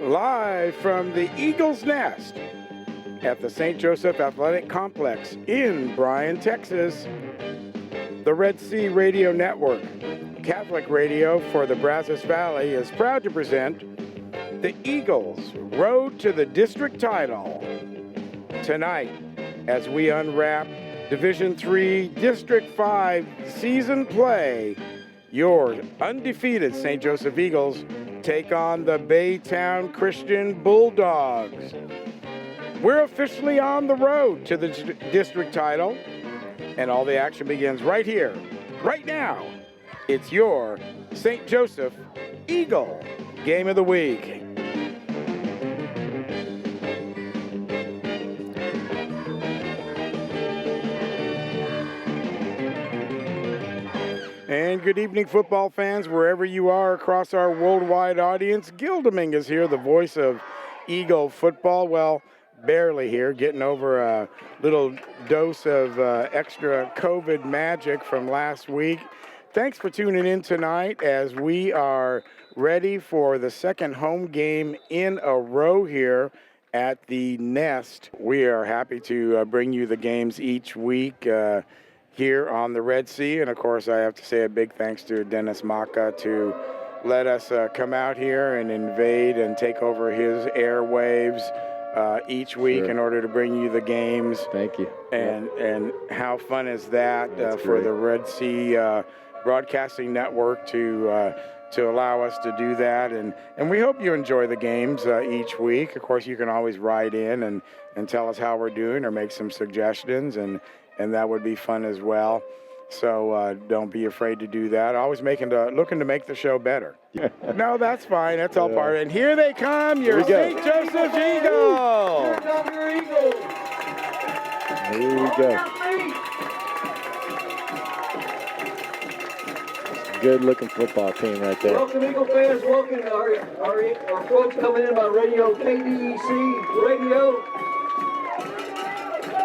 live from the Eagle's Nest at the St. Joseph Athletic Complex in Bryan, Texas. The Red Sea Radio Network, Catholic radio for the Brazos Valley, is proud to present the Eagles' Road to the District Title. Tonight, as we unwrap Division III District 5 season play, your undefeated St. Joseph Eagles take on the Baytown Christian Bulldogs. We're officially on the road to the district title, and all the action begins right here, right now. It's your St. Joseph Eagle Game of the Week. And good evening, football fans, wherever you are across our worldwide audience. Gil Dominguez here, the voice of Eagle football. Well, barely here, getting over a little dose of extra COVID magic from last week. Thanks for tuning in tonight as we are ready for the second home game in a row here at the Nest. We are happy to bring you the games each week here on the Red Sea. And of course, I have to say a big thanks to Dennis Maka to let us come out here and invade and take over his airwaves each week in order to bring you the games. Thank you. And how fun is that for the Red Sea Broadcasting Network to allow us to do that. And we hope you enjoy the games each week. Of course, you can always write in and tell us how we're doing or make some suggestions, and that would be fun as well. So don't be afraid to do that. Always looking to make the show better. No, that's fine. That's all part of it. And here they come, your St. Joseph Eagles. Here come your Eagles. Here we go. Good-looking football team right there. Welcome, Eagle fans. Welcome our folks coming in by radio, KDEC Radio.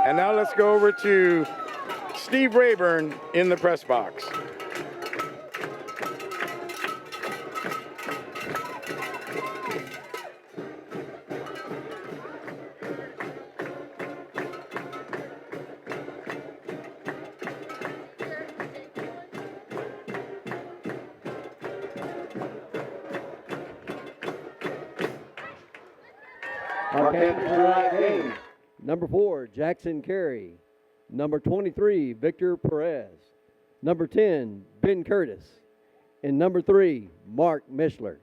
And now let's go over to Steve Rayburn in the press box. Our captain for tonight's game. Number 4, Jackson Carey. Number 23, Victor Perez. Number 10, Ben Curtis. And number 3, Mark Mishler.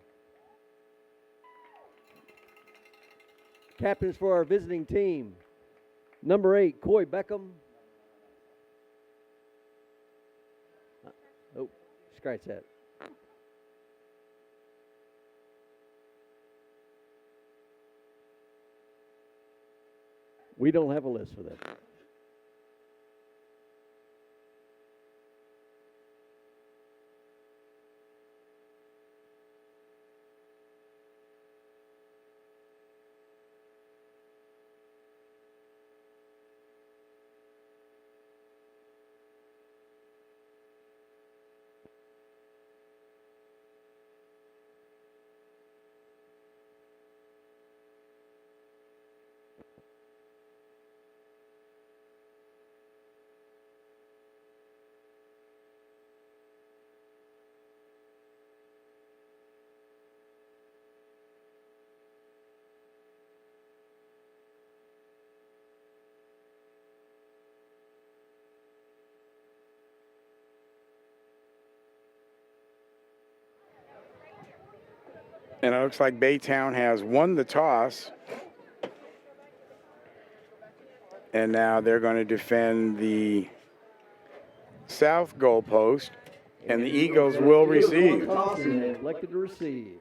Captains for our visiting team. Number 8, Coy Beckham. Oh, scratch that. We don't have a list for that. And it looks like Baytown has won the toss. And now they're going to defend the south goal post, and the Eagles will receive. Elected to receive.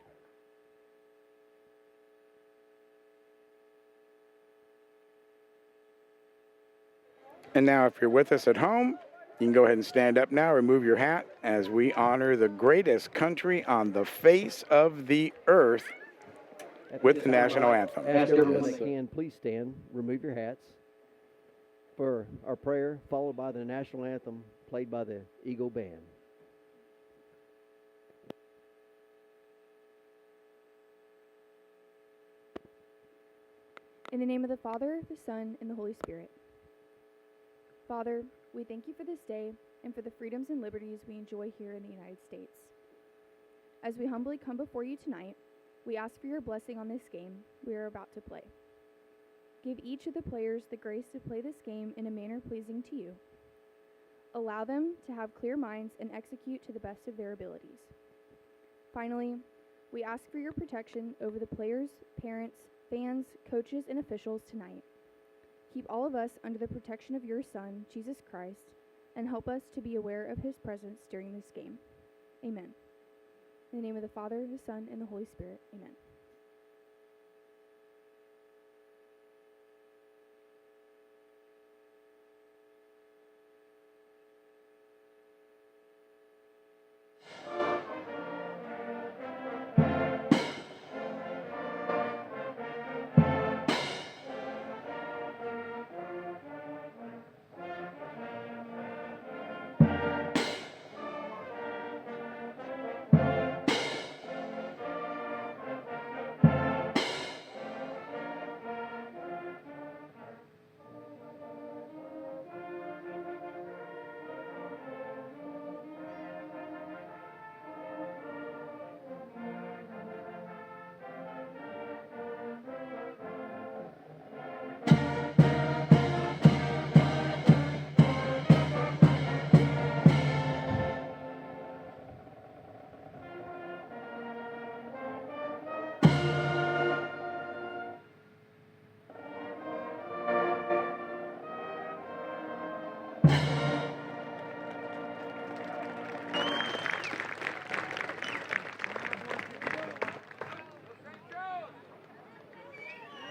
And now if you're with us at home, you can go ahead and stand up now, remove your hat as we honor the greatest country on the face of the earth with the national anthem. Ask everyone that can, please stand, remove your hats for our prayer, followed by the national anthem played by the Eagle Band. In the name of the Father, the Son, and the Holy Spirit. Father, we thank you for this day and for the freedoms and liberties we enjoy here in the United States. As we humbly come before you tonight, we ask for your blessing on this game we are about to play. Give each of the players the grace to play this game in a manner pleasing to you. Allow them to have clear minds and execute to the best of their abilities. Finally, we ask for your protection over the players, parents, fans, coaches, and officials tonight. Keep all of us under the protection of your Son, Jesus Christ, and help us to be aware of his presence during this game. Amen. In the name of the Father, the Son, and the Holy Spirit. Amen.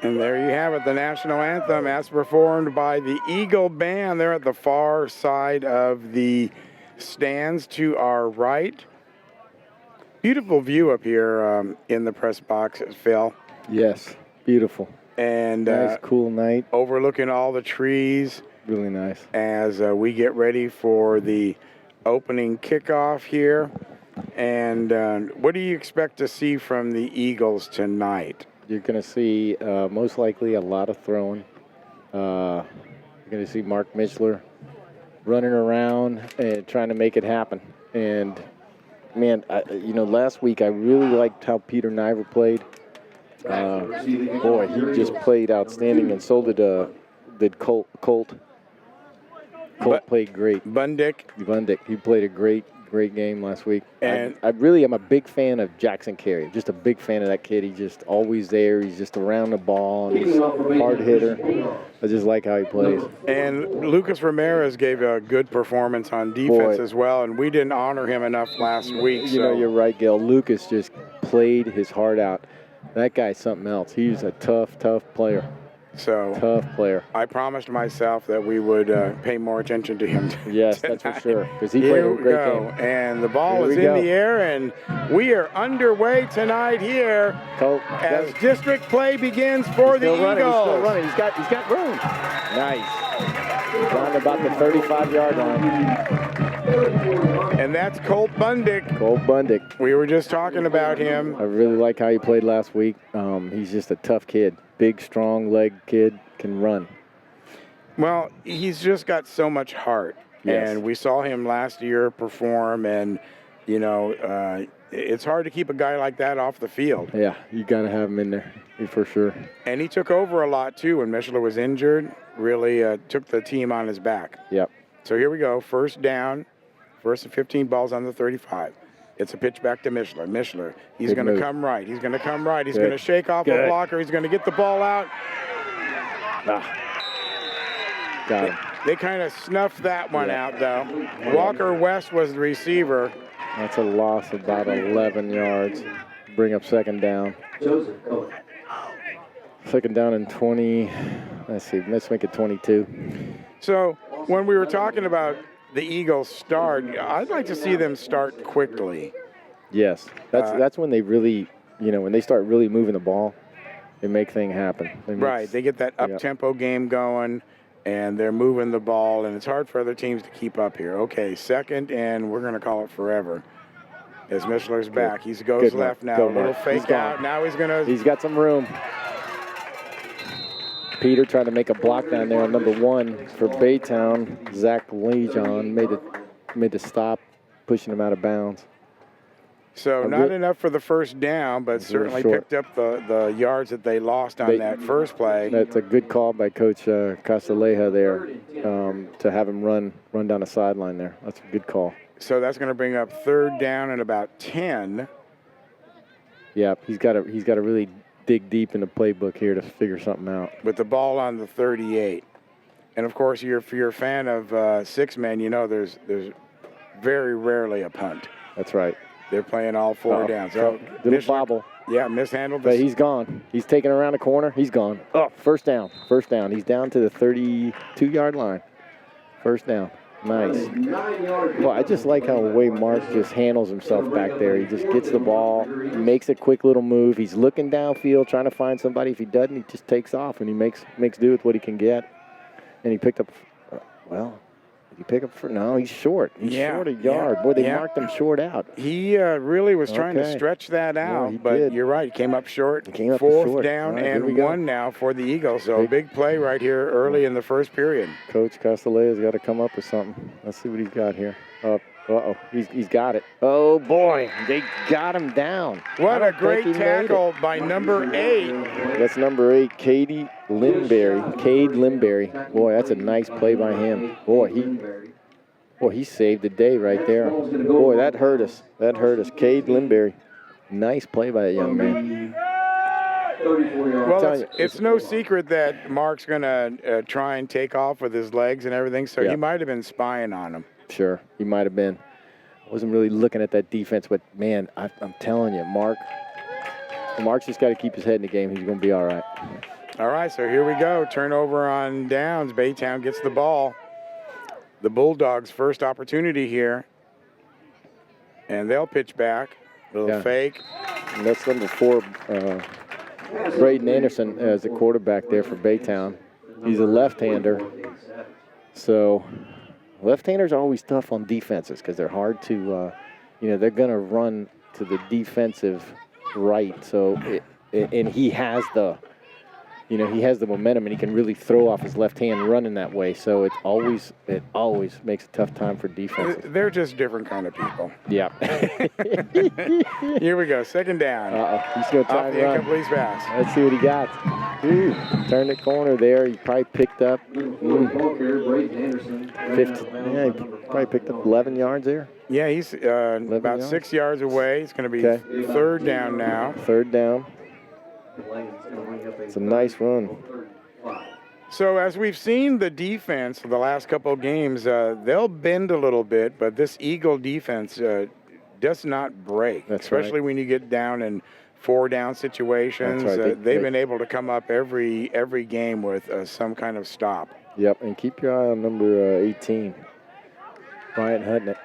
And there you have it, the national anthem as performed by the Eagle Band. They're at the far side of the stands to our right. Beautiful view up here in the press box, Phil. Yes, beautiful. And Nice, cool night. overlooking all the trees Really nice. as we get ready for the opening kickoff here. And what do you expect to see from the Eagles tonight? You're going to see most likely a lot of throwing. You're going to see Mark Michler running around and trying to make it happen. And, man, last week I really liked how Peter Najvar played. Boy, he just played outstanding, and so did Colt. Colt played great. Bundick. He played a great game last week. And I really am a big fan of Jackson Carey. Just a big fan of that kid. He's just always there. He's just around the ball, and he's a hard hitter. I just like how he plays. And Lucas Ramirez gave a good performance on defense as well, and we didn't honor him enough last week. You know, you're right, Gil. Lucas just played his heart out. That guy's something else. He's a tough player. Tough player. I promised myself that we would pay more attention to him. Yes, that's for sure. Because he played a great game. And the ball is in the air, and we are underway tonight here as district play begins for the Eagles. He's still running. He's got room. Nice. Down to about the 35-yard line. And that's Colt Bundick. Colt Bundick. We were just talking about him. I really like how he played last week. He's just a tough kid. Big, strong leg kid, can run. Well, he's just got so much heart. Yes. And we saw him last year perform, and, it's hard to keep a guy like that off the field. Yeah, you got to have him in there for sure. And he took over a lot, too, when Michler was injured. Really took the team on his back. Yep. So here we go. First down. First and 15 balls on the 35. It's a pitch back to Michler. Michler, he's going to come right. He's going to come right. He's going to shake off a blocker. He's going to get the ball out. Got him. They kind of snuffed that one out, though. Walker West was the receiver. That's a loss of about 11 yards. Bring up second down. Second down and 20. Let's see. Let's make it 22. So when we were talking about the Eagles start, I'd like to see them start quickly. Yes. That's when they really, when they start really moving the ball, they make things happen. They get that up-tempo game going, and they're moving the ball, and it's hard for other teams to keep up here. Okay, second, and we're going to call it forever. As Michler's back. He goes left now. A little fake out. Now he's going to. He's got some room. Peter tried to make a block down there on number 1 for Baytown. Zach Lejon made the stop, pushing him out of bounds. So not enough for the first down, but certainly picked up the yards that they lost on that first play. That's a good call by Coach Castilleja there to have him run down the sideline there. That's a good call. So that's going to bring up third down and about 10. Yeah, he's got to really dig deep in the playbook here to figure something out. With the ball on the 38. And, of course, if you're a fan of six-men, you know there's very rarely a punt. That's right. They're playing all 4 downs. So little bobble. Yeah, mishandled. But he's gone. He's taken around the corner. He's gone. Oh, first down. First down. He's down to the 32-yard line. First down. Nice. Well, I just like how the way Mark just handles himself back there. He just gets the ball, makes a quick little move. He's looking downfield, trying to find somebody. If he doesn't, he just takes off, and he makes do with what he can get. And he picked up, did he pick up for? No, he's short. He's short a yard. Boy, they marked him short out. He really was trying to stretch that out, but you're right. He came up short. Fourth down and 1 now for the Eagles. So big play right here early in the first period. Coach Castilleja's got to come up with something. Let's see what he's got here. Uh-oh, he's got it. Oh, boy, they got him down. What a great tackle by number 8. That's number 8, Cade Limberry. Boy, that's a nice play by him. Boy, he saved the day right there. Boy, that hurt us. Cade Limberry. Nice play by that young man. Well, it's no secret that Mark's going to try and take off with his legs and everything, so he might have been spying on him. Sure, he might have been. I wasn't really looking at that defense, but, man, I'm telling you, Mark's just got to keep his head in the game. He's going to be all right. All right, so here we go. Turnover on downs. Baytown gets the ball. The Bulldogs' first opportunity here. And they'll pitch back. Little fake. And that's number 4, Braden Anderson as the quarterback there for Baytown. He's a left-hander. So left-handers are always tough on defenses because they're hard to, they're going to run to the defensive right. So, and he has the momentum, and he can really throw off his left hand running that way. So it always makes a tough time for defenses. They're just different kind of people. Yeah. Here we go, second down. He's going to try and run. Incomplete pass. Let's see what he got. Turn the corner there. He probably picked up 15. Yeah, he probably picked up 11 yards there. Yeah, he's about 6 yards away. It's going to be third down now. Third down. It's a nice run. So as we've seen the defense for the last couple of games, they'll bend a little bit, but this Eagle defense does not break, especially when you get down in 4-down situations. They've been able to come up every game with some kind of stop. Yep, and keep your eye on number 18, Bryant Hudnick.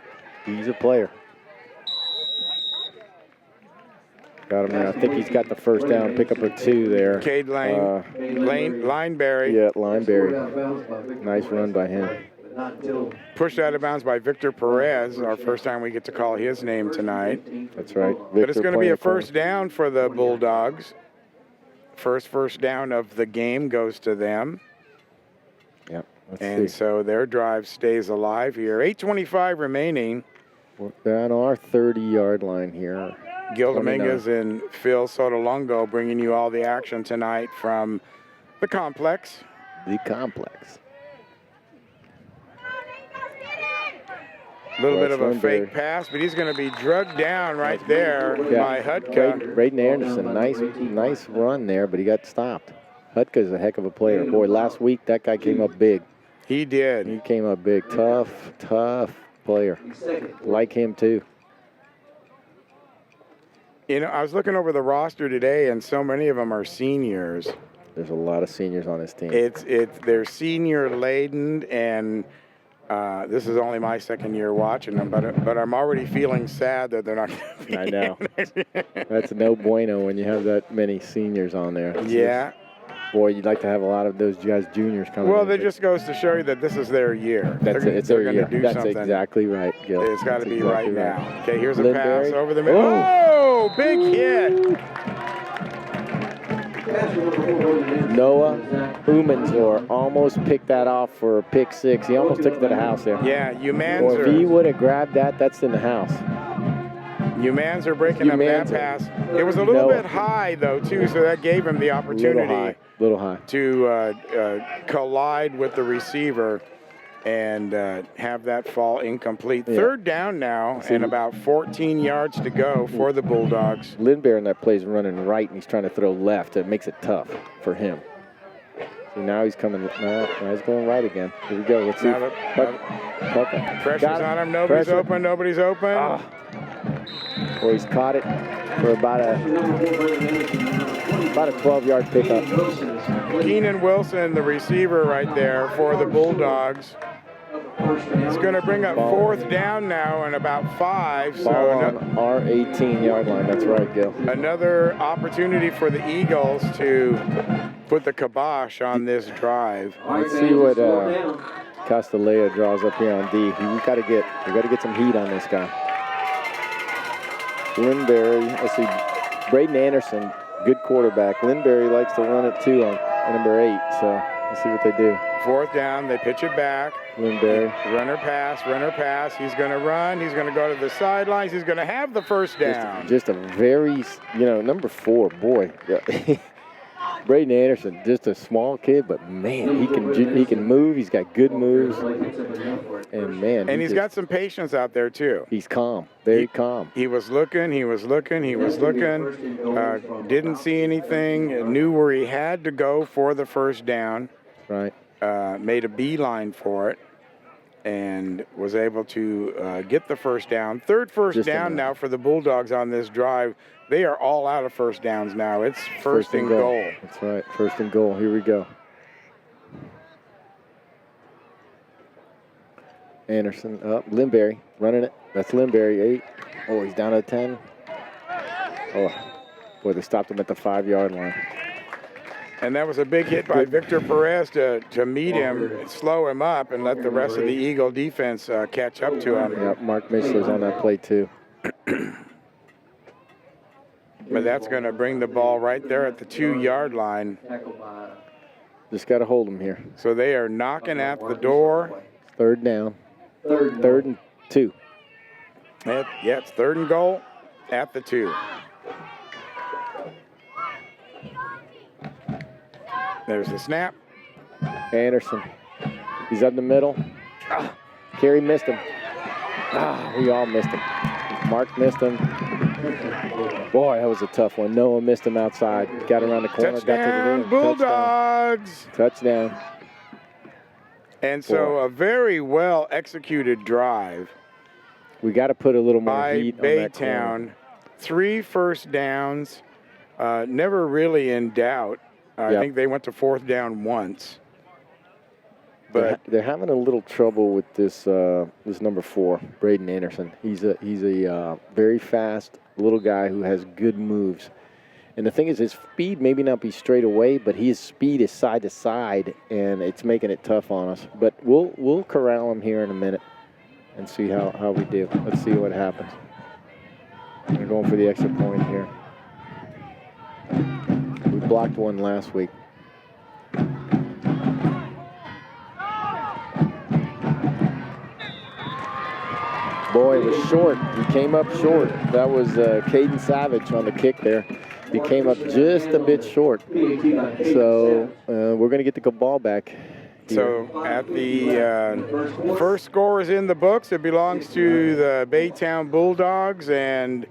He's a player. Got him there. I think he's got the first down, pick up a 2 there. Cade Lineberry. Yeah, Lineberry. Nice run by him. Pushed out of bounds by Victor Perez, our first time we get to call his name tonight. That's right. But it's going to be a first down for the Bulldogs. First down of the game goes to them. Yep. And so their drive stays alive here. 8:25 remaining. We're down our 30-yard line here. Gil Dominguez and Phil Sotolongo bringing you all the action tonight from the complex. The complex. A little bit of a fake pass, but he's going to be drugged down right there by Hutka. Braden Anderson, nice run there, but he got stopped. Hutka's a heck of a player. Boy, last week that guy came up big. He did. He came up big. Tough player. Like him too. I was looking over the roster today, and so many of them are seniors. There's a lot of seniors on this team. They're senior laden, and this is only my second year watching them, but I'm already feeling sad that they're not. I know. That's no bueno when you have that many seniors on there. Yeah. Boy, you'd like to have a lot of those guys juniors coming. Well, that just goes to show you that this is their year. It's their year. That's exactly right, Gil. It's got to be exactly right now. Okay, here's a pass Limberry. over the middle. Oh, big hit. Noah Umenzor almost picked that off for a pick 6. He almost took it to the house there. Yeah, Or if he Umanzer. would have grabbed that, that's in the house. Umanzer breaking up that Umanzer. pass. It was a little Noah. bit high, though, too, so that gave him the opportunity Little high. to collide with the receiver and have that fall incomplete. Yeah. Third down now, and about 14 yards to go for the Bulldogs. Lindbergh in that play is running right, and he's trying to throw left. It makes it tough for him. So now he's coming. No, he's going right again. Here we go. Let's see. Now pressure's on him. Nobody's open. Nobody's open. Well, he's caught it for about a 12-yard pickup. Keenan Wilson, the receiver right there for the Bulldogs. It's going to bring up fourth down now and about 5. Ball So on our 18-yard line. That's right, Gil. another opportunity for the Eagles to put the kibosh on this drive. Let's see what Castalea draws up here on D. We got to get some heat on this guy. Lindbergh, let's see, Braden Anderson, good quarterback. Lindbergh likes to run it too on number 8, so let's see what they do. Fourth down, they pitch it back. Lindbergh. Runner pass. He's going to run. He's going to go to the sidelines. He's going to have the first down. Just a very, number 4, boy. Braden Anderson, just a small kid, but man, he can move. He's got good moves, and man, and he's got some patience out there too. He's calm, very calm. He was looking. Didn't see anything. Knew where he had to go for the first down. Right. Made a beeline for it, and was able to get the first down. Third first down now for the Bulldogs on this drive. They are all out of first downs now. It's first and goal. That's right, first and goal. Here we go. Anderson up. Lindbergh running it. That's Lindbergh, 8. Oh, he's down to 10. Oh, boy, they stopped him at the 5-yard line. And that was a big hit by Victor Perez to meet him, slow him up, and let the rest of the Eagle defense catch up to him. Yep, Mark Michler's on that play too. But that's going to bring the ball right there at the 2-yard line. Just got to hold him here. So they are knocking at the door. Third down. Third and 2. Yeah, it's third and goal at the 2. There's the snap. Anderson. He's up the middle. Kerry missed him. We all missed him. Mark missed him. Boy, that was a tough one. Noah missed him outside. Got around the corner. Touchdown, got to the rim. Bulldogs. Touchdown. And so a very well executed drive. We got to put a little more by heat on that Baytown. corner. 3 first downs. Never really in doubt. I think they went to fourth down once. But they're having a little trouble with this this number 4, Braden Anderson. He's a very fast little guy who has good moves. And the thing is, his speed maybe not be straight away, but his speed is side to side, and it's making it tough on us. But we'll corral him here in a minute and see how we do. Let's see what happens. We're going for the extra point here. We blocked one last week. Boy, it was short. He came up short. That was Caden Savage on the kick there. He came up just a bit short. So we're going to get the ball back. So at the first score is in the books. It belongs to the Baytown Bulldogs. And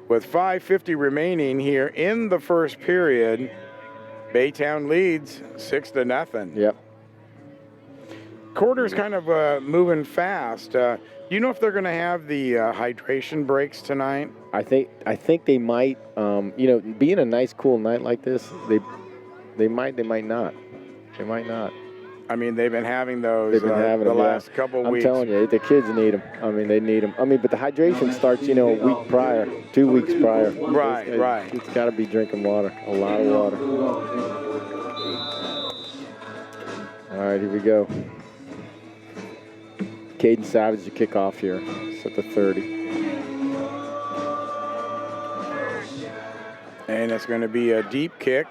with 5:50 remaining here in the first period, Baytown leads 6-0. Yep. Quarter's kind of moving fast. Do you know if they're going to have the hydration breaks tonight? I think they might. Being a nice, cool night like this, they might not. They might not. I mean, they've been having those They've been having the them, last couple I'm weeks. telling you, the kids need them. I mean, they need them. I mean, but the hydration starts, a week prior, 2 weeks prior. Right. It's got to be drinking water, a lot of water. All right, here we go. Caden Savage to kick off here. It's at the 30. And it's going to be a deep kick.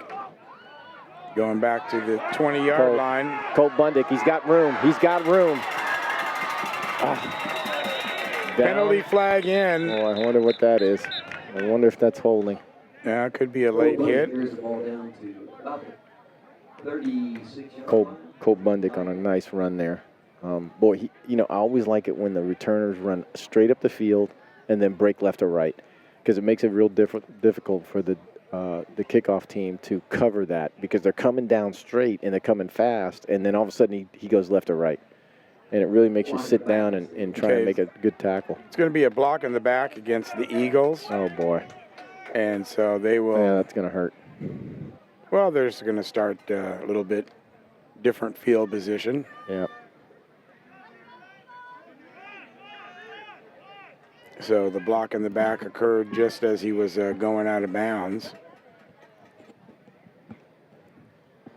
Going back to the 20-yard line. Colt Bundick, he's got room. He's got room. Penalty flag in. Oh, I wonder what that is. I wonder if that's holding. Yeah, it could be a late hit. Colt Bundick on a nice run there. Boy, I always like it when the returners run straight up the field and then break left or right, because it makes it real difficult for the kickoff team to cover that, because they're coming down straight and they're coming fast, and then all of a sudden he goes left or right. And it really makes you sit down and try to make a good tackle. It's going to be a block in the back against the Eagles. Oh, boy. And so they will. Yeah, that's going to hurt. Well, they're just going to start a little bit different field position. Yeah. So the block in the back occurred just as he was going out of bounds.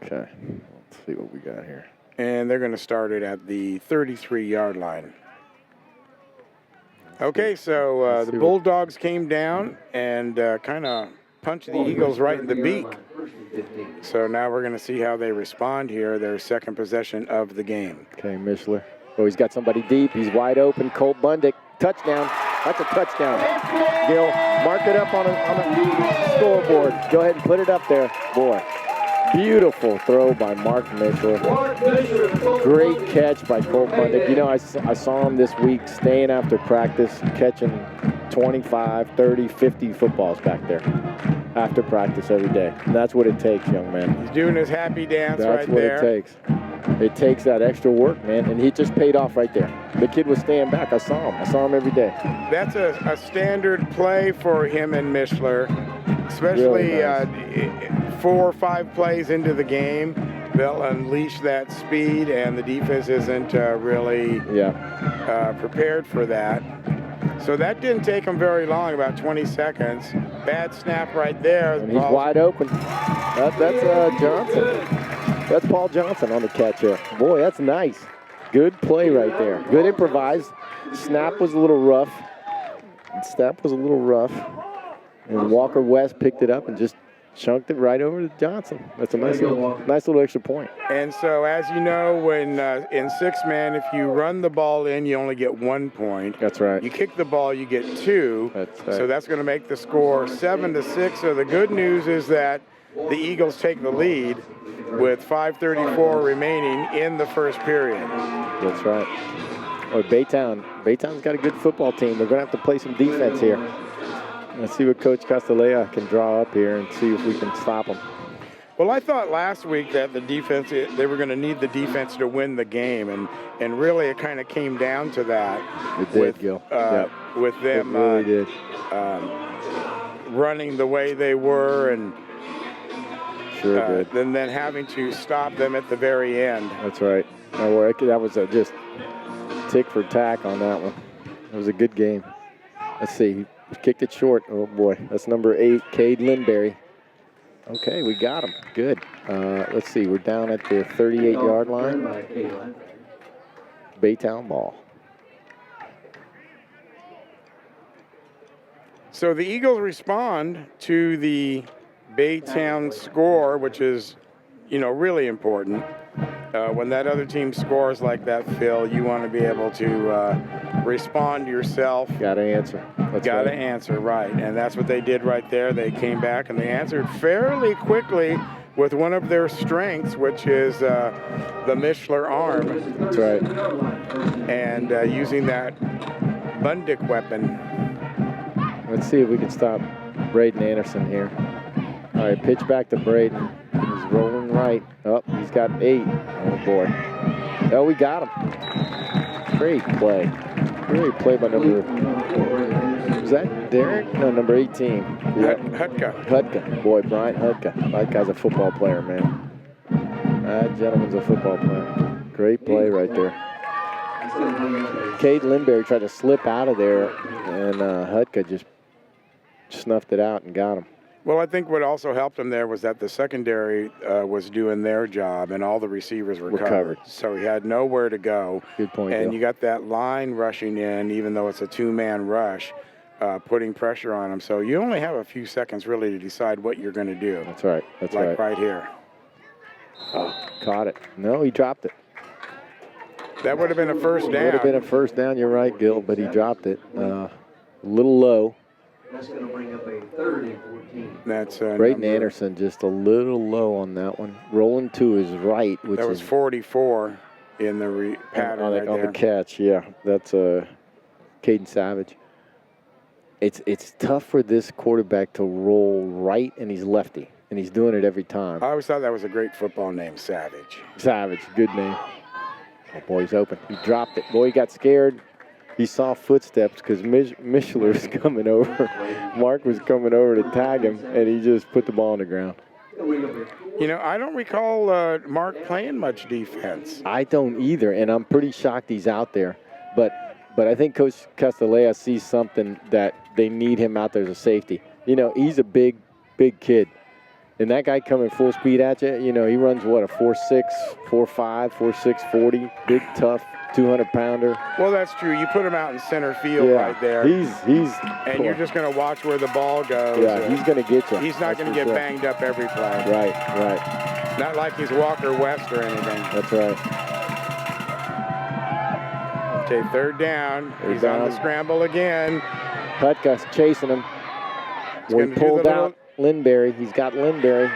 Okay. Let's see what we got here. And they're going to start it at the 33-yard line. Okay, so the Bulldogs came down and kind of punched the Eagles right in the beak. So now we're going to see how they respond here, their second possession of the game. Okay, Mishler. Oh, he's got somebody deep. He's wide open. Colt Bundick. Touchdown. That's a touchdown. Gil, mark it up on a scoreboard. Go ahead and put it up there. Boy, beautiful throw by Mark Mishler. Great catch by Colt Bundick. I saw him this week staying after practice, catching 25, 30, 50 footballs back there after practice every day. And that's what it takes, young man. He's doing his happy dance right there. That's what it takes. It takes that extra work, man, and he just paid off right there. The kid was staying back. I saw him every day. That's a standard play for him and Mishler, especially Really nice. 4 or 5 plays into the game. They'll unleash that speed, and the defense isn't really prepared for that. So that didn't take him very long, about 20 seconds. Bad snap right there. And he's wide open. That's Johnson. That's Paul Johnson on the catch here. Boy, that's nice. Good play right there. Good improvised. Snap was a little rough. And Walker West picked it up and just chunked it right over to Johnson. That's a nice little extra point. And so, as you know, when in 6-man, if you run the ball in, you only get 1 point. That's right. You kick the ball, you get 2. That's right. So that's going to make the score 7-6. So the good news is that the Eagles take the lead with 5:34 remaining in the first period. That's right. Oh, Baytown's got a good football team. They're going to have to play some defense here. Let's see what Coach Castalea can draw up here and see if we can stop them. Well, I thought last week that the defense, they were going to need the defense to win the game, and really it kind of came down to that. It did, Gil. With them it really did. Running the way they were, and sure did. then having to stop them at the very end. That's right. That was just tick for tack on that one. It was a good game. Let's see. He kicked it short. Oh, boy. That's number 8, Cade Lindberry. Okay, we got him. Good. Let's see. We're down at the 38-yard line. Baytown ball. So the Eagles respond to the Baytown score, which is, really important. When that other team scores like that, Phil, you want to be able to respond yourself. Got to answer. Got to answer, right. And that's what they did right there. They came back and they answered fairly quickly with one of their strengths, which is the Mishler arm. That's right. And using that Bundick weapon. Let's see if we can stop Braden Anderson here. All right, pitch back to Braden. He's rolling right. Oh, he's got 8. Oh, boy. Oh, we got him. Great play. Great play by number... Was that Derek? No, number 18. Hutka. Boy, Bryant Hutka. That guy's a football player, man. That gentleman's a football player. Great play right there. Cade Lindberry tried to slip out of there, and Hutka just snuffed it out and got him. Well, I think what also helped him there was that the secondary was doing their job, and all the receivers were covered. So he had nowhere to go. Good point, and Bill. You got that line rushing in, even though it's a 2-man rush, putting pressure on him. So you only have a few seconds really to decide what you're going to do. That's right. That's right here. Oh, caught it. No, he dropped it. That would have been a first down. Would have been a first down, you're right, Gil, but he dropped it. A little low. That's going to bring up a 3rd and 14. That's Brayden Anderson just a little low on that one. Rolling to his right, which that was is 44 in the pattern on, right on there. the catch. Yeah, that's Caden Savage. It's tough for this quarterback to roll right, and he's lefty, and he's doing it every time. I always thought that was a great football name, Savage. Savage, good name. Oh, boy, he's open. He dropped it. Boy, he got scared. He saw footsteps because Mishler was coming over. Mark was coming over to tag him, and he just put the ball on the ground. You know, I don't recall Mark playing much defense. I don't either, and I'm pretty shocked he's out there. But I think Coach Castellea sees something that they need him out there as a safety. You know, he's a big kid. And that guy coming full speed at you, you know, he runs, what, a 4.6, 4.5, 4.6, 40, big, tough, 200-pounder. Well, that's true. You put him out in center field right there. He's and you're just going to watch where the ball goes. Yeah, he's going to get you. He's not going to get banged up every play. Right. Not like he's Walker West or anything. That's right. Okay, 3rd down. He's down. on the scramble again. Hutka's chasing him. We gonna do pulled the out Lindberry. He's got Lindberry.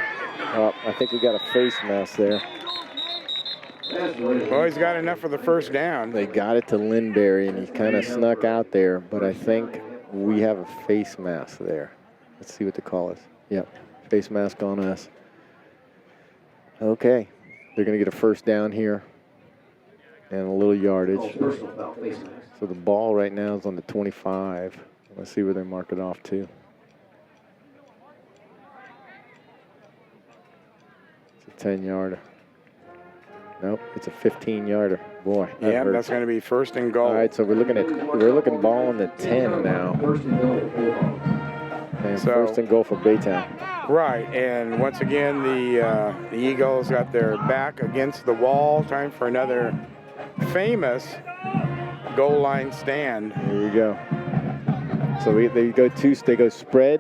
Oh, I think we got a face mask there. Well, he's got enough for the first down. They got it to Lindberry, and he kind of snuck out there, but I think we have a face mask there. Let's see what the call is. Yep, face mask on us. Okay, they're going to get a first down here and a little yardage. So the ball right now is on the 25. Let's see where they mark it off to. It's a 10-yarder. Nope, it's a 15-yarder. Boy, yeah, that's going to be 1st and goal. All right, so we're looking ball on the 10 now. And So- 1st and goal for Baytown. Right, and once again, the Eagles got their back against the wall. Time for another famous goal line stand. Here we go. So they go spread,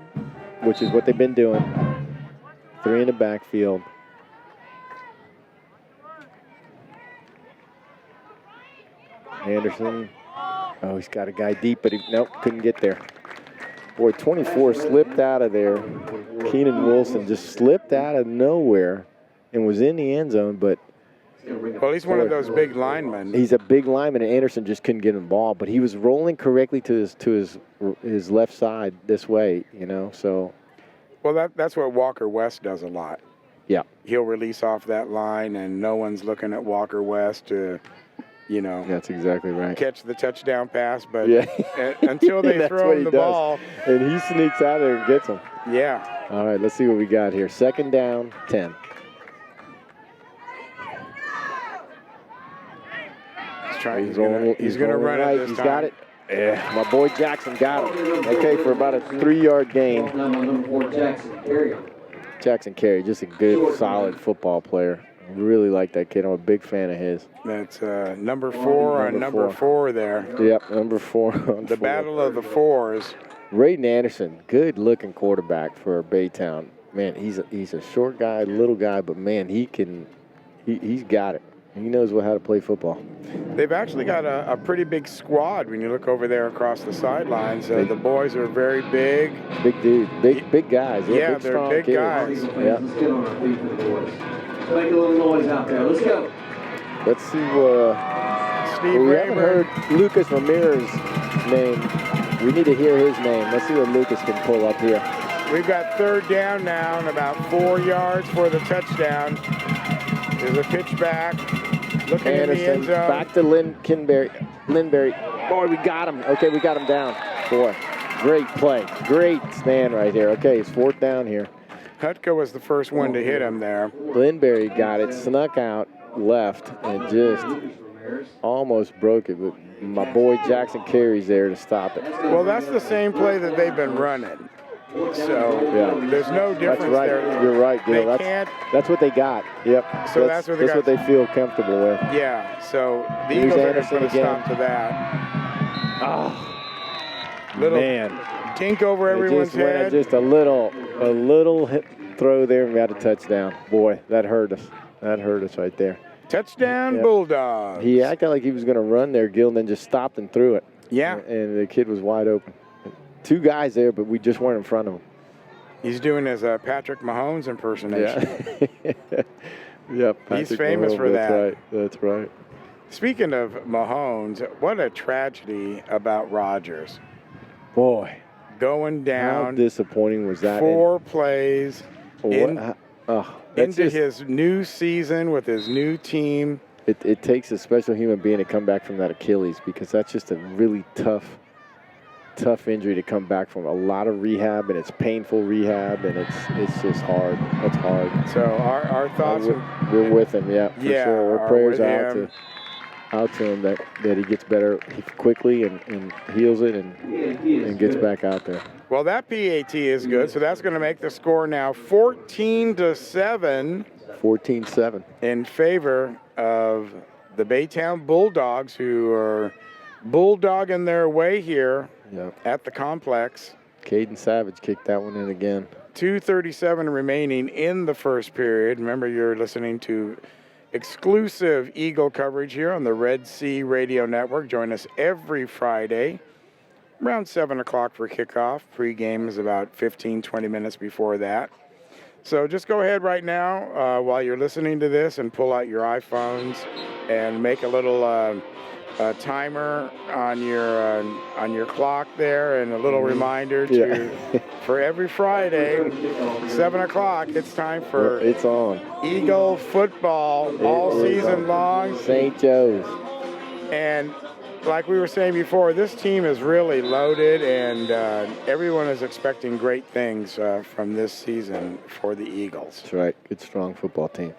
which is what they've been doing. 3 in the backfield. Anderson. Oh, he's got a guy deep, but couldn't get there. Boy, 24 slipped out of there. Keenan Wilson just slipped out of nowhere and was in the end zone, but Well, he's one of those big linemen. he's a big lineman, and Anderson just couldn't get him the ball. But he was rolling correctly to his left side this way, you know. So, Well, that's what Walker West does a lot. yeah, He'll release off that line, and no one's looking at Walker West to, that's exactly right. catch the touchdown pass. But Yeah. until they That's throw what him he the does. ball, And he sneaks out there and gets him. yeah. All right, let's see what we got here. 2nd down, 10. He's going to run it this He's time. got it. Yeah, my boy Jackson got him. Okay, for about a 3-yard gain. Number 4, Jackson Carey. Jackson Carey, just a good, solid football player. I really like that kid. I'm a big fan of his. That's number 4 on number 4 there. Yep, number 4. On The 4. battle of the fours. Rayden Anderson, good-looking quarterback for Baytown. Man, he's a short guy, little guy, but man, he's got it. He knows how to play football. They've actually got a pretty big squad when you look over there across the sidelines. The boys are very big. Big dude, big guys. Yeah, big, they're strong big kids. guys. Yeah. Let's get on our feet for the boys. Make a little noise out there. Let's go. Let's see. Steve We haven't Rayburn. heard Lucas Ramirez's name. We need to hear his name. Let's see what Lucas can pull up here. We've got 3rd down now and about 4 yards for the touchdown. There's a pitch back. Looking in the end Anderson zone. back to Lindberry. Boy, we got him. Okay, we got him down. Boy, great play. Great stand right here. Okay, it's 4th down here. Hutka was the first one to hit him there. Lindberry got it, snuck out left, and just almost broke it. But my boy Jackson Carey's there to stop it. Well, that's the same play that they've been running. So Yeah. there's no difference That's right. there. You're right, Gil. They can't. That's what they got. Yep. So that's what they got. they feel comfortable with. Yeah. So the Here's Eagles are Anderson going to again. stop to that. Oh, Little man. tink over It everyone's just went head. just a little hit throw there and we got a touchdown. Boy, that hurt us. That hurt us right there. Touchdown, Yep. Bulldogs. He acted like he was going to run there, Gil, and then just stopped and threw it. Yeah. And the kid was wide open. 2 guys there, but we just weren't in front of him. He's doing his Patrick Mahomes impersonation. Yeah. Yep. He's Patrick famous Mahomes, for that. That's right. That's right. Speaking of Mahomes, what a tragedy about Rodgers. Boy. Going How down disappointing was that? 4 plays into That's just, his new season with his new team. it takes a special human being to come back from that Achilles, because that's just a really tough injury to come back from. A lot of rehab, and it's painful rehab, and it's just hard. That's hard. So our thoughts. We're with him, yeah, for Yeah, sure. Our are prayers with out to him that he gets better quickly and heals it and gets back out there. Well, that PAT is good, so that's going to make the score now 14-7. 14-7. In favor of the Baytown Bulldogs, who are bulldogging their way here at the complex. Caden Savage kicked that one in again. 2:37 remaining in the first period. Remember, you're listening to exclusive Eagle coverage here on the Red Sea Radio Network. Join us every Friday around 7 o'clock for kickoff. Pre-game is about 15-20 minutes before that. So just go ahead right now while you're listening to this and pull out your iPhones and make a little timer on your clock there, and a little reminder for every Friday, 7 o'clock. It's time for it's on Eagle football all season long. St. Joe's. And like we were saying before, this team is really loaded, and everyone is expecting great things from this season for the Eagles. That's right. Good, strong football team.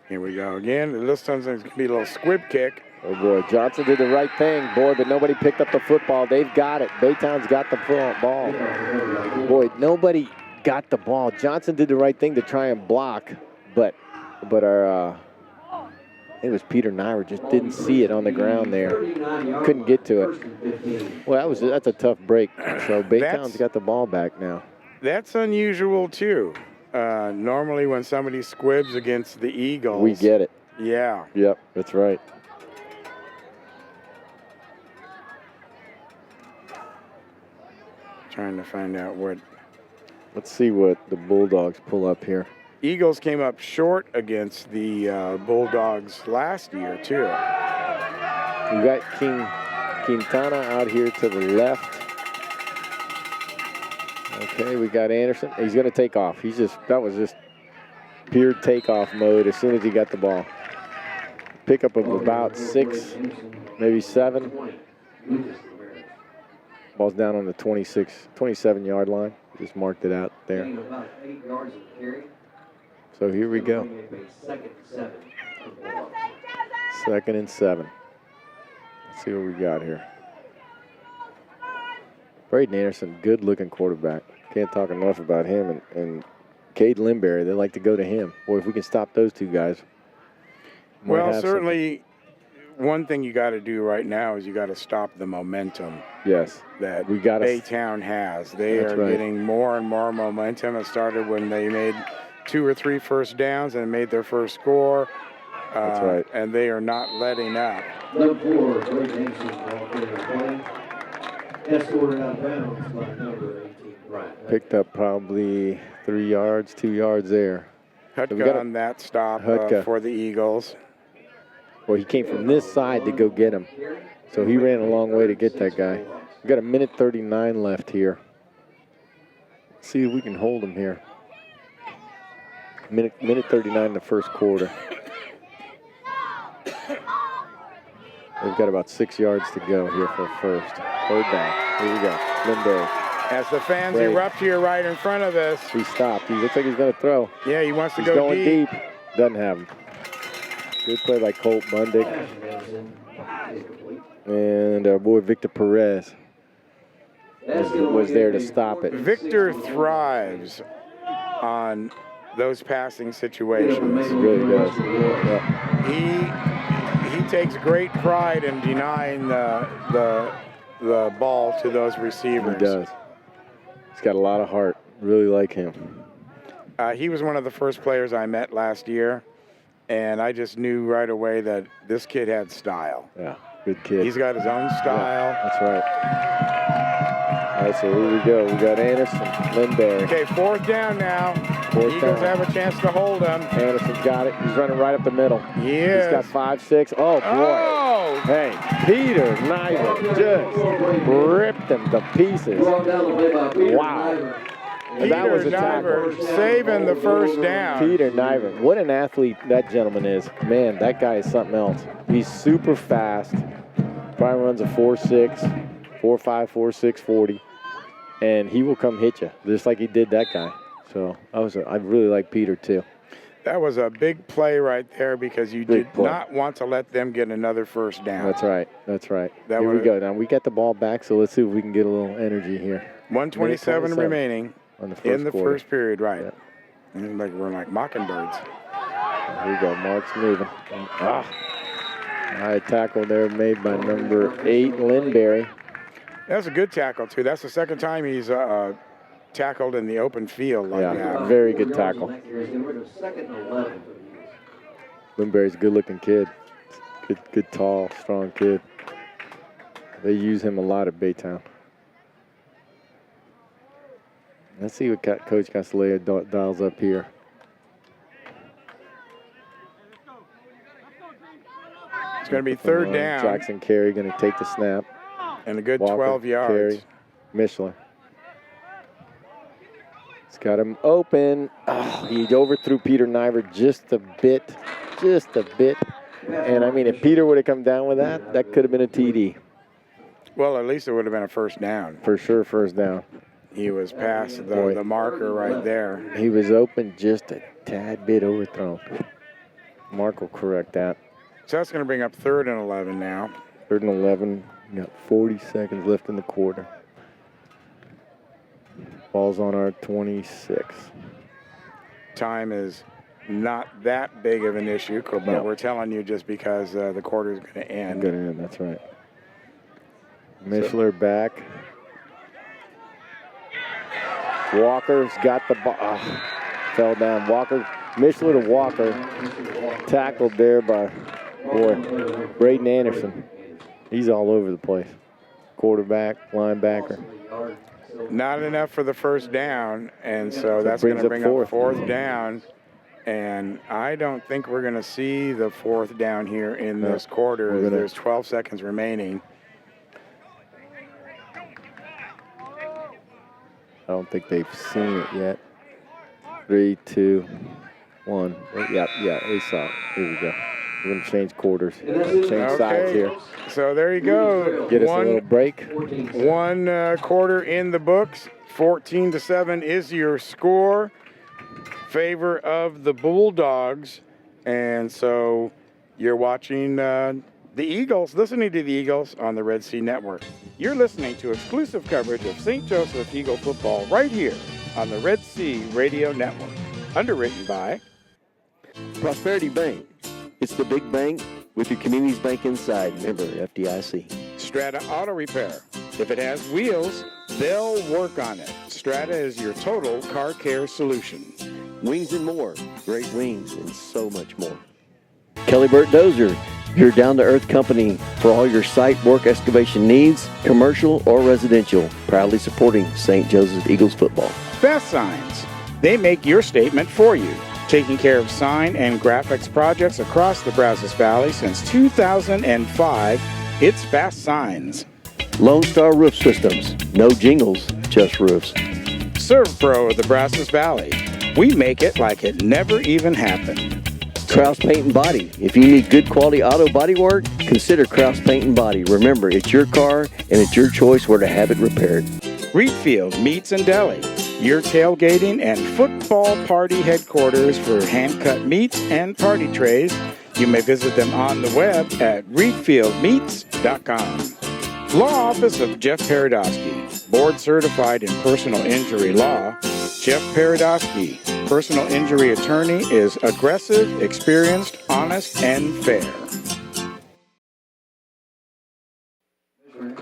Here we go again. This time's going to be a little squib kick. Oh, boy. Johnson did the right thing, boy, but nobody picked up the football. They've got it. Baytown's got the ball. Boy, nobody got the ball. Johnson did the right thing to try and block, but our it was Peter Najvar just didn't see it on the ground there. Couldn't get to it. Well, that's a tough break. So Baytown's got the ball back now. That's unusual, too. Normally when somebody squibs against the Eagles, we get it. Yeah. Yep, that's right. Trying to find out what. Let's see what the Bulldogs pull up here. Eagles came up short against the Bulldogs last year, too. We got Quintana out here to the left. Okay, we got Anderson. He's going to take off. That was just pure takeoff mode as soon as he got the ball. Pickup of about 6, maybe 7. Ball's down on the 27-yard line. Just marked it out there. So here we go. 2nd and 7. Let's see what we got here. Braden Anderson, good-looking quarterback. Can't talk enough about him. And Cade Limberry, they like to go to him. Boy, if we can stop those 2 guys. Well, certainly one thing you got to do right now is you got to stop the momentum. Yes. That Baytown has. They are getting more and more momentum. It started when they made 2 or 3 first downs and made their first score. That's right. And they are not letting up. Number 4, Braden Anderson, escorted out of bounds by number 18, Brian. Picked up probably 3 yards, 2 yards there. Hutka on that stop for the Eagles. Well, he came from this side to go get him. So he ran a long way to get that guy. We got a minute 39 left here. Let's see if we can hold him here. Minute 39 in the first quarter. We've got about 6 yards to go here for first. 3rd down. Here we go. Lindbergh. As the fans erupt here right in front of us. He stopped. He looks like he's going to throw. Yeah, he wants to He's go going deep. Doesn't have him. Good play by Colt Bundick. And our boy Victor Perez was there to stop it. Victor thrives on those passing situations. He really does. He takes great pride in denying the ball to those receivers. He does. He's got a lot of heart. Really like him. He was one of the first players I met last year, and I just knew right away that this kid had style. Yeah, good kid. He's got his own style. Yeah, that's right. All right, so here we go. We got Anderson, Lindbergh. Okay, 4th down now. Fourth Eagles down. have a chance to hold him. Anderson's got it. He's running right up the middle. He is. He's got 5-6. Oh, boy. Oh! Hey, Peter Najvar just ripped him to pieces. Wow. And that was a tackle. Najvar saving the first down. Peter Najvar. What an athlete that gentleman is. Man, that guy is something else. He's super fast. Probably runs a 4.6, 4.5, 4.6, 40. And he will come hit you, just like he did that guy. So I really like Peter, too. That was a big play right there because you did not want to let them get another first down. That's right. That's right. Here we go. Now, we got the ball back, so let's see if we can get a little energy here. 1:27 remaining in the first period, right. Yeah. And we're like mockingbirds. Here we go. Mark's moving. High tackle there made by number 8, Lindbergh. That's a good tackle, too. That's the second time he's tackled in the open field like that. Very good tackle. Lindbergh's a good-looking kid. Good, tall, strong kid. They use him a lot at Baytown. Let's see what Coach Castellea dials up here. It's going to be 3rd down. Jackson Carey going to take the snap. And a good Walker, 12 yards. Carey, Mishler. He's got him open. Oh, he overthrew Peter Najvar just a bit. And, I mean, if Peter would have come down with that could have been a TD. Well, at least it would have been a first down. For sure, first down. He was past the marker right there. He was open just a tad bit overthrown. Mark will correct that. So that's going to bring up 3rd and 11 now. 3rd and 11. We got 40 seconds left in the quarter. Ball's on our 26. Time is not that big of an issue, but we're telling you just because the quarter is going to end. That's right. Mishler back. Walker's got the ball. Oh, fell down. Mishler to Walker. Tackled there by, Braden Anderson. He's all over the place. Quarterback, linebacker. Not enough for the first down, and so that's going to bring up 4th down. And I don't think we're going to see the 4th down here in this quarter. There's 12 seconds remaining. I don't think they've seen it yet. 3, 2, 1. Yeah, they saw it. Here we go. We're going to change quarters. Change sides here. So there you go. Get us a little break. 1 quarter in the books. 14-7 is your score. Favor of the Bulldogs. And so you're watching the Eagles, listening to the Eagles on the Red Sea Network. You're listening to exclusive coverage of St. Joseph Eagle football right here on the Red Sea Radio Network. Underwritten by Prosperity Bank. It's the big bank with your community's bank inside. Member FDIC. Strata Auto Repair. If it has wheels, they'll work on it. Strata is your total car care solution. Wings and more. Great wings and so much more. Kelly Burt Dozer, your down-to-earth company for all your site work excavation needs, commercial or residential. Proudly supporting St. Joseph Eagles football. Fast Signs. They make your statement for you. Taking care of sign and graphics projects across the Brazos Valley since 2005, it's Fast Signs. Lone Star Roof Systems. No jingles, just roofs. ServPro of the Brazos Valley. We make it like it never even happened. Kraus Paint and Body. If you need good quality auto body work, consider Kraus Paint and Body. Remember, it's your car and it's your choice where to have it repaired. Reedfield Meats and Deli. Your tailgating and football party headquarters for hand-cut meats and party trays. You may visit them on the web at reedfieldmeats.com. Law Office of Jeff Paradosky. Board certified in personal injury law. Jeff Paradosky, personal injury attorney, is aggressive, experienced, honest, and fair.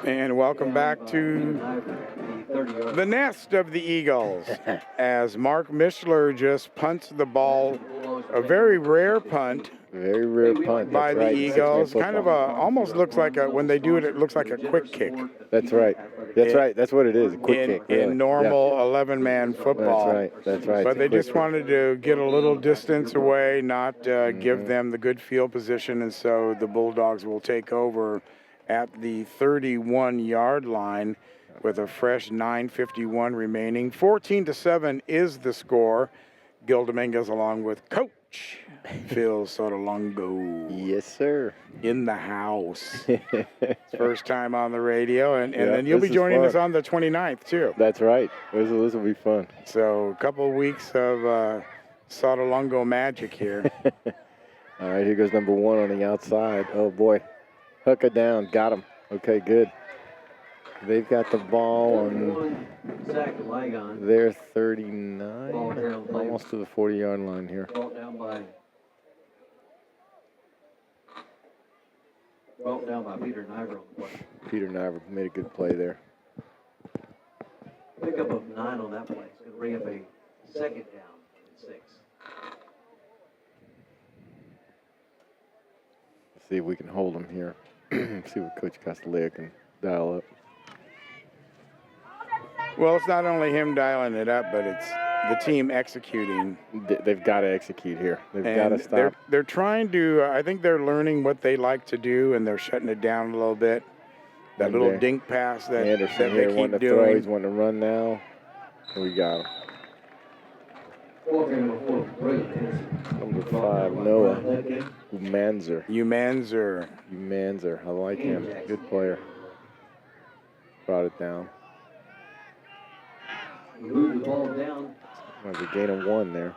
And welcome back to The nest of the Eagles, as Mark Mishler just punts the ball, a very rare punt Very rare punt. by That's the right. Eagles. Kind of almost looks like when they do it, it looks like a quick kick. That's right. That's right. That's what it is. A quick kick. Really. In normal 11-man football. That's right. That's right. But they just wanted to get a little distance away, not give them the good field position, and so the Bulldogs will take over at the 31-yard line with a fresh 9:51 remaining. 14-7 is the score. Gil Dominguez along with Coach Phil Sotolongo. Yes, sir. In the house. First time on the radio, and Yeah, then you'll be this is joining fun. us on the 29th, too. That's right. This will be fun. So a couple of weeks of Sotolongo magic here. All right, here goes number 1 on the outside. Oh, boy. Hook it down. Got him. Okay, good. They've got the ball on their 39, almost to the 40-yard line here. Brought down by Peter Najvar on the play. Peter Najvar made a good play there. Pickup of 9 on that play. It's going to bring up a second down and 6. Let's see if we can hold them here. See what Coach Castellia can dial up. Well, it's not only him dialing it up, but it's the team executing. They've got to execute here. They've got to stop. They're trying to, I think they're learning what they like to do, and they're shutting it down a little bit. That And little there. dink pass that Anderson they here wanting keep to throw. He's doing. wanting to run now. And we got him. Number 5, Noah Umanzer. Umanzer. I like him. Good player. Brought it down. Move the ball down. There's a gain of 1 there.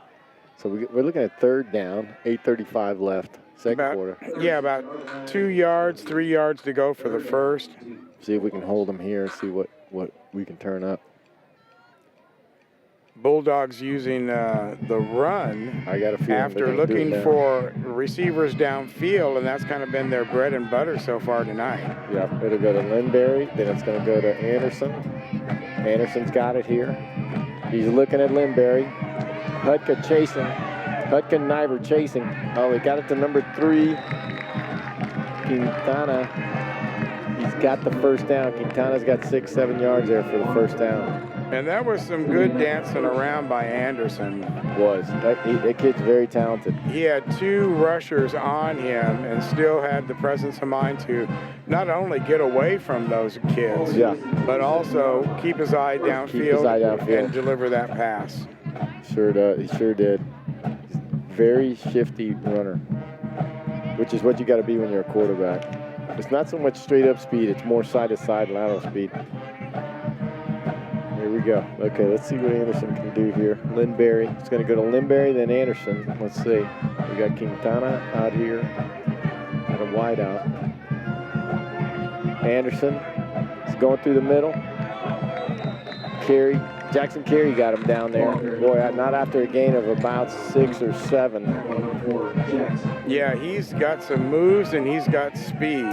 So we're looking at 3rd down, 8:35 left, second quarter. Yeah, about 2 yards, 3 yards to go for the first. See if we can hold them here, see what we can turn up. Bulldogs using the run I got a feeling after they're gonna do it looking now. for receivers downfield, and that's kind of been their bread and butter so far tonight. Yeah, it'll go to Lindberry, then it's going to go to Anderson. Anderson's got it here. He's looking at Lindberry. Hutka chasing. Hutka and Najvar chasing. Oh, they got it to number 3. Quintana. He's got the first down. Quintana's got 6-7 yards there for the first down. And that was some good dancing around by Anderson. That kid's very talented. He had 2 rushers on him and still had the presence of mind to not only get away from those kids, but also keep his eye downfield, and deliver that pass. Sure does. He sure did. He's a very shifty runner, which is what you got to be when you're a quarterback. It's not so much straight up speed, it's more side-to-side lateral speed. Here we go. Okay, let's see what Anderson can do here. Lindberry. It's going to go to Lindberry, then Anderson. Let's see. We got Quintana out here at a wide out. Anderson is going through the middle. Jackson Carey got him down there. Boy, not after a gain of about 6 or 7. Yeah, he's got some moves and he's got speed.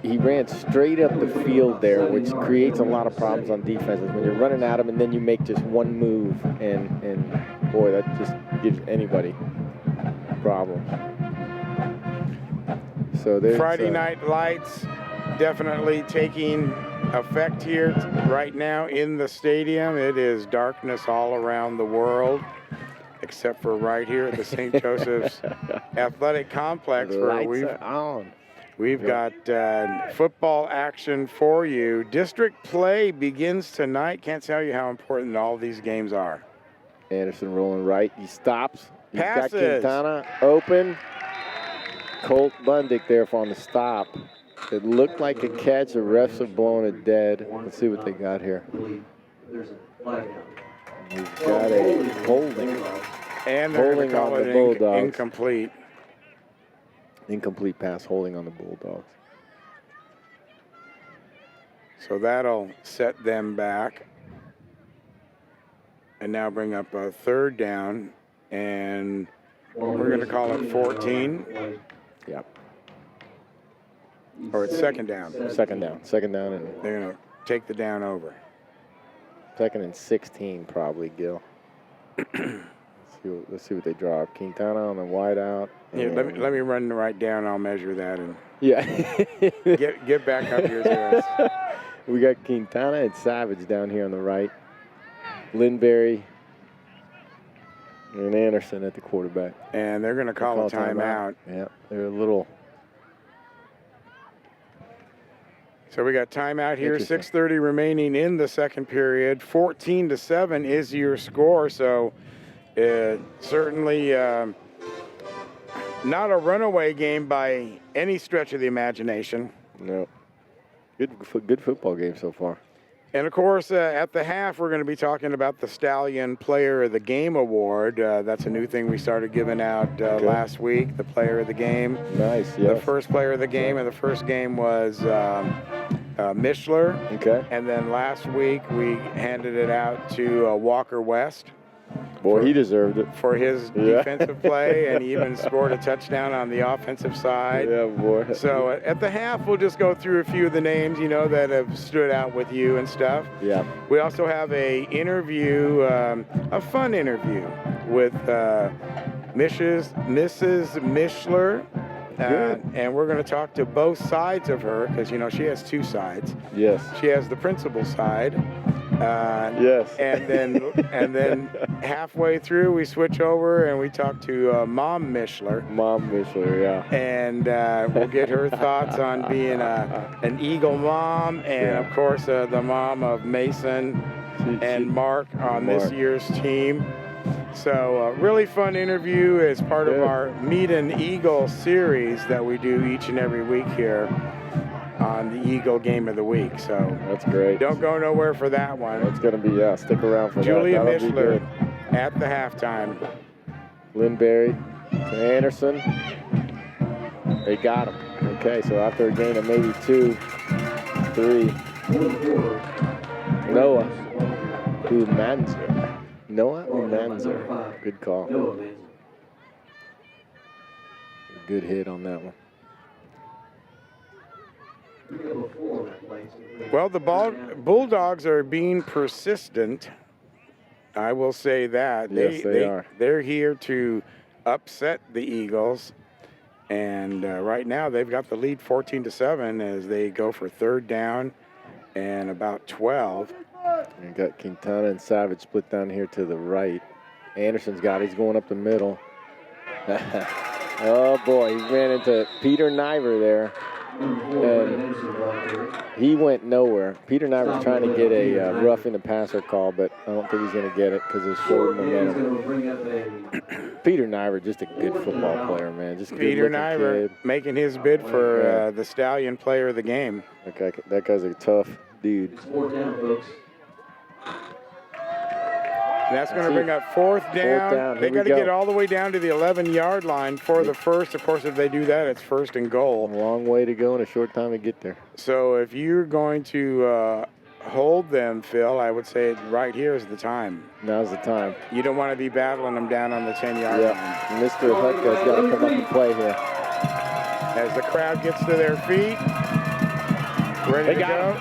He ran straight up the field there, which creates a lot of problems on defenses. When you're running at him and then you make just one move, and boy, that just gives anybody problems. So there's Friday Night Lights definitely taking effect here right now in the stadium. It is darkness all around the world, except for right here at the St. Joseph's Athletic Complex, where we've got football action for you. District play begins tonight. Can't tell you how important all these games are. Anderson rolling right. He stops. He's got Passes. Quintana open. Colt Bundick there on the stop. It looked like a catch. The refs have blown it dead. Let's see what they got here. There's a flag down. He's got a holding. And they're going to call on the it Bulldogs. incomplete. Incomplete pass holding on the Bulldogs. So that'll set them back. And now bring up a 3rd down. And we're going to call it 14. Yep. Or it's 2nd down. Second down. And They're going to take the down over. Second and 16 probably, Gil. Let's see what they draw. Quintana on the wide out. Yeah, let me run right down. I'll measure that and Yeah. get back up here to us. We got Quintana and Savage down here on the right. Linberry and Anderson at the quarterback. And they're going to call a timeout. Yeah, they're a little. So we got timeout here. 6:30 remaining in the second period. 14-7 is your score. So certainly not a runaway game by any stretch of the imagination. No. Good football game so far. And, of course, at the half, we're going to be talking about the Stallion Player of the Game Award. That's a new thing we started giving out last week, the Player of the Game. Nice, yes. The first Player of the Game, and the first game was Mishler. Okay. And then last week, we handed it out to Walker West. Boy, he deserved it. For his defensive play, and he even scored a touchdown on the offensive side. Yeah, boy. So at the half, we'll just go through a few of the names, that have stood out with you and stuff. Yeah. We also have a interview, a fun interview with Mrs. Mishler. And we're going to talk to both sides of her because, she has two sides. Yes. She has the principal side. Yes. And then halfway through, we switch over and we talk to Mom Mishler. Mom Mishler, yeah. And we'll get her thoughts on being an Eagle mom and, of course, the mom of Mason and Mark on this year's team. So really fun interview as part of our Meet an Eagle series that we do each and every week here on the Eagle Game of the Week. So that's great. Don't go nowhere for that one. It's going to be, stick around for Julia that. Mishler at the halftime. Linberry to Anderson. They got him. Okay, so after a gain of maybe 2, 3. Noah Umanzer. Noah Umanzer. Good call. Good hit on that one. Well, the Bulldogs are being persistent. I will say that. Yes, they are. They're here to upset the Eagles. And right now they've got the lead 14-7 as they go for third down and about 12. You got Quintana and Savage split down here to the right. Anderson's got it. He's going up the middle. Oh, boy. He ran into Peter Najvar there. And he went nowhere. Peter Najvar's trying to get a roughing the passer call, but I don't think he's going to get it because it's short momentum. Peter Najvar, just a good football player, man. Just Peter Najvar making his bid for the Stallion Player of the Game. Okay, that guy's a tough dude. And that's going to bring up fourth down. They got to get all the way down to the 11-yard line for the first. Of course, if they do that, it's first and goal. A long way to go and a short time to get there. So if you're going to hold them, Phil, I would say right here is the time. Now's the time. You don't want to be battling them down on the 10-yard line. Mr. Hutka's got to come up and play here. As the crowd gets to their feet, ready to go.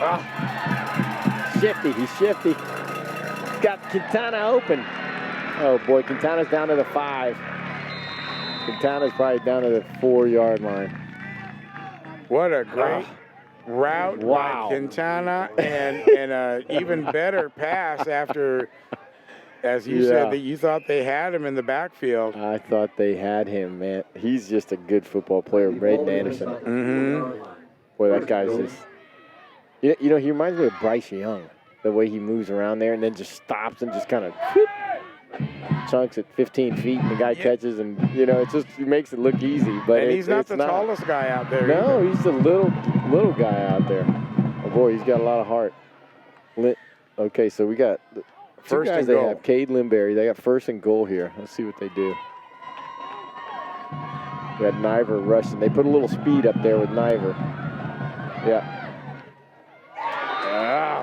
Shifty, he's shifty. Got Quintana open. Oh, boy, Quintana's down to the 5. Quintana's probably down to the 4-yard line. What a great route by Quintana and an even better pass after, as you said, that you thought they had him in the backfield. I thought they had him, man. He's just a good football player, Braden Anderson. Mm-hmm. Boy, that guy's just, he reminds me of Bryce Young. The way he moves around there and then just stops and just kind of chunks at 15 feet and the guy catches and, it makes it look easy. But and he's not the tallest guy out there. No, he's the little guy out there. Oh, boy, he's got a lot of heart. Okay, so we got the two guys they have, Cade Linberry. They got first and goal here. Let's see what they do. We got Najvar rushing. They put a little speed up there with Najvar. Yeah.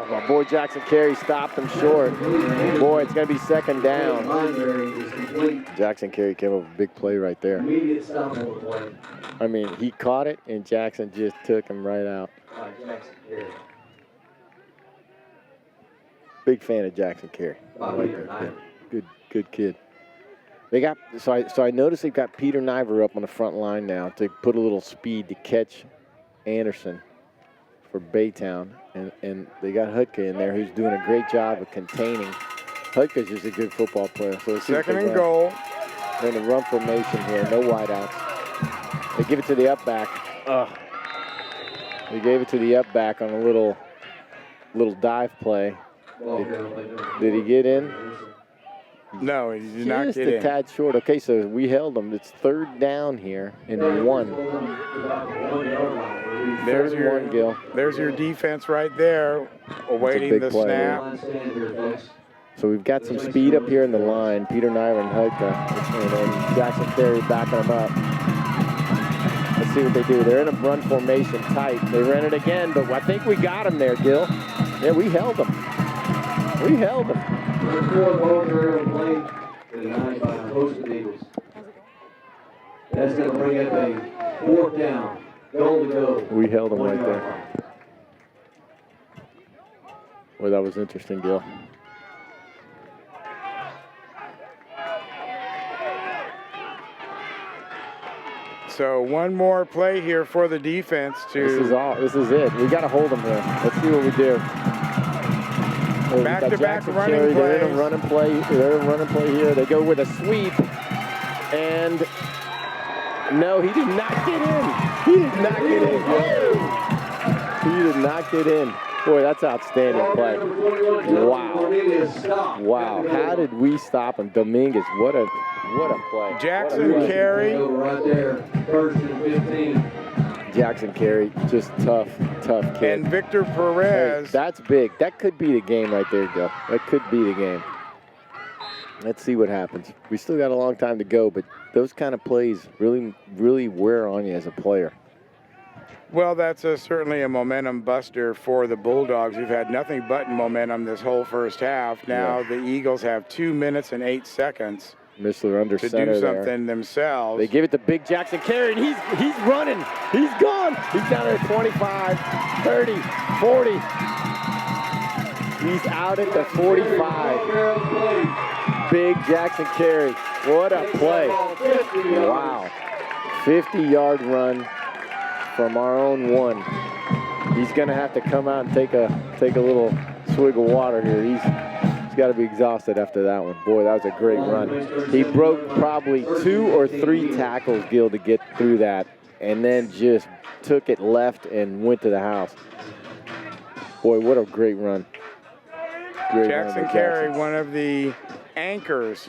My boy Jackson Carey stopped him short. Boy, it's going to be second down. Jackson Carey came up with a big play right there. I mean, he caught it, and Jackson just took him right out. Big fan of Jackson Carey. I like that kid. Good kid. They got so I noticed they've got Peter Najvar up on the front line now to put a little speed to catch Anderson for Baytown, and they got Hudka in there who's doing a great job of containing. Hudka's just a good football player. So Second and goal. They're in the run formation here, no wideouts. They give it to the up back. They gave it to the up back on a little dive play. Did he get in? No, he did not Just get a in. tad short. Okay, so we held them. It's 3rd down here and 1. There's Third and 1, Gil. There's your defense right there, awaiting big the play. snap. So we've got some speed up here in the line. Peter Najvar and Hudka, and Jackson Carey backing them up. Let's see what they do. They're in a run formation tight. They ran it again, but I think we got them there, Gil. Yeah, we held them. We held them. That's going to bring up a 4th down. Goal to go. We held them right there. Well, that was interesting, Gil. So one more play here for the defense to. This is it. We got to hold them here. Let's see what we do. Back-to-back running plays. They're in a running play. They're in a running play here. They go with a sweep, and no, he did not get in. He did not get in. He did not get in. Boy, that's outstanding play. Wow. Wow. How did we stop him? Dominguez, what a play. Jackson Carey. Right there, 1st and 15. Jackson Carey, just tough kid. And Victor Perez. Hey, that's big. That could be the game right there, Gil. That could be the game. Let's see what happens. We still got a long time to go, but those kind of plays really, really wear on you as a player. Well, that's certainly a momentum buster for the Bulldogs. We've had nothing but momentum this whole first half. Now the Eagles have 2 minutes and 8 seconds Mishler under to center do something there. themselves. They give it to big Jackson Carey, and he's running. He's gone. He's down there at 25, 30, 40. He's out at the 45. Big Jackson Carey. What a play. Wow. 50-yard run from our own 1. He's going to have to come out and take a little swig of water here. He's got to be exhausted after that one. Boy, that was a great run. He broke probably 2 or 3 tackles, Gil, to get through that, and then just took it left and went to the house. Boy, what a great run. Great Jackson run Carey, one of the anchors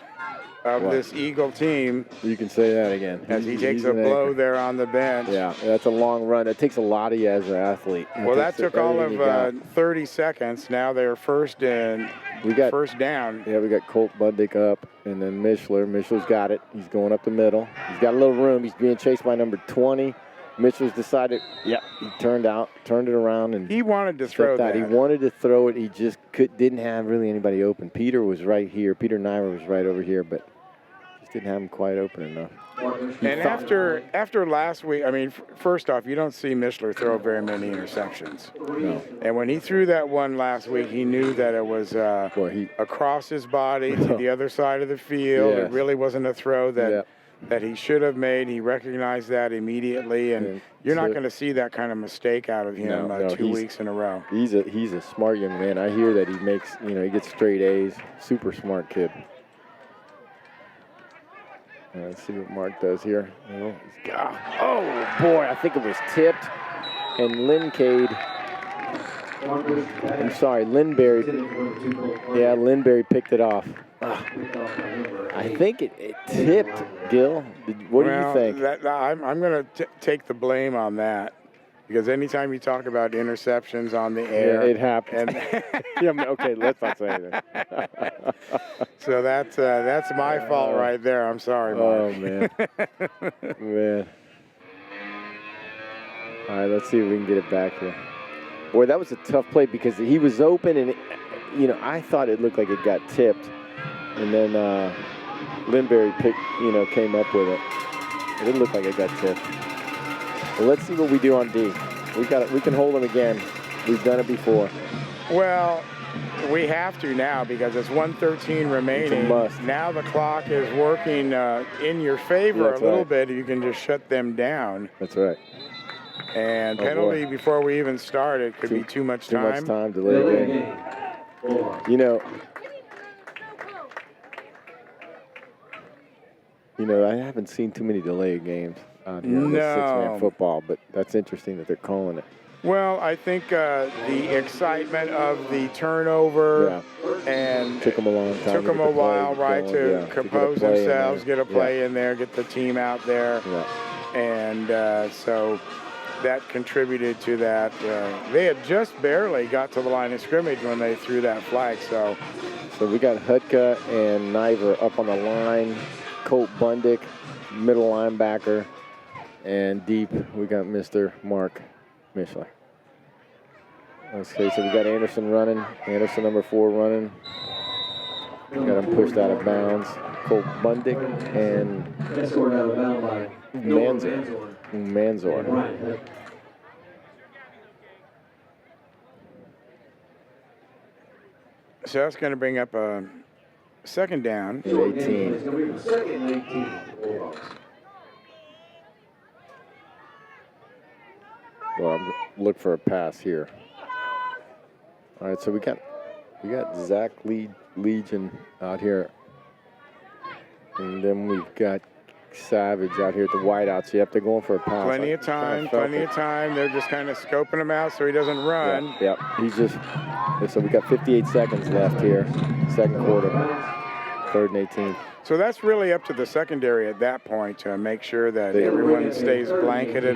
of this Eagle team. You can say that again. As he takes a blow there on the bench. Yeah, that's a long run. It takes a lot of you as an athlete. Well, that took all of 30 seconds. Now they're first down. Yeah, we got Colt Bundick up, and then Mishler. Mishler's got it. He's going up the middle. He's got a little room. He's being chased by number 20. Mishler's decided, he turned it around, and he wanted to throw that. He wanted to throw it. He just didn't have really anybody open. Peter was right here. Peter Najvar was right over here, but just didn't have him quite open enough. And after last week, I mean, first off, you don't see Mishler throw very many interceptions. No. And when he threw that one last week, he knew that it was across his body to the other side of the field. Yes. It really wasn't a throw that he should have made. He recognized that immediately, and you're not going to see that kind of mistake out of him 2 weeks in a row. He's a smart young man. I hear that he makes, he gets straight A's. Super smart kid. Let's see what Mark does here. Oh, boy, I think it was tipped. And Linberry. Yeah, Linberry picked it off. I think it tipped, Gil. What do you think? I'm going to take the blame on that. Because anytime you talk about interceptions on the air, it happens. Okay, let's not say anything. So that's my fault right there. I'm sorry, Mark. Oh man, man. All right, let's see if we can get it back here. Boy, that was a tough play because he was open, and I thought it looked like it got tipped, and then Linberry came up with it. It didn't look like it got tipped. Well, let's see what we do on D. We can hold them again. We've done it before. Well, we have to now because it's 1:13 remaining. It's a must. Now the clock is working in your favor That's a little right. bit. You can just shut them down. That's right. And Oh, penalty boy. before we even start. It could be too much Too time. much time, delay game. You know, I haven't seen too many delay games out here in this six-man No. football, but that's interesting that they're calling it. Well, I think the excitement of the turnover and Took them a long time. took to them get a the play while, right, going, to yeah, get a compose play in themselves, there. get a play in there, get the team out there. Yeah. And so that contributed to that. They had just barely got to the line of scrimmage when they threw that flag. So we got Hutka and Najvar up on the line. Colt Bundick, middle linebacker. And deep, we got Mr. Mark Mishler. Okay, so we got Anderson running. Anderson, number 4, running. We got him pushed out of bounds. Colt Bundick and Escorted out of bounds by Manzor. Right. So that's going to bring up a second down. 18. It's going to be second and 18. Bulldogs. Well, I'm look for a pass here. All right, so we got Zach Legion out here, and then we've got Savage out here at the wideout. So you have to go in for a pass. Plenty of time. They're just kind of scoping him out so he doesn't run. Yep. He's just. So we got 58 seconds left here, second quarter, 3rd and 18. So that's really up to the secondary at that point to make sure that everyone stays blanketed.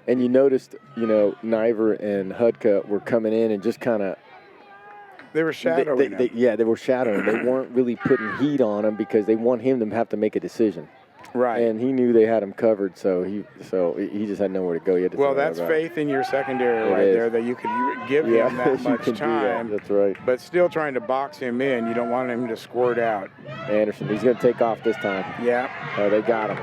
And you noticed, Najvar and Hutka were coming in and just kind of. They were shadowing him. They were shadowing. They weren't really putting heat on him because they want him to have to make a decision. Right. And he knew they had him covered, so he just had nowhere to go. Well, that's faith in your secondary right there that you could give him that much time. That's right. But still trying to box him in. You don't want him to squirt out. Anderson, he's going to take off this time. Yeah. Oh, they got him.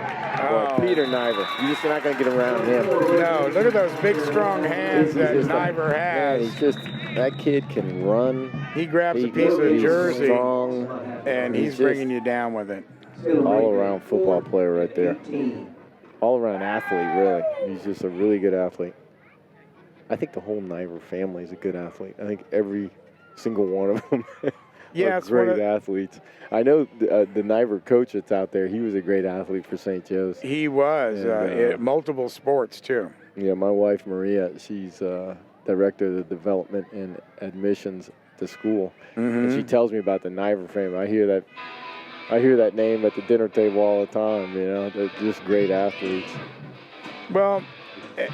Boy, Peter Najvar. You're just not going to get around him. No, look at those big, strong hands that Najvar has. Man, that kid can run. He grabs a piece of jersey, strong, and he's bringing you down with it. All-around football player right there. All-around athlete, really. He's just a really good athlete. I think the whole Najvar family is a good athlete. I think every single one of them are great athletes. I know the Najvar coach that's out there, he was a great athlete for St. Joe's. He was, in multiple sports, too. Yeah, my wife, Maria, she's director of the development and admissions to school. Mm-hmm. And she tells me about the Najvar family. I hear that name at the dinner table all the time, They're just great athletes. Well,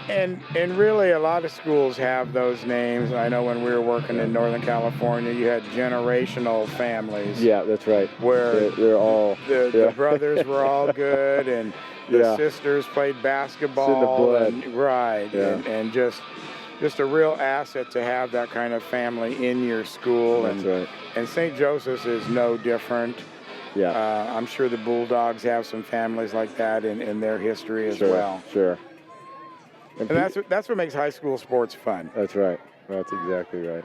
and really a lot of schools have those names. I know when we were working in Northern California, you had generational families. Yeah, that's right. Where they're all the brothers were all good, and the sisters played basketball. It's in the blood. And just a real asset to have that kind of family in your school. That's right. And St. Joseph's is no different. Yeah. I'm sure the Bulldogs have some families like that in their history as well. Sure. And that's what makes high school sports fun. That's right. That's exactly right.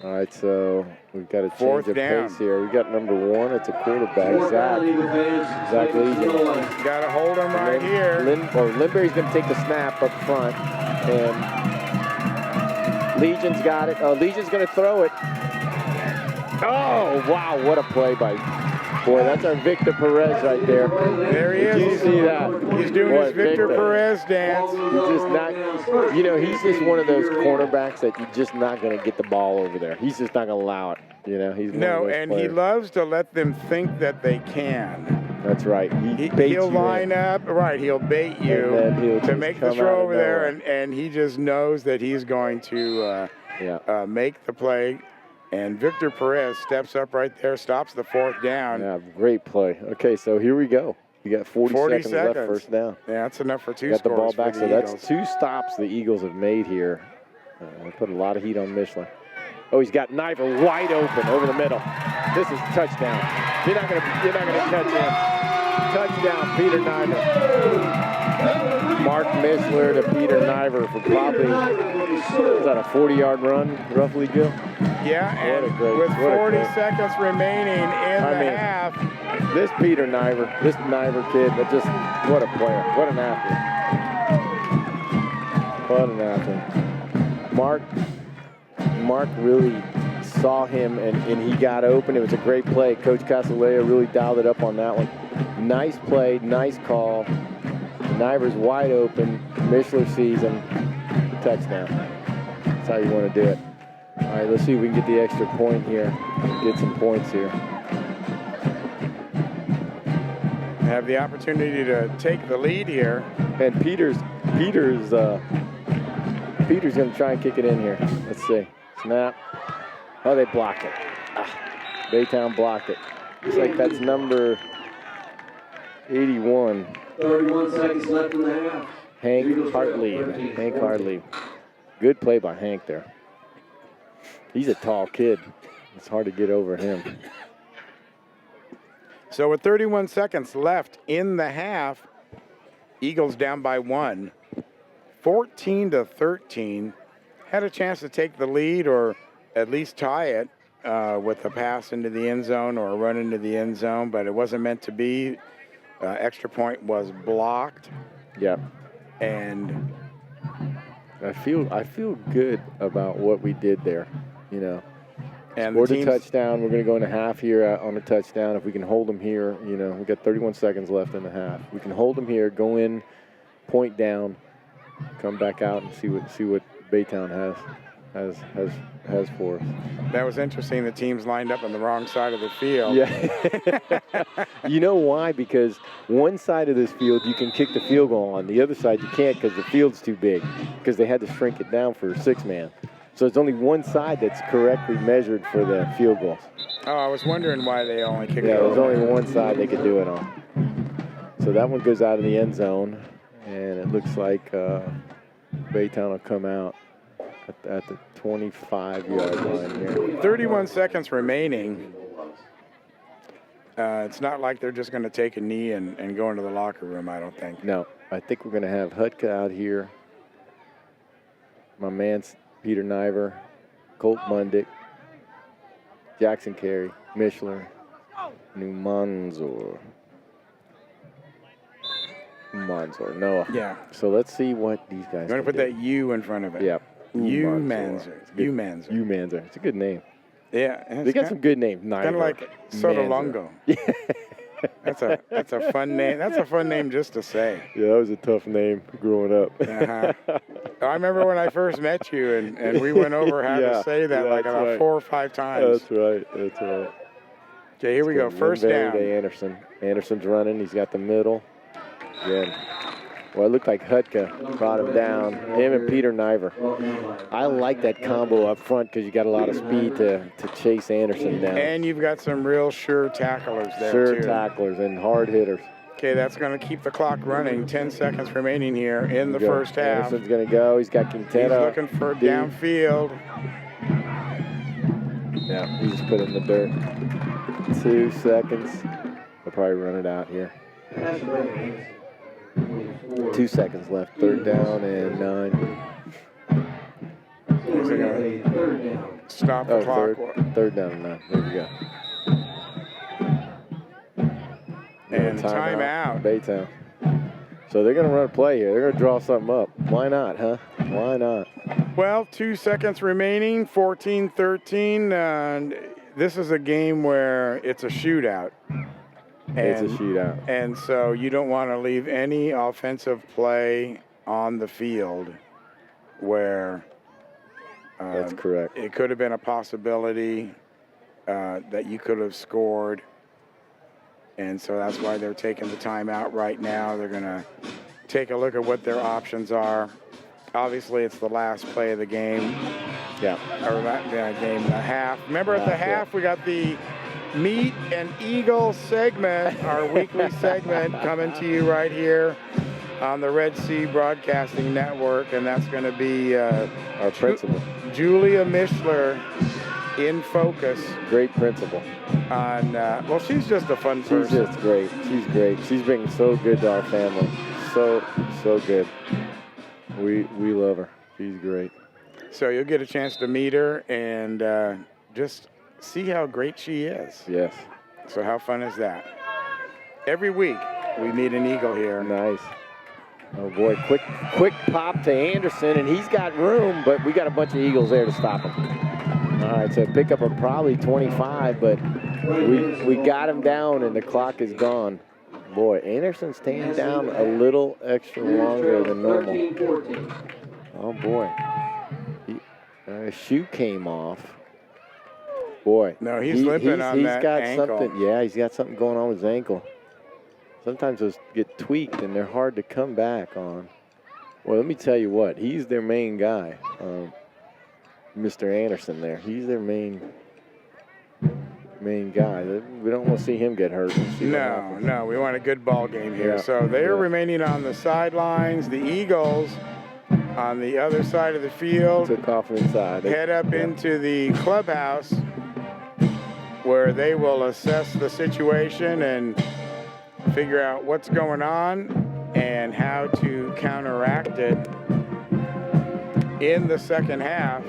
All right, so we've got a change of pace here. We got number 1. It's a quarterback, Zach Legion. Got to hold him right here. Lindberry's going to take the snap up front, and Legion's got it. Legion's going to throw it. Oh, wow, what a play by... Boy, that's our Victor Perez right there. There he is. Did you see that? He's doing his Victor Perez dance. He's just not, he's just one of those cornerbacks that you're just not going to get the ball over there. He's just not going to allow it. He's one of those players. He loves to let them think that they can. That's right. He'll line up. Right, he'll bait you to make the throw over there, and he just knows that he's going to make the play. And Victor Perez steps up right there, stops the 4th down. Yeah, great play. Okay, so here we go. We got 40 seconds left, first down. Yeah, that's enough for 2 got scores. The ball back, so Eagles. that's 2 stops the Eagles have made here. They put a lot of heat on Michelin. Oh, he's got Najvar wide open over the middle. This is touchdown. You're not gonna catch him. Touchdown, Peter Najvar. Mark Mishler to Peter Najvar for probably, is that a 40-yard run, roughly, Gil? Yeah, and with 40 seconds remaining in the half. This Peter Najvar, this Najvar kid, but just, what a player. What an athlete. What an athlete. Mark really saw him, and he got open. It was a great play. Coach Casalea really dialed it up on that one. Nice play, nice call. Najvar's wide open. Mishler sees him. Touchdown. That's how you want to do it. All right, let's see if we can get the extra point here. Get some points here. Have the opportunity to take the lead here. And Peter's going to try and kick it in here. Let's see. Snap. Oh, they blocked it. Baytown blocked it. Looks like that's number 81. 31 seconds left in the half. Hank Hartley. Good play by Hank there. He's a tall kid. It's hard to get over him. So with 31 seconds left in the half, Eagles down by 1. 14-13. Had a chance to take the lead or at least tie it with a pass into the end zone or a run into the end zone, but it wasn't meant to be. Extra point was blocked. Yep. And I feel good about what we did there, you know. And scored a touchdown. We're going to go in a half here on a touchdown. If we can hold them here, you know, we've got 31 seconds left in the half. We can hold them here, go in, point down, come back out and see what Baytown has for us. That was interesting. The teams lined up on the wrong side of the field. Yeah. You know why? Because one side of this field you can kick the field goal on. The other side you can't because the field's too big because they had to shrink it down for a 6-man. So it's only one side that's correctly measured for the field goals. Oh, I was wondering why they only kicked it. Yeah, there's only one side they could do it on. So that one goes out of the end zone, and it looks like Baytown will come out at the 25-yard line here. 31 seconds remaining. It's not like they're just going to take a knee and go into the locker room, I don't think. No, I think we're going to have Hutka out here. My man's Peter Najvar, Colt Mundick, Jackson Carey, Mishler, Manzor, Noah. Yeah. So let's see what these guys I'm going to put that U in front of it. Yep. Manzer. Manzer. It's a good name. Yeah. They got some good names. Kind of like Sotolongo. That's a fun name. That's a fun name just to say. Yeah, that was a tough name growing up. Uh-huh. I remember when I first met you, and we went over how to say that like about 4 or 5 times. That's right. Okay, here we go. First down. Anderson. Anderson's running. He's got the middle. Good. Well, it looked like Hutka brought him down. Him and Peter Najvar. I like that combo up front because you got a lot of speed to chase Anderson down. And you've got some real sure tacklers there, Sure tacklers and hard hitters. Okay, that's going to keep the clock running. 10 seconds remaining here in the first half. Anderson's going to go. He's got Quintero. He's looking for downfield. Yeah, he just put it in the dirt. 2 seconds. They'll probably run it out here. 2 seconds left. 3rd down and 9. Stop the clock. 3rd down and 9. There we go. And timeout. Baytown. So they're going to run a play here. They're going to draw something up. Why not, huh? Why not? Well, 2 seconds remaining. 14-13. And this is a game where it's a shootout. It's a shootout. And so you don't want to leave any offensive play on the field where that's correct. It could have been a possibility that you could have scored. And so that's why they're taking the timeout right now. They're going to take a look at what their options are. Obviously, it's the last play of the game. Yeah. Or game and a half. Remember at the half, we got the Meet an Eagle segment, our weekly segment, coming to you right here on the Red Sea Broadcasting Network, and that's going to be our principal, Julia Mishler in focus. Great principal. On well, she's just a fun person. She's just great. She's great. She's been so good to our family. So good. We love her. She's great. So you'll get a chance to meet her and just see how great she is. Yes. So how fun is that? Every week we meet an Eagle here. Nice. Oh boy, quick pop to Anderson, and he's got room, but we got a bunch of Eagles there to stop him. All right, so pick up of probably 25, but we got him down, and the clock is gone. Boy, Anderson's staying down a little extra longer than normal. Oh boy, his shoe came off. Boy, no, he's limping on that ankle. He's got something going on with his ankle. Sometimes those get tweaked and they're hard to come back on. Well, let me tell you what, he's their main guy, Mr. Anderson there. He's their main guy. We don't want to see him get hurt. No, we want a good ball game here. Yeah. So they're remaining on the sidelines. The Eagles on the other side of the field took off inside. Head up into the clubhouse where they will assess the situation and figure out what's going on and how to counteract it in the second half.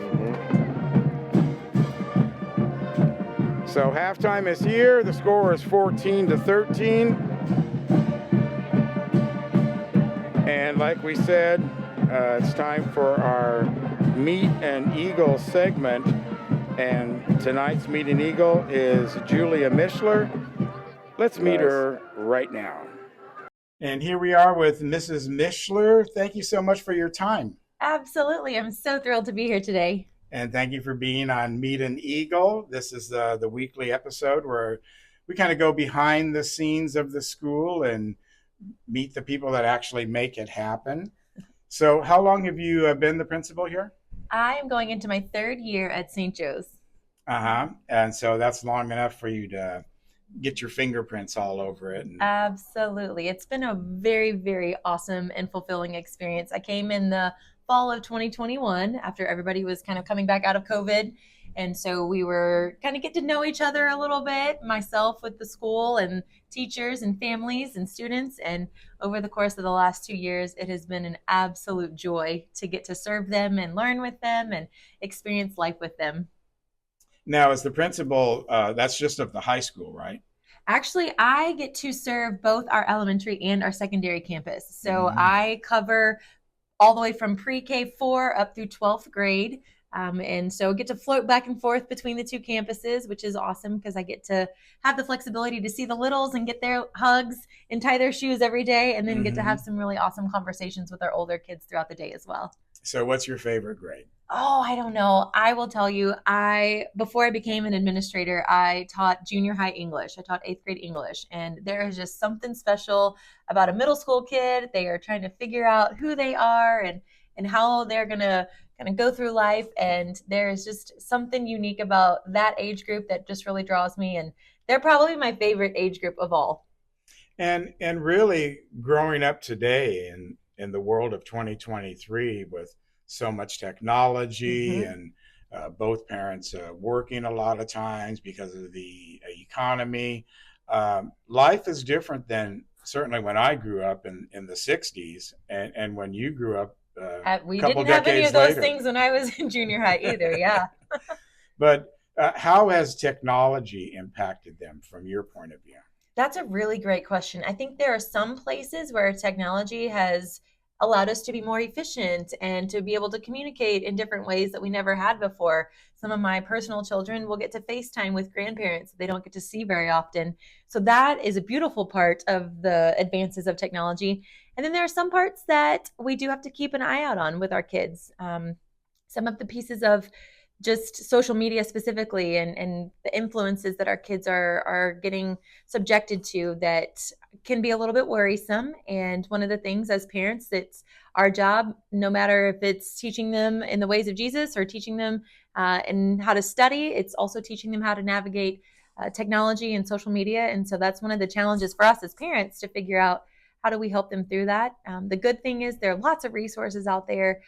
So halftime is here. The score is 14-13. And like we said, it's time for our Meet an Eagle segment. And tonight's Meet an Eagle is Julia Mischler. Let's meet her right now. And here we are with Mrs. Mischler. Thank you so much for your time. Absolutely. I'm so thrilled to be here today. And thank you for being on Meet an Eagle. This is the weekly episode where we kind of go behind the scenes of the school and meet the people that actually make it happen. So how long have you been the principal here? I am going into my third year at St. Joe's. And so that's long enough for you to get your fingerprints all over it. Absolutely. It's been a very, very awesome and fulfilling experience. I came in the fall of 2021 after everybody was kind of coming back out of COVID. And so we were kind of get to know each other a little bit, myself with the school and teachers and families and students. And over the course of the last 2 years, it has been an absolute joy to get to serve them and learn with them and experience life with them. Now, as the principal, that's just of the high school, right? Actually, I get to serve both our elementary and our secondary campus. So I cover all the way from pre-K 4 up through 12th grade. And so get to float back and forth between the two campuses, which is awesome because I get to have the flexibility to see the littles and get their hugs and tie their shoes every day, and then get to have some really awesome conversations with our older kids throughout the day as well. So what's your favorite grade? Oh, I don't know. I will tell you, before I became an administrator, I taught junior high English. I taught 8th grade English. And there is just something special about a middle school kid. They are trying to figure out who they are and how they're going to kind of go through life. And there is just something unique about that age group that just really draws me. And they're probably my favorite age group of all. And really growing up today in the world of 2023 with so much technology and both parents working a lot of times because of the economy. Life is different than certainly when I grew up in the 60s and when you grew up we didn't have any of those things when I was in junior high either, yeah. But how has technology impacted them from your point of view? That's a really great question. I think there are some places where technology has allowed us to be more efficient and to be able to communicate in different ways that we never had before. Some of my personal children will get to FaceTime with grandparents that they don't get to see very often. So that is a beautiful part of the advances of technology. And then there are some parts that we do have to keep an eye out on with our kids. Some of the pieces of just social media specifically and the influences that our kids are getting subjected to that can be a little bit worrisome. And one of the things as parents, it's our job, no matter if it's teaching them in the ways of Jesus or teaching them in how to study, it's also teaching them how to navigate technology and social media. And so that's one of the challenges for us as parents to figure out how do we help them through that. The good thing is there are lots of resources out there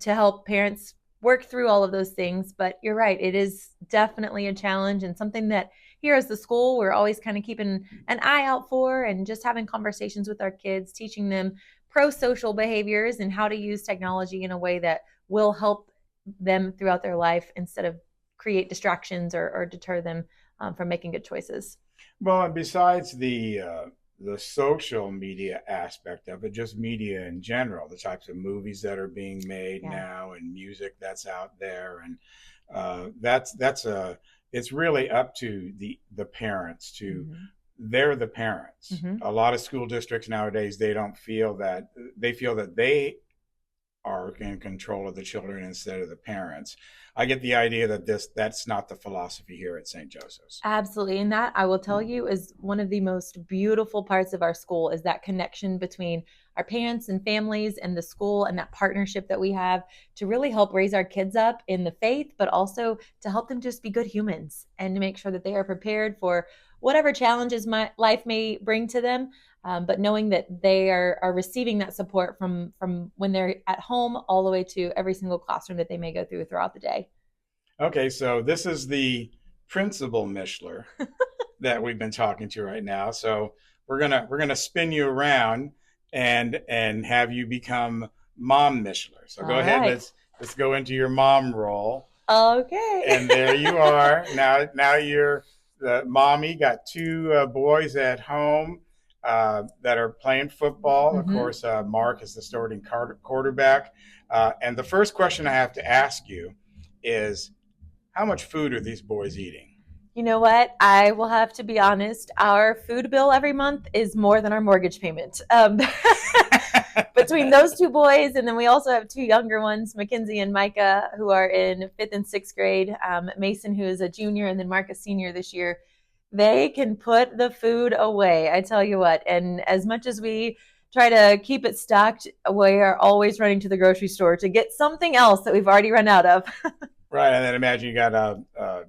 to help parents work through all of those things. But you're right, it is definitely a challenge, and something that here as the school, we're always kind of keeping an eye out for, and just having conversations with our kids, teaching them pro-social behaviors and how to use technology in a way that will help them throughout their life instead of create distractions or deter them from making good choices. Well, and besides the social media aspect of it, just media in general, the types of movies that are being made now and music that's out there, and it's really up to the parents to. They're the parents. A lot of school districts nowadays, they feel that they are in control of the children instead of the parents. I get the idea that that's not the philosophy here at St. Joseph's. Absolutely. And that, I will tell you, is one of the most beautiful parts of our school, is that connection between our parents and families and the school, and that partnership that we have to really help raise our kids up in the faith, but also to help them just be good humans and to make sure that they are prepared for whatever challenges life may bring to them. But knowing that they are receiving that support from when they're at home all the way to every single classroom that they may go through throughout the day. Okay, so this is the Principal Mishler that we've been talking to right now. So we're gonna spin you around and have you become Mom Mishler. So go ahead, let's go into your mom role. Okay. And there you are. Now you're the mommy. Got two boys at home that are playing football. Of course, Mark is the starting quarterback. And the first question I have to ask you is, how much food are these boys eating? You know what? I will have to be honest. Our food bill every month is more than our mortgage payment. Between those two boys, and then we also have two younger ones, Mackenzie and Micah, who are in 5th and 6th grade. Mason, who is a junior, and then Mark, a senior this year. They can put the food away, I tell you what. And as much as we try to keep it stocked, we are always running to the grocery store to get something else that we've already run out of. Right, and then imagine you got a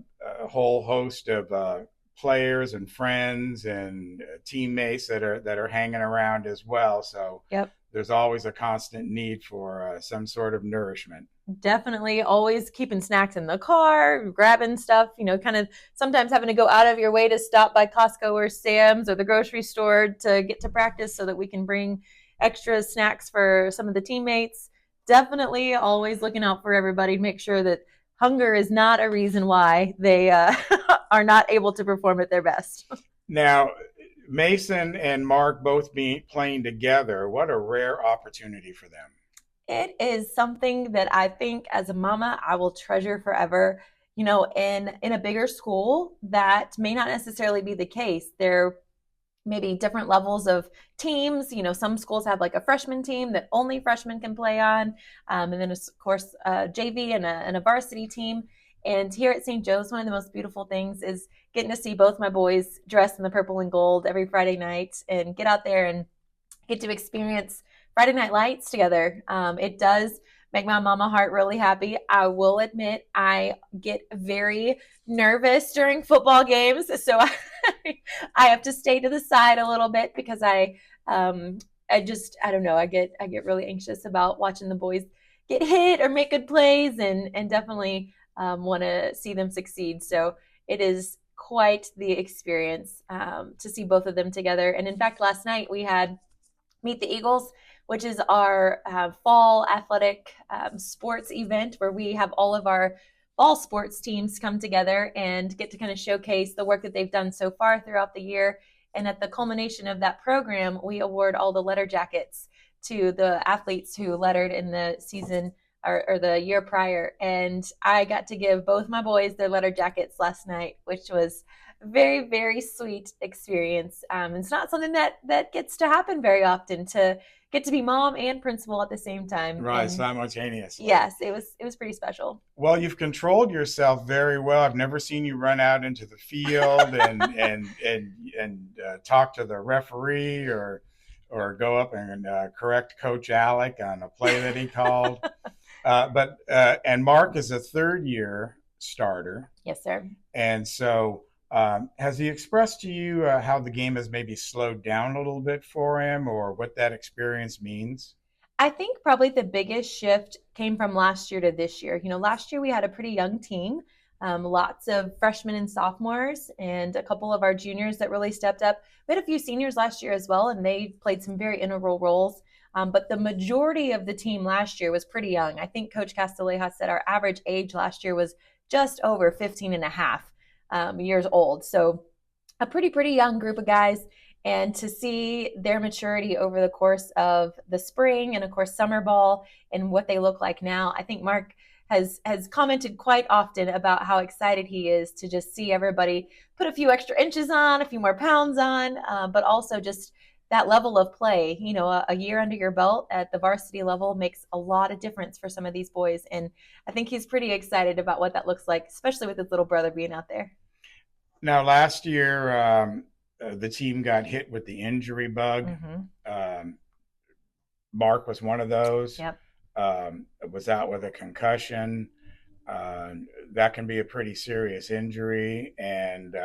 whole host of players and friends and teammates that are hanging around as well. So there's always a constant need for some sort of nourishment. Definitely always keeping snacks in the car, grabbing stuff, kind of sometimes having to go out of your way to stop by Costco or Sam's or the grocery store to get to practice so that we can bring extra snacks for some of the teammates. Definitely always looking out for everybody to make sure that hunger is not a reason why they are not able to perform at their best. Now, Mason and Mark both playing together, what a rare opportunity for them. It is something that I think as a mama, I will treasure forever. In a bigger school, that may not necessarily be the case. There may be different levels of teams. Some schools have like a freshman team that only freshmen can play on. And then, of course, JV and a varsity team. And here at St. Joe's, one of the most beautiful things is getting to see both my boys dressed in the purple and gold every Friday night and get out there and get to experience Friday Night Lights together. It does make my mama heart really happy. I will admit I get very nervous during football games, so I have to stay to the side a little bit because I don't know, I get really anxious about watching the boys get hit or make good plays, and definitely want to see them succeed. So it is quite the experience to see both of them together. And in fact, last night we had Meet the Eagles, which is our fall athletic sports event where we have all of our fall sports teams come together and get to kind of showcase the work that they've done so far throughout the year. And at the culmination of that program, we award all the letter jackets to the athletes who lettered in the season or the year prior. And I got to give both my boys their letter jackets last night, which was very, very sweet experience. It's not something that gets to happen very often, to get to be mom and principal at the same time. Right, and simultaneously. Yes, it was pretty special. Well, you've controlled yourself very well. I've never seen you run out into the field and talk to the referee or go up and correct Coach Alec on a play that he called. But Mark is a third-year starter. Yes, sir. And so has he expressed to you how the game has maybe slowed down a little bit for him, or what that experience means? I think probably the biggest shift came from last year to this year. Last year we had a pretty young team, lots of freshmen and sophomores, and a couple of our juniors that really stepped up. We had a few seniors last year as well, and they played some very integral roles. But the majority of the team last year was pretty young. I think Coach Castilleja said our average age last year was just over 15 and a half years old. So a pretty young group of guys. And to see their maturity over the course of the spring and, of course, summer ball and what they look like now, I think Mark has commented quite often about how excited he is to just see everybody put a few extra inches on, a few more pounds on, but also just that level of play. A year under your belt at the varsity level makes a lot of difference for some of these boys. And I think he's pretty excited about what that looks like, especially with his little brother being out there. Now, last year, the team got hit with the injury bug. Mark was one of those. Yep. Was out with a concussion. That can be a pretty serious injury, and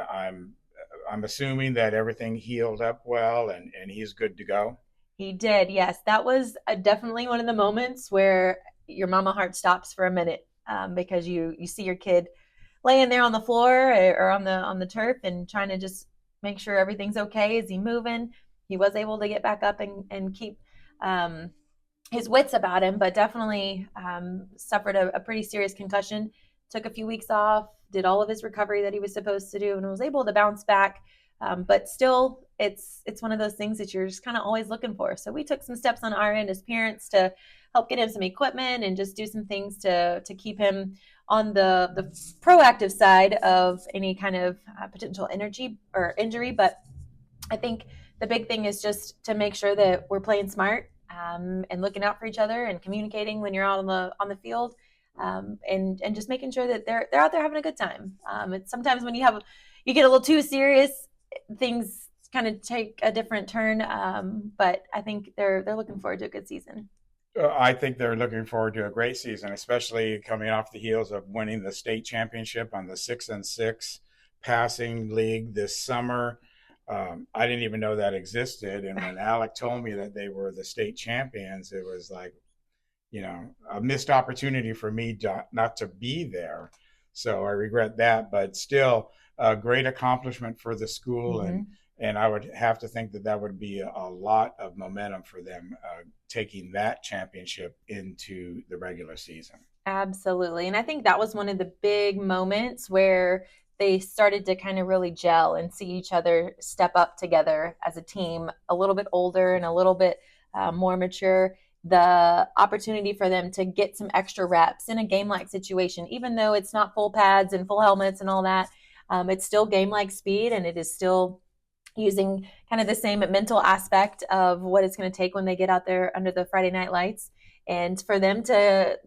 I'm assuming that everything healed up well, and he's good to go. He did, yes. That was definitely one of the moments where your mama heart stops for a minute, because you see your kid laying there on the floor or on the turf and trying to just make sure everything's okay. Is he moving? He was able to get back up and keep his wits about him, but definitely suffered a pretty serious concussion. Took a few weeks off, did all of his recovery that he was supposed to do, and was able to bounce back. But still, it's one of those things that you're just kind of always looking for. So we took some steps on our end as parents to help get him some equipment and just do some things to keep him on the proactive side of any kind of potential injury. But I think the big thing is just to make sure that we're playing smart and looking out for each other and communicating when you're out on the field, and just making sure that they're out there having a good time. It's sometimes when you get a little too serious, things kind of take a different turn. But I think they're looking forward to a good season. I think they're looking forward to a great season, especially coming off the heels of winning the state championship on the 6-on-6 passing league this summer. I didn't even know that existed. And when Alec told me that they were the state champions, it was like, a missed opportunity for me not to be there. So I regret that, but still a great accomplishment for the school. And I would have to think that would be a lot of momentum for them taking that championship into the regular season. Absolutely. And I think that was one of the big moments where they started to kind of really gel and see each other step up together as a team, a little bit older and a little bit more mature. The opportunity for them to get some extra reps in a game-like situation, even though it's not full pads and full helmets and all that, it's still game-like speed, and it is still using kind of the same mental aspect of what it's going to take when they get out there under the Friday night lights. And for them to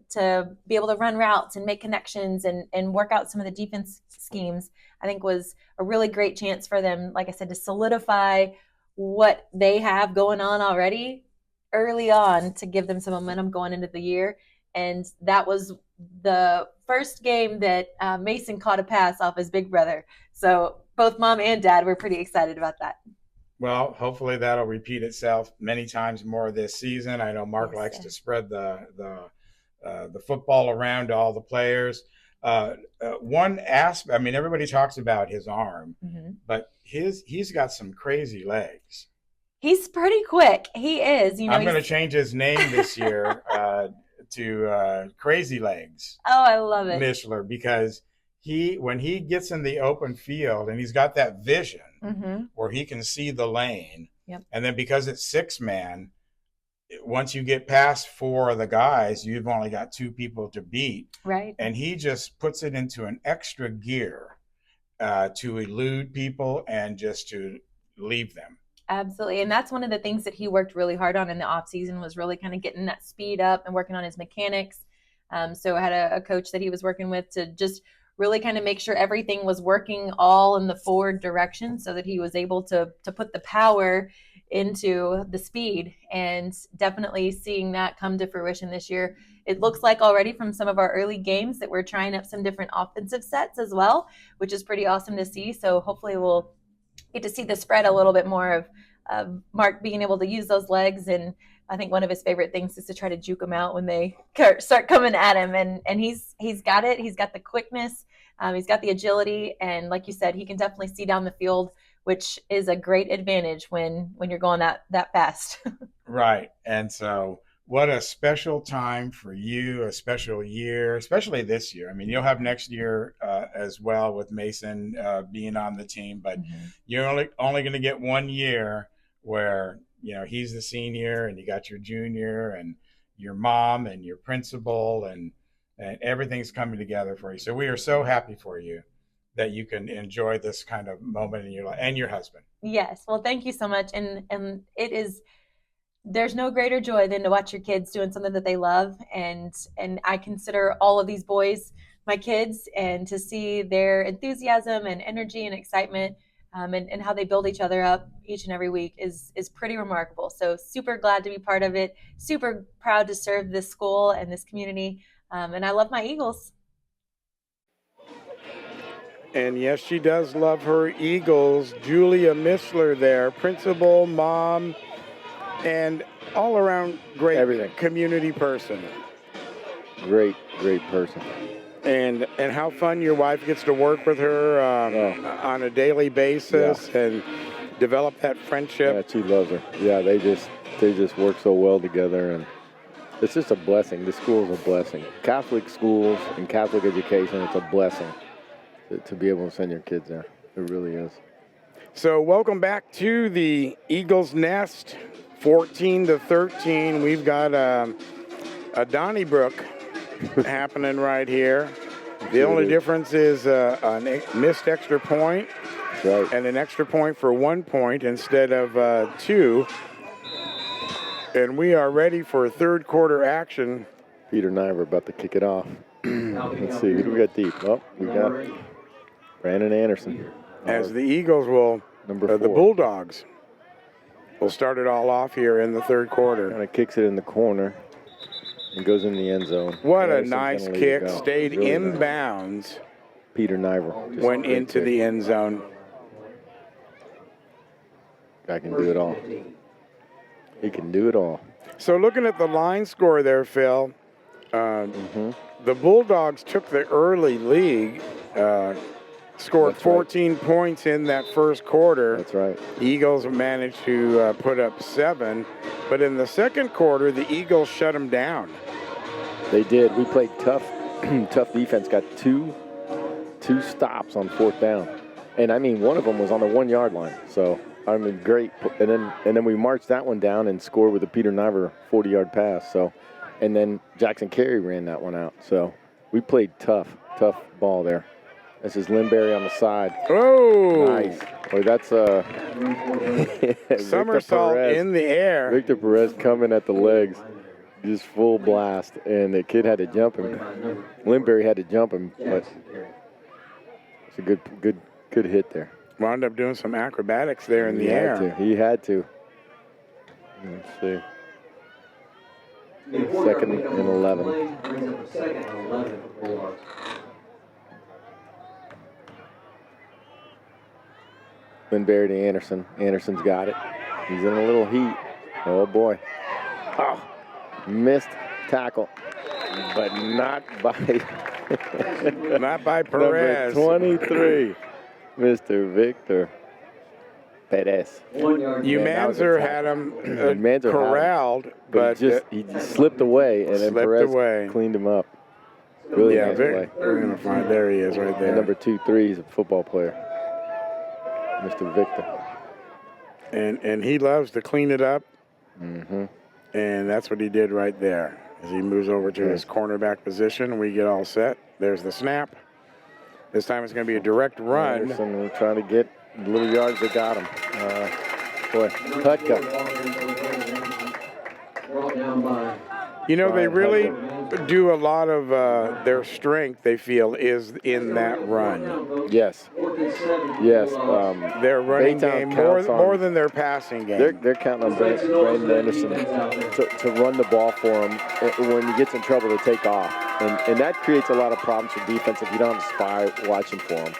be able to run routes and make connections and work out some of the defense schemes, I think was a really great chance for them, like I said, to solidify what they have going on already early on to give them some momentum going into the year. And that was the first game that Mason caught a pass off his big brother. So both mom and dad were pretty excited about that. Well, hopefully that'll repeat itself many times more this season. I know Mark likes to spread the football around to all the players. One aspect, everybody talks about his arm, but he's got some crazy legs. He's pretty quick. He is. I'm going to change his name this year to Crazy Legs. Oh, I love it. Mishler, because when he gets in the open field and he's got that vision where he can see the lane, and then because it's 6-man, once you get past 4 of the guys, you've only got 2 people to beat. Right. And he just puts it into an extra gear to elude people and just to leave them. Absolutely. And that's one of the things that he worked really hard on in the off season, was really kind of getting that speed up and working on his mechanics. So I had a coach that he was working with to just really kind of make sure everything was working all in the forward direction so that he was able to put the power into the speed, and definitely seeing that come to fruition this year. It looks like already from some of our early games that we're trying up some different offensive sets as well, which is pretty awesome to see. So hopefully we'll get to see the spread a little bit more of Mark being able to use those legs and I think one of his favorite things is to try to juke them out when they start coming at him. And he's got it. He's got the quickness. He's got the agility. And like you said, he can definitely see down the field, which is a great advantage when you're going that fast. Right. And so what a special time for you, a special year, especially this year. I mean, you'll have next year as well with Mason being on the team, but you're only going to get 1 year where, he's the senior and you got your junior and your mom and your principal and everything's coming together for you. So we are so happy for you that you can enjoy this kind of moment in your life and your husband. Yes. Well, thank you so much. And there's no greater joy than to watch your kids doing something that they love. And I consider all of these boys my kids, and to see their enthusiasm and energy and excitement and how they build each other up each and every week is pretty remarkable. So super glad to be part of it. Super proud to serve this school and this community. And I love my Eagles. And yes, she does love her Eagles. Julia Missler there, principal, mom, and all around great community person. Great person. And how fun your wife gets to work with her on a daily basis and develop that friendship. Yeah, she loves her. Yeah, they just work so well together, and it's just a blessing. The school is a blessing. Catholic schools and Catholic education, it's a blessing to be able to send your kids there. It really is. So welcome back to the Eagles Nest, 14-13. We've got a Donnybrook happening right here. The only difference is a missed extra point and an extra point for 1 point instead of 2. And we are ready for third quarter action. Peter Najvar about to kick it off. Let's see, who do we got deep? Oh, we got Brandon Anderson. As the Eagles will, the Bulldogs will start it all off here in the third quarter. Kind of kicks it in the corner and goes in the end zone. What a nice kick. Stayed really inbounds. Peter Najvar went into the end zone. Guy can do it all. He can do it all. So looking at the line score there, Phil, the Bulldogs took the early lead, scored 14 points in that first quarter. That's right. Eagles managed to put up 7. But in the second quarter, the Eagles shut them down. They did. We played tough defense. Got two stops on fourth down. And, I mean, one of them was on the 1 yard line. So, I mean, great. And then we marched that one down and scored with a Peter Najvar 40-yard pass. So, and then Jackson Carey ran that one out. So, we played tough ball there. This is Lindberry on the side. Oh! Nice. Boy, that's somersault in the air. Victor Perez coming at the legs, just full blast, and the kid had to jump him. Lindberry had to jump him, but it's a good hit there. Wound up doing some acrobatics there in the air. He had to. Let's see. Second and 11. Lindberry to Anderson. Anderson's got it. He's in a little heat. Oh, boy. Oh, missed tackle, but not by not by Perez. Number 23, Mr. Victor Perez. Umanzer had him corralled, but he just slipped away, and then Perez cleaned him up. Really nice play. We're going to find, there he is right there. And number 2-3 is a football player. Mr. Victor. And he loves to clean it up. Mm-hmm. And that's what he did right there. As he moves over to his cornerback position, we get all set. There's the snap. This time it's going to be a direct run. Anderson will try to get the little yards that got him. Boy, Hutka. You know, they really do a lot of their strength, they feel, is in that run. Yes. Their running game more than their passing game. They're counting on Brandon Anderson to run the ball for him when he gets in trouble to take off. And that creates a lot of problems for defense if you don't have a spy watching for him.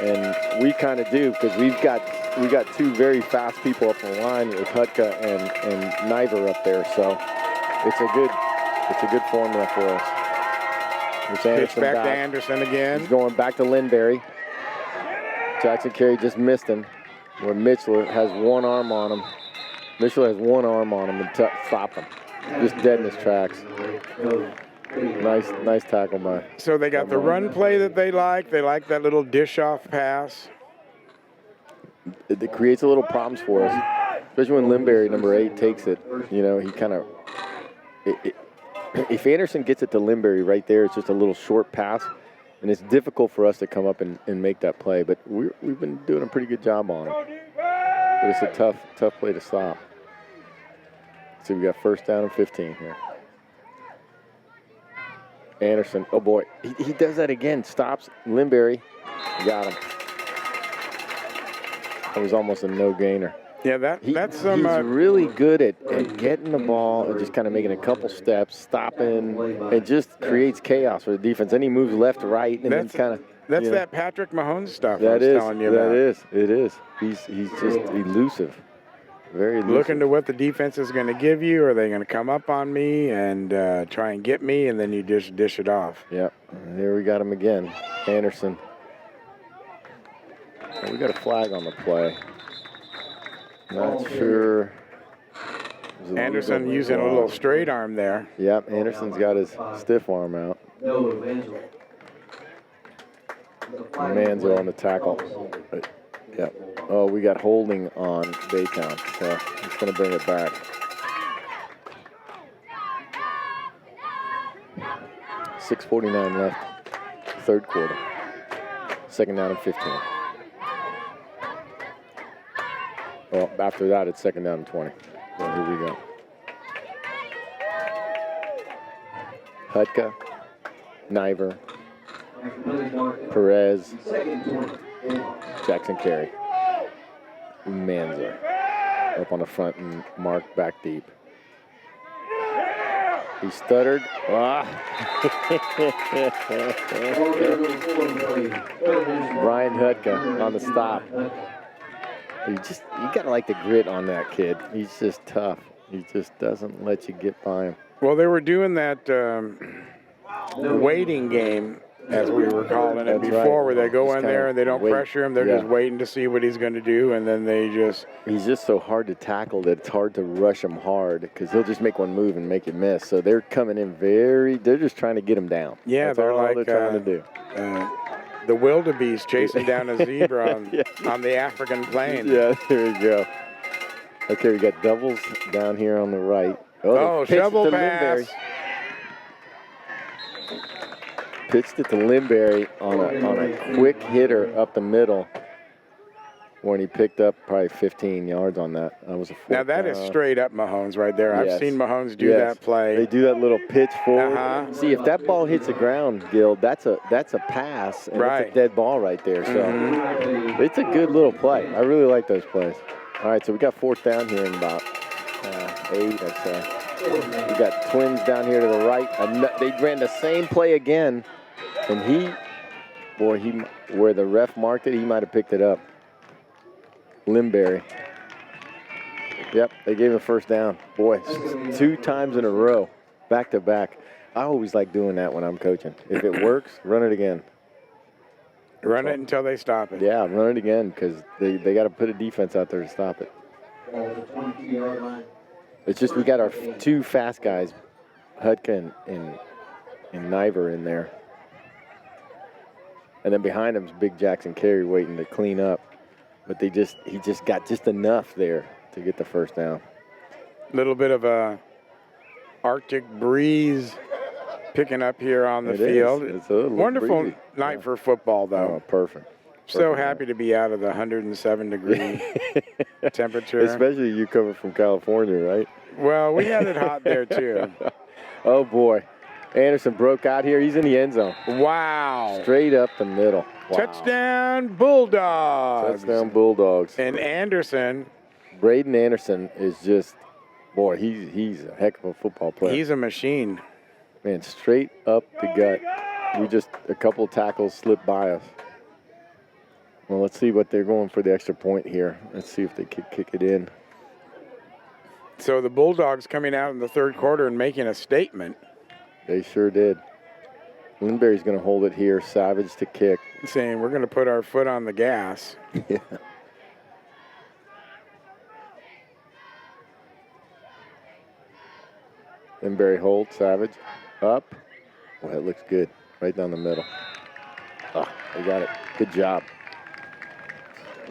And we kind of do, because we've got we got two very fast people up the line with Hutka and Najvar up there, so it's a good formula for us. Pitch back to Anderson again. He's going back to Lindberry. Jackson Carey just missed him, where Mitchell has one arm on him. Mitchell has one arm on him and stopped him. Just dead in his tracks. Nice tackle by. So they got the run play that they like. They like that little dish-off pass. It creates a little problems for us, especially when Lindberry, number 8, takes it. You know, he kind of. If Anderson gets it to Lindberry right there, it's just a little short pass, and it's difficult for us to come up and make that play. But we've been doing a pretty good job on it. But it's a tough play to stop. So we got first down and 15 here. Anderson, oh boy, he does that again. Stops Lindberry, got him. That was almost a no-gainer. Yeah, that's some. He's really good at getting the ball and just kind of making a couple steps, stopping, and just creates chaos for the defense. Then he moves left to right, and then kind of. That's that Patrick Mahomes stuff I was telling you about. It is. He's just elusive. Very elusive. Looking to what the defense is going to give you. Are they going to come up on me and try and get me, and then you just dish it off? Yep. And there we got him again. Anderson. And we got a flag on the play. Not sure. Anderson using a little straight arm there. Yep, Anderson's got his stiff arm out. Manzo on the tackle. Yep. Oh, we got holding on Baytown, so he's going to bring it back. 6:49 left, third quarter. Second down and 15. Well, after that, it's second down and 20. So here we go. Hutka, Najvar, Perez, Jackson Carey, Manzo up on the front and Mark back deep. He stuttered. Brian Hutka on the stop. You gotta like the grit on that kid. He's just tough. He just doesn't let you get by him. Well, they were doing that waiting game, as we were calling it before, where they go in there and they don't pressure him. They're just waiting to see what he's going to do, and then they just. He's just so hard to tackle that it's hard to rush him hard because he'll just make one move and make you miss. So they're coming in they're just trying to get him down. Yeah, that's all they're trying to do. The wildebeest chasing down a zebra on the African plain. Yeah, there you go. Okay, we got doubles down here on the right. Oh, shovel pass. Pitched it to Lindberry on a quick hitter up the middle when he picked up probably 15 yards on that. That was a Now that is straight up Mahomes right there. I've seen Mahomes do that play. They do that little pitch forward. See, if that ball hits the ground, Gil, that's a pass, and it's a dead ball right there. So it's a good little play. I really like those plays. All right, so we got fourth down here in about 8, I'd say. We got Twins down here to the right. They ran the same play again, and where the ref marked it, he might have picked it up. Lindberry. Yep, they gave him a first down. Boy, 2 times in a row, back to back. I always like doing that when I'm coaching. If it works, run it again. Run it until they stop it. Yeah, run it again because they got to put a defense out there to stop it. It's just we got our 2 fast guys, Hutka and Najvar in there. And then behind him's big Jackson Carey waiting to clean up. But he just got just enough there to get the first down. Little bit of a Arctic breeze picking up here on the field. It's a wonderful breezy night for football, though. Oh, perfect. So happy to be out of the 107-degree temperature. Especially you coming from California, right? Well, we had it hot there, too. Oh, boy. Anderson broke out here. He's in the end zone. Wow. Straight up the middle. Wow. Touchdown, Bulldogs. Touchdown, Bulldogs. And Anderson. Braden Anderson is just, boy, he's a heck of a football player. He's a machine. Man, straight up the gut. A couple of tackles slipped by us. Well, let's see what they're going for the extra point here. Let's see if they can kick it in. So the Bulldogs coming out in the third quarter and making a statement. They sure did. Lindberry's going to hold it here. Savage to kick. Saying we're going to put our foot on the gas. Yeah. Lindberry hold. Savage. Up. Well, that looks good. Right down the middle. Oh, they got it. Good job.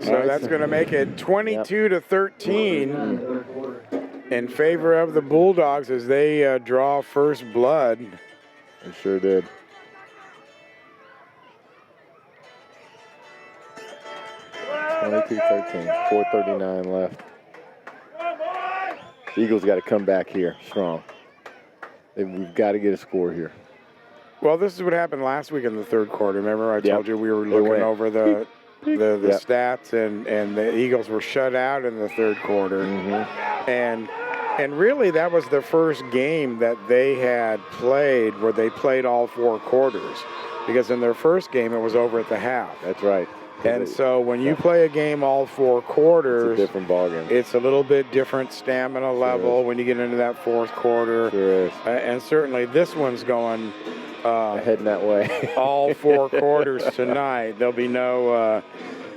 So that's going to make it 22 to 13 in favor of the Bulldogs as they draw first blood. They sure did. (22-13), 4:39 left. The Eagles got to come back here strong. We've got to get a score here. Well, this is what happened last week in the third quarter. Remember I told you we were They looking went. over the stats, and the Eagles were shut out in the third quarter. And really that was the first game that they had played where they played all four quarters, because in their first game it was over at the half. That's right. And so when you play a game all four quarters, It's a different ballgame. it's a little bit different stamina level when you get into that fourth quarter. Sure is. And certainly this one's going Heading that way. all four quarters tonight. There'll be no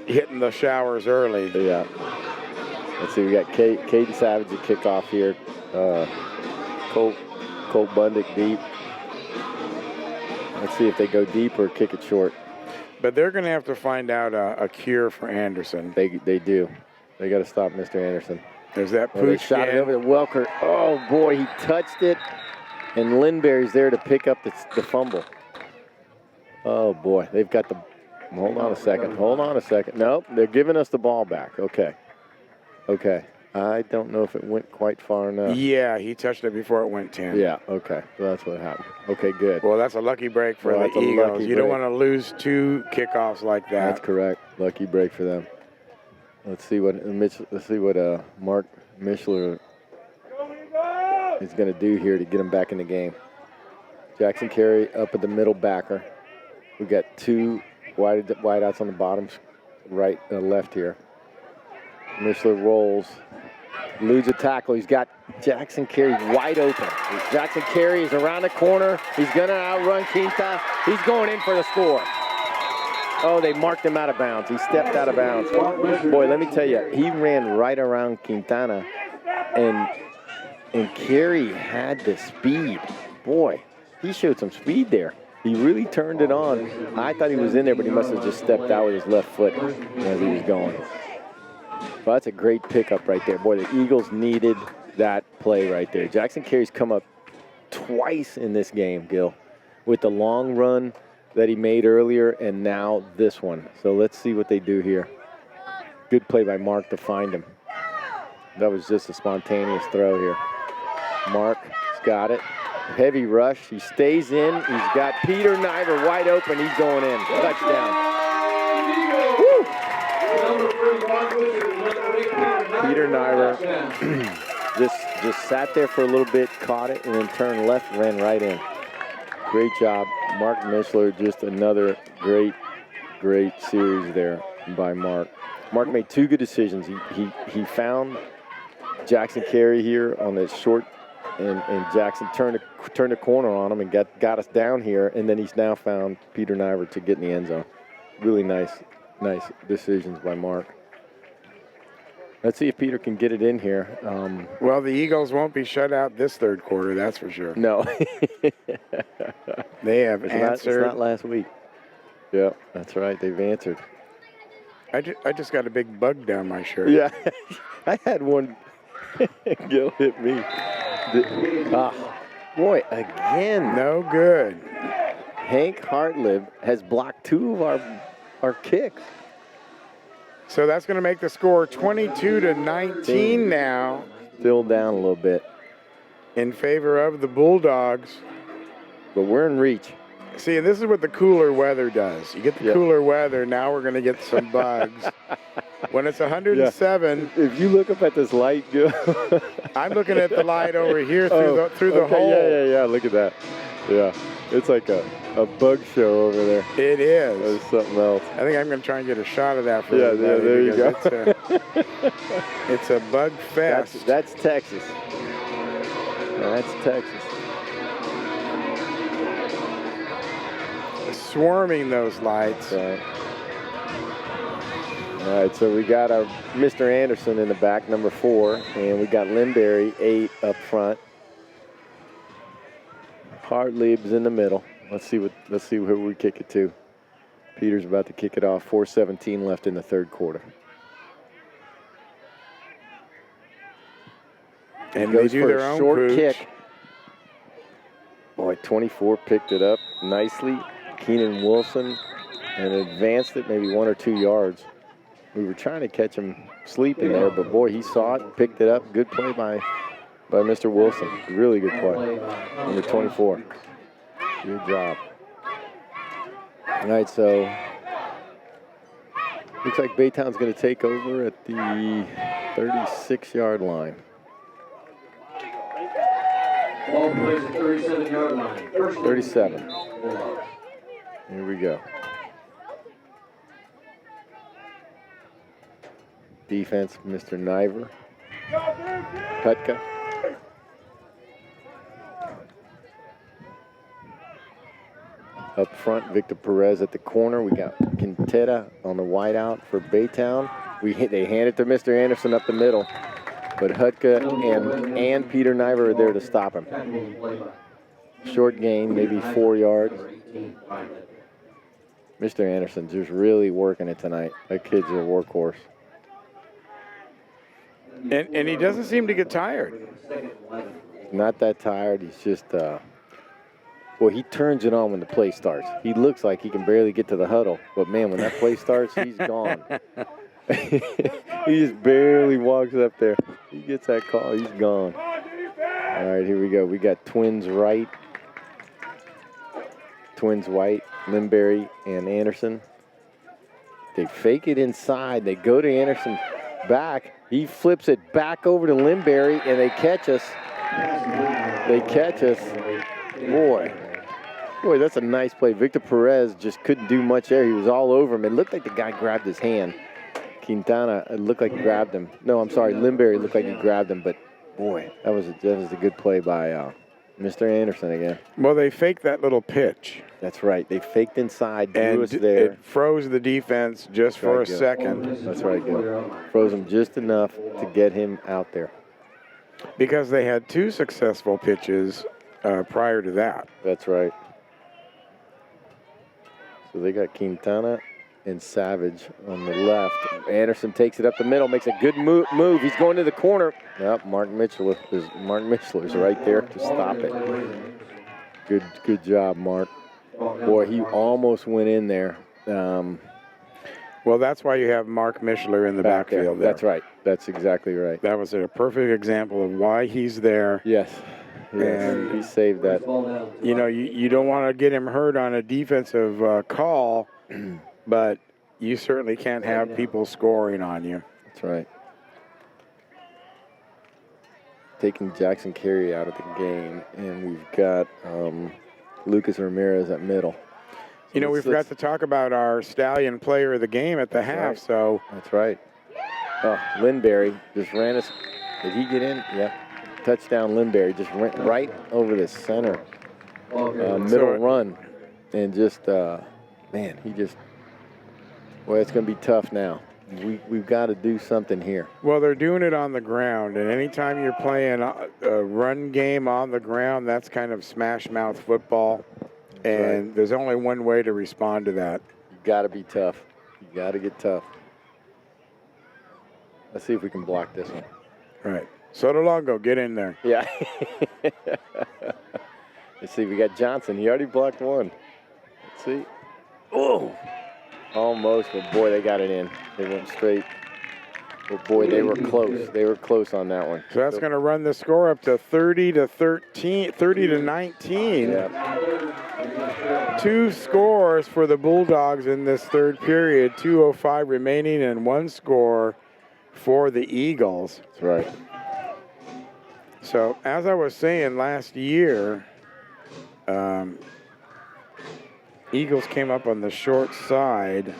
hitting the showers early. Yeah. Let's see, we got Caden Savage to kick off here. Colt Bundick deep. Let's see if they go deep or kick it short. But they're going to have to find out a cure for Anderson. They do. They got to stop Mr. Anderson. There's that Oh, they pooch shot it over to Welker. Oh, boy, he touched it. And Lindberry's there to pick up the fumble. Oh, boy. They've got the – hold on a second. Nope, they're giving us the ball back. Okay. I don't know if it went quite far enough. Yeah, he touched it before it went 10. Yeah, okay. So that's what happened. Okay, good. Well, that's a lucky break for Well, that's the a Eagles. lucky You don't break. want to lose two kickoffs like that. That's correct. Lucky break for them. Let's see what Mark Mishler is going to do here to get him back in the game. Jackson Carey up at the middle backer. We got two wide outs on the bottom, right, left here. Mishler rolls, eludes a tackle. He's got Jackson Carey wide open. Jackson Carey is around the corner. He's going to outrun Quinta. He's going in for the score. Oh, they marked him out of bounds. He stepped out of bounds. Boy, let me tell you, he ran right around Quintana, and Carey had the speed. Boy, he showed some speed there. He really turned it on. I thought he was in there, but he must have just stepped out with his left foot as he was going. Well, that's a great pickup right there. Boy, the Eagles needed that play right there. Jackson Carey's come up twice in this game, Gil, with the long run that he made earlier and now this one. So let's see what they do here. Good play by Mark to find him. That was just a spontaneous throw here. Mark's got it. Heavy rush. He stays in. He's got Peter Najvar wide open. He's going in. Touchdown. Woo! Peter Najvar just sat there for a little bit, caught it, and then turned left, ran right in. Great job. Mark Mishler, just another great series there by Mark. Mark made two good decisions. He found Jackson Carey here on this short, and Jackson turned the corner on him and got us down here, and then he's now found Peter Najvar to get in the end zone. Really nice decisions by Mark. Let's see if Peter can get it in here. Well, the Eagles won't be shut out this third quarter, that's for sure. No. They have It's answered. not last week. Yeah, that's right. They've answered. I just got a big bug down my shirt. Yeah, I had one. Gil hit me. Boy, again. No good. Hank Hartlib has blocked two of our kicks. So that's going to make the score 22 to 19 now Still down a little bit, in favor of the Bulldogs. but we're in reach. See, and this is what the cooler weather does. You get the Yep. cooler weather, now we're going to get some bugs. When it's 107, If you look up at this light, I'm looking at the light over here through the hole. Yeah. Look at that. Yeah, it's like a bug show over there. It is. There's something else. I think I'm going to try and get a shot of that for Yeah, everybody there you go. It's a bug fest. That's Texas. That's Texas. Swarming those lights. Right. All right, so we got our Mr. Anderson in the back, number 4, and we got Limberry 8 up front. Hartlib's in the middle. Let's see who we kick it to. Peter's about to kick it off. 4:17 left in the third quarter. And goes they do for their a own short pooch. kick. Boy, 24 picked it up nicely. Keenan Wilson and advanced it maybe 1 or 2 yards. We were trying to catch him sleeping there, but boy, he saw it, picked it up. Good play by Mr. Wilson. Really good play. Number 24. Good job. All right, so looks like Baytown's going to take over at the 36-yard line. Ball plays at 37-yard line. 37. Here we go. Defense, Mr. Najvar. Hutka. Up front, Victor Perez at the corner. We got Quintetta on the wideout for Baytown. They hand it to Mr. Anderson up the middle, but Hutka and Peter Najvar are there to stop him. Short gain, maybe 4 yards. Mr. Anderson's just really working it tonight. That kid's a workhorse. And he doesn't seem to get tired. Not that tired. He's just, well, he turns it on when the play starts. He looks like he can barely get to the huddle, but man, when that play starts, he's gone. He just barely walks up there. He gets that call, he's gone. All right, here we go. We got twins right. Twins white, Limberry and Anderson. They fake it inside. They go to Anderson back. He flips it back over to Limberry, and they catch us. They catch us. Boy, that's a nice play. Victor Perez just couldn't do much there. He was all over him. It looked like the guy grabbed his hand. Quintana, it looked like he grabbed him. No, I'm sorry, Limberry looked like he grabbed him, but boy, that was a good play by Mr. Anderson again. Well, they faked that little pitch. That's right. They faked inside, drew And us there. it froze the defense just for a second. That's right, Gil. Froze him just enough to get him out there. Because they had 2 successful pitches prior to that. That's right. So they got Quintana and Savage on the left. Anderson takes it up the middle, makes a good move. He's going to the corner. Yep, Mark Mitchell's right there to stop it. Good job, Mark. Boy, he almost went in there. Well, that's why you have Mark Mishler in the backfield there. That's right. That's exactly right. That was a perfect example of why he's there. Yes. And he saved that. You know, you don't want to get him hurt on a defensive call, but you certainly can't have people scoring on you. That's right. Taking Jackson Carey out of the game, and we've got Lucas Ramirez at middle. You know, we forgot to talk about our Stallion Player of the game at the half, right. so. That's right. Oh, Limberry just ran us. Did he get in? Yeah. Touchdown, Limberry. Just went right over the center middle run. And just, man, he just, well, it's going to be tough now. We've got to do something here. Well, they're doing it on the ground, and anytime you're playing a run game on the ground, that's kind of smash mouth football. And there's only one way to respond to that. You got to be tough. You got to get tough. Let's see if we can block this one. Right. Sotolongo, get in there. Yeah. Let's see. We got Johnson. He already blocked one. Let's see. Oh, almost, but boy, they got it in. They went straight. But boy, they were close. They were close on that one. So that's going to run the score up to 30 to 19. Yeah. 2 scores for the Bulldogs in this third period, 2:05 remaining, and 1 score for the Eagles. That's right. So, as I was saying last year, Eagles came up on the short side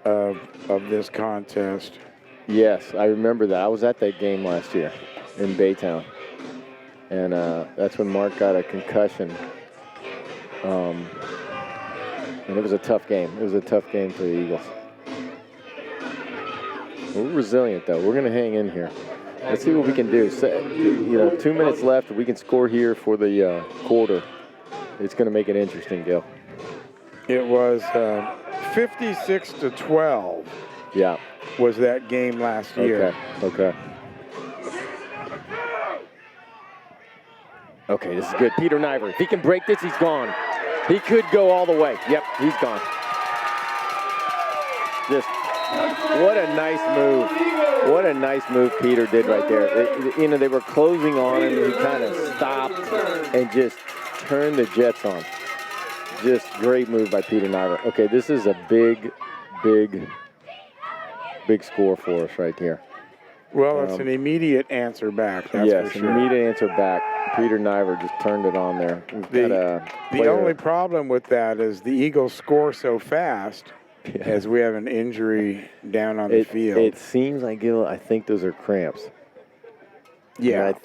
of this contest. Yes, I remember that. I was at that game last year in Baytown. And that's when Mark got a concussion. And it was a tough game. It was a tough game for the Eagles. We're resilient, though. We're going to hang in here. Let's see what we can do. So, 2 minutes left. If we can score here for the quarter, it's going to make it interesting, Gil. It was 56-12. Yeah. Was that game last year. Okay. Okay, this is good. Peter Najvar. If he can break this, he's gone. He could go all the way. Yep, he's gone. Just, what a nice move. What a nice move Peter did right there. They were closing on him. He kind of stopped and just turned the Jets on. Just great move by Peter Najvar. Okay, this is a big score for us right here. Well, it's an immediate answer back, that's for sure. Yes, immediate answer back. Peter Najvar just turned it on there. The only problem with that is the Eagles score so fast as we have an injury down on the field. It seems like, Gil, I think those are cramps. Yeah. And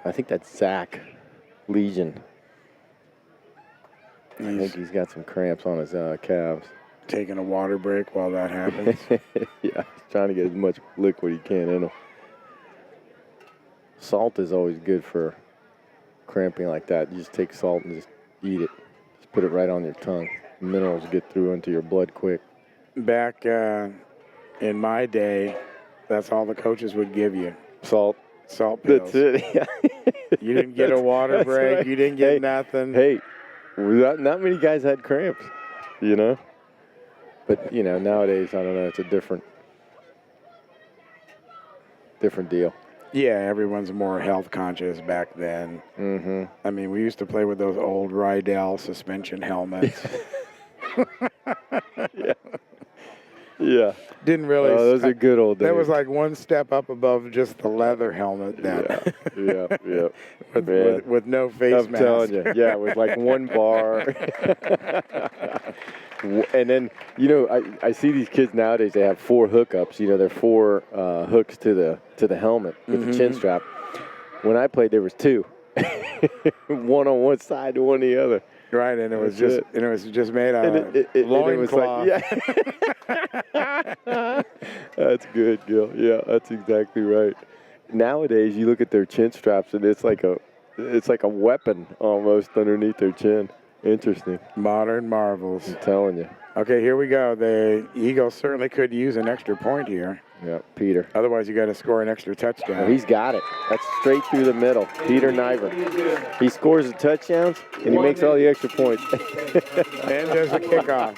I think that's Zach Legion. I think he's got some cramps on his calves. Taking a water break while that happens. Yeah, he's trying to get as much liquid he can in him. Salt is always good for cramping like that. You just take salt and just eat it. Just put it right on your tongue. Minerals get through into your blood quick. Back in my day, that's all the coaches would give you. Salt pills. That's it. Yeah. You didn't get a water break. Right. You didn't get nothing. Hey, not many guys had cramps, But, nowadays, I don't know, it's a different deal. Yeah, everyone's more health conscious back then. Mm-hmm. I mean, we used to play with those old Rydell suspension helmets. Yeah. Didn't really. Oh, those are good old days. That was like one step up above just the leather helmet. That. Yeah. with no face mask. I'm telling you. Yeah, with like one bar. And then, I see these kids nowadays, they have 4 hookups. They're 4 hooks to the helmet with the chin strap. When I played, there was 2. One on one side and one on the other. Right, and it was just made out of loincloth. That's good, Gil. Yeah, that's exactly right. Nowadays, you look at their chin straps, and it's like a weapon almost underneath their chin. Interesting. Modern marvels. I'm telling you. Okay, here we go. The Eagles certainly could use an extra point here. Yeah, Peter. Otherwise, you got to score an extra touchdown. Oh, he's got it. That's straight through the middle. Peter Najvar. He scores the touchdowns, and he makes all the extra points. And does a kickoff.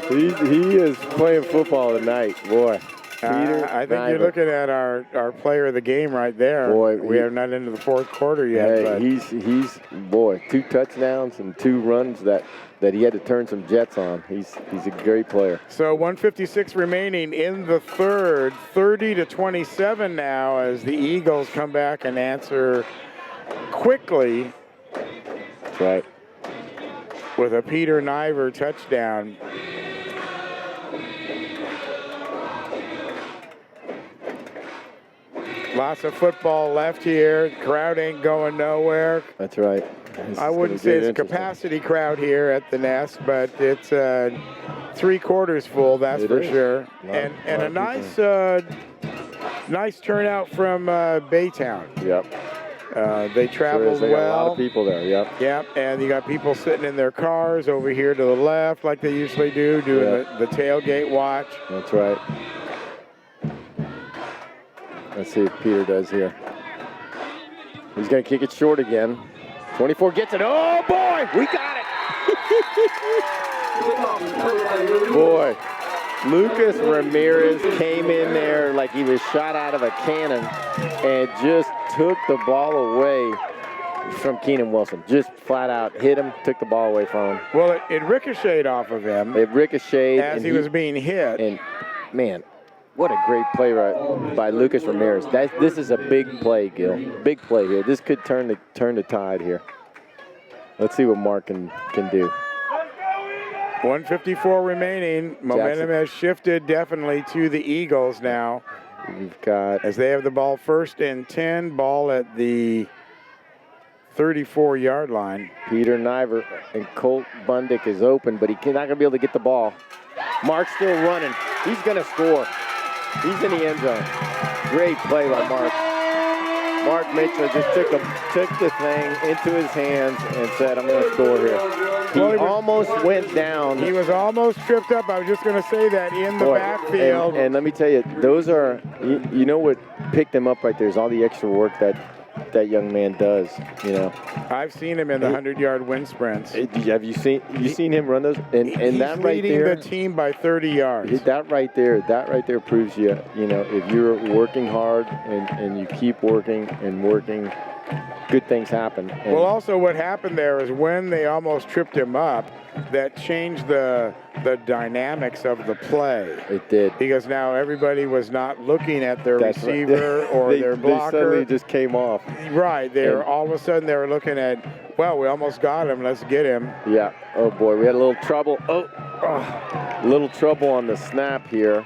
He is playing football tonight, boy. Peter I think Najvar. you're looking at our player of the game right there. Boy, we are not into the fourth quarter yet. Hey, but he's 2 touchdowns and 2 runs that he had to turn some Jets on. He's a great player. So 1:56 remaining in the third, 30-27 now as the Eagles come back and answer quickly. That's right. With a Peter Najvar touchdown. Lots of football left here. Crowd ain't going nowhere. That's right. I wouldn't say it's a capacity crowd here at the Nest, but it's 3/4 full, that's for sure. And a nice turnout from Baytown. Yep. They traveled They got a lot well. of people there, yep. Yep, and you got people sitting in their cars over here to the left like they usually do, doing the tailgate watch. That's right. Let's see what Peter does here. He's going to kick it short again. 24 gets it. Oh, boy, we got it. Boy, Lucas Ramirez came in there like he was shot out of a cannon and just took the ball away from Keenan Wilson. Just flat out hit him, took the ball away from him. Well, it ricocheted off of him It ricocheted. as he was being hit. And, man, what a great play by Lucas Ramirez. This is a big play, Gil. Big play here. This could turn the tide here. Let's see what Mark can do. 1:54 remaining. Momentum has shifted definitely to the Eagles now. We've got, as they have the ball 1st and 10, ball at the 34-yard line. Peter Najvar, and Colt Bundick is open, but he's not going to be able to get the ball. Mark's still running. He's going to score. He's in the end zone. Great play by Mark. Mark Mitchell just took the thing into his hands and said, I'm going to score here. He almost went down. He was almost tripped up. I was just going to say that in the backfield. And let me tell you, those are, you know what picked him up right there is all the extra work that young man does, you know. I've seen him in the 100-yard wind sprints. Have you seen him run those? And he's that right leading there, the team by 30 yards. That right there proves you know, if you're working hard and you keep working and working, good things happen. And well, also what happened there is when they almost tripped him up, that changed the dynamics of the play. It did. Because now everybody was not looking at their receiver or their blocker. They suddenly just came off. Right. All of a sudden they were looking at, well, we almost got him. Let's get him. Yeah. Oh, boy. We had a little trouble. A little trouble on the snap here.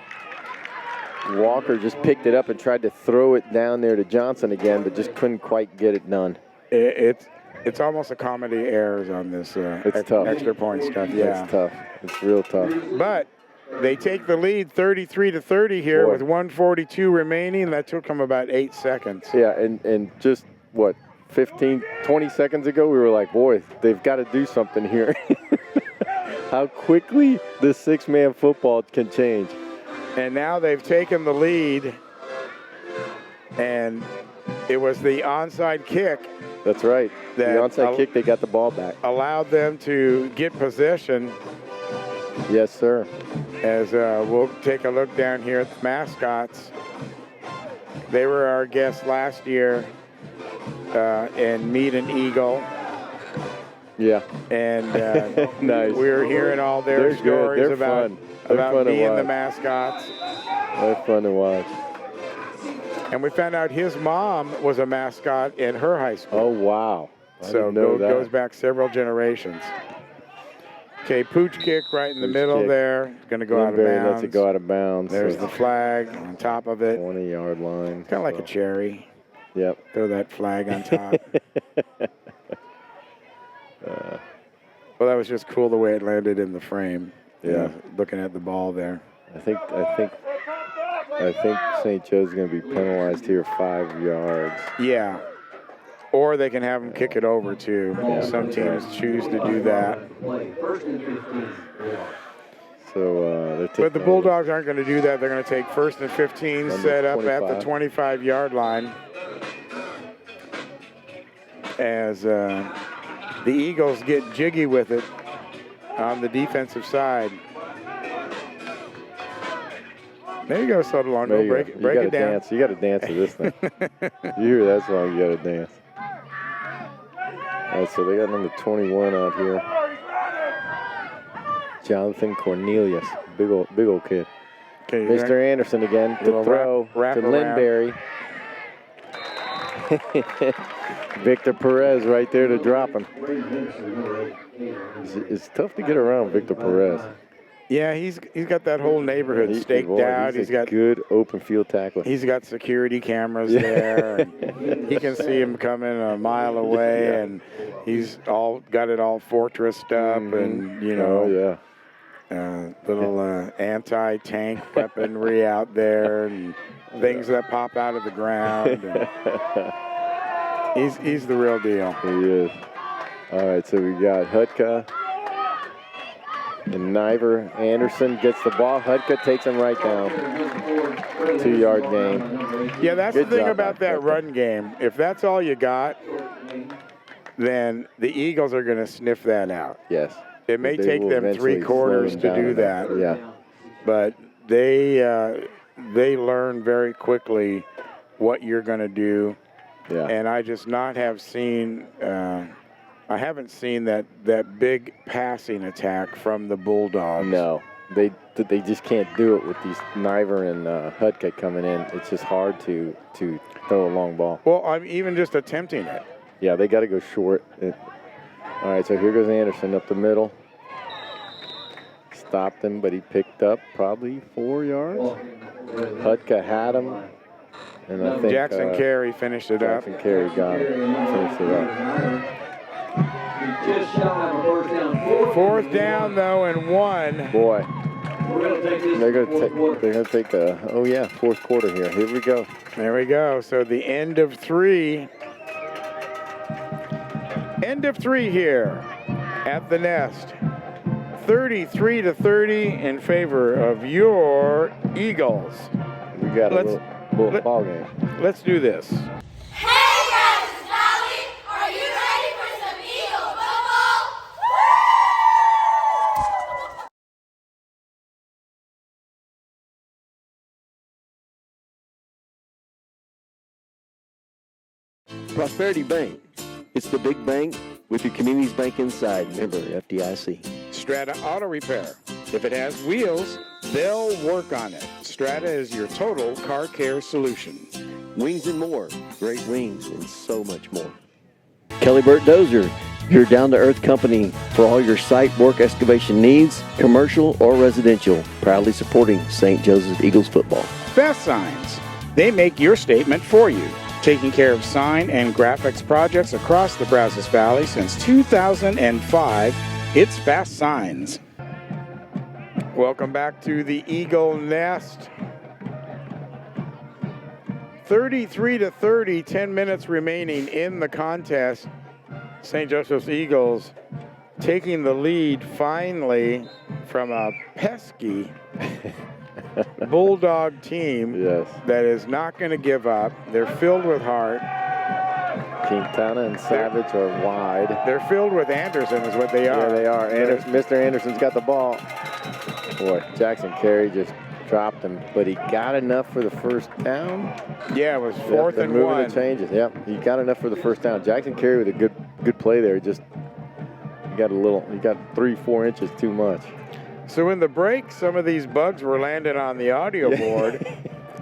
Walker just picked it up and tried to throw it down there to Johnson again, but just couldn't quite get it done. It's almost a comedy errors on this it's tough. Extra point stuff. Yeah, it's tough. It's real tough. But they take the lead 33-30 here with 1:42 remaining. That took them about 8 seconds. Yeah, and just, 15, 20 seconds ago, we were like, boy, they've got to do something here. How quickly this six-man football can change. And now they've taken the lead, and it was the onside kick. That's right. The onside kick, they got the ball back. Allowed them to get possession. Yes, sir. As we'll take a look down here at the mascots. They were our guests last year and Meet an Eagle. Yeah. And nice. we were hearing all their stories about being the mascots. They're fun to watch. And we found out his mom was a mascot in her high school. Oh, wow. So it goes back several generations. Okay, pooch kick right in the middle there. It's going to go out of bounds. Lets it go out of bounds. There's the flag on top of it. 20-yard line. Kind of like a cherry. Yep. Throw that flag on top. Well, that was just cool the way it landed in the frame. Yeah. Looking at the ball there. I think St. Joe's going to be penalized here 5 yards. Yeah. Or they can have them kick it over, too. Yeah, some teams choose to do that. So but the Bulldogs aren't going to do that. They're going to take 1st and 15, set up at the 25-yard line. As the Eagles get jiggy with it on the defensive side. There you go, Sotolongo. Break it down. Dance. You got to dance to this thing. You hear that song, you got to dance. All right, so they got number 21 out here. Jonathan Cornelius, big old kid. Okay, Mr. Anderson again to throw to Lindberry. Victor Perez right there to drop him. It's tough to get around Victor Perez. Yeah, he's got that whole neighborhood staked out. He's got good open field tackler. He's got security cameras there. And he can see him coming a mile away, and he's got it all fortressed up, and little anti-tank weaponry out there, and things that pop out of the ground. And he's the real deal. He is. All right, so we got Hutka. And Najvar. Anderson gets the ball. Hutka takes him right down. 2-yard gain. Yeah, that's the thing about that run game. If that's all you got, then the Eagles are going to sniff that out. Yes. It may take them 3 quarters to do that. Yeah. But they learn very quickly what you're going to do Yeah. And I just not have seen. I haven't seen that big passing attack from the Bulldogs. No, they just can't do it with these Najvar and Hudka coming in. It's just hard to throw a long ball. Well, I'm even just attempting it. Yeah, they got to go short. All right, so here goes Anderson up the middle. Stopped him, but he picked up probably 4 yards. Hudka had him, and I think Jackson Carey finished it up. Jackson Carey got it, finished it up. Just shy of a first down. Fourth down, though, and 1. Boy, We're going to take this they're to gonna fourth quarter. take the fourth quarter here. Here we go. There we go. So the end of 3. End of 3 here at the Nest. 33-30 in favor of your Eagles. We got a Let's- little ball game. Let's do this. Hey guys, it's Valley. Are you ready for some Eagle football? Prosperity Bank. It's the big bank with your community's bank inside. Member FDIC. Strata Auto Repair. If it has wheels, they'll work on it. Strata is your total car care solution. Wings and more. Great wings and so much more. Kelly Burt Dozer, your down-to-earth company for all your site work excavation needs, commercial or residential. Proudly supporting St. Joseph Eagles football. Fast Signs. They make your statement for you. Taking care of sign and graphics projects across the Brazos Valley since 2005, it's Fast Signs. Welcome back to the Eagle Nest. 33-30, 10 minutes remaining in the contest. St. Joseph's Eagles taking the lead finally from a pesky Bulldog team Yes. that is not going to give up. They're filled with heart. Quintana and Savage are wide. They're filled with Anderson is what they are. Yeah, they are. Mr. Anderson's got the ball. Boy, Jackson Carey just dropped him, but he got enough for the first down. Yeah, it was fourth They're and moving 1. the changes. Yep, he got enough for the first down. Jackson Carey with a good play there. Just he got 3-4 inches too much. So in the break, some of these bugs were landing on the audio board,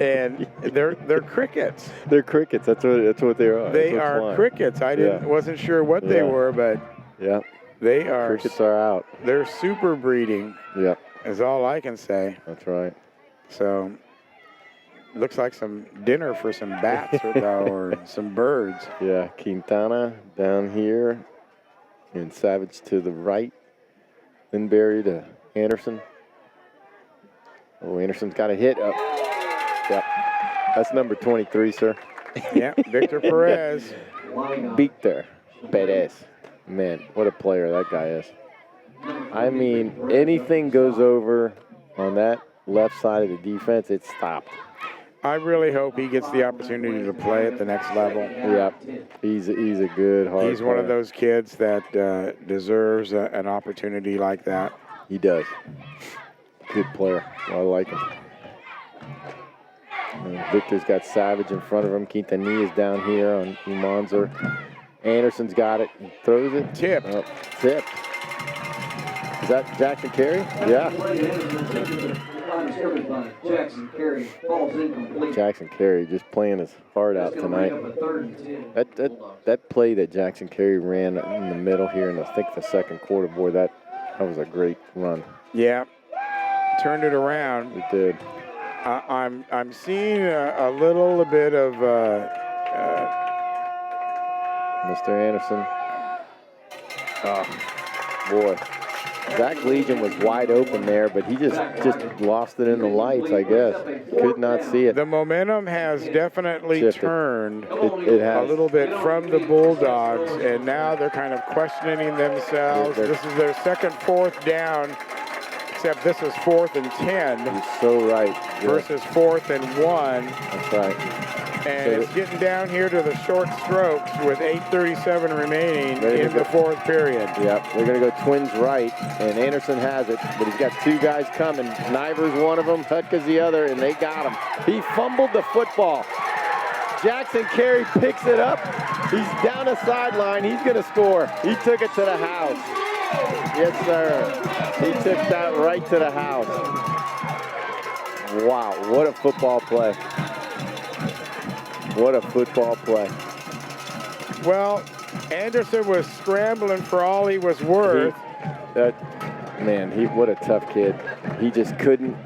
and they're crickets. They're crickets. That's what they are. They That's what's are flying. crickets. I wasn't sure what they Yeah. were, but Yeah, they are. crickets are out. They're super breeding. Yep, Is all I can say. that's right. So looks like some dinner for some bats or some birds. Yeah, Quintana down here, and Savage to the right. Linberry to Anderson. Oh, Anderson's got a hit up. Yep, that's number 23, sir. Yeah, Victor Perez. Victor Perez. Man, what a player that guy is. I mean, anything goes over on that left side of the defense, it's stopped. I really hope he gets the opportunity to play at the next level. Yep, he's a good hard He's one of player. those kids that deserves an opportunity like that. He does. Good player. I like him. And Victor's got Savage in front of him. Quintana is down here on Umanzer. Anderson's got it. He throws it. Tipped. Tipped. Is that Jackson Carey? Yeah. Jackson Carey falls incomplete. Jackson Carey just playing his heart out That's gonna bring tonight. up a 3rd and 10. That play that Jackson Carey ran in the middle here in I think the second quarter, boy, that was a great run. Yeah, turned it around. It did. I'm seeing a little bit of Mr. Anderson. Oh, boy. Zach Legion was wide open there, but he just lost it in the lights, I guess. Could not see it. the momentum has definitely Shifted. turned It a has. little bit from the Bulldogs, and now they're kind of questioning themselves. They're- This is their second fourth down, except this is 4th and 10 He's so right. Yeah, versus 4th and 1. that's right. And it's getting down here to the short strokes with 8:37 remaining Ready to in the go. 4th period. Yep, they're going to go twins right, and Anderson has it, but he's got 2 guys coming. Najvar's one of them, Hutka's the other, and they got him. He fumbled the football. Jackson Carey picks it up. He's down the sideline. He's going to score. He took it to the house. Yes, sir. He took that right to the house. Wow, what a football play. What a football play. Well, Anderson was scrambling for all he was worth. What a tough kid. He just couldn't.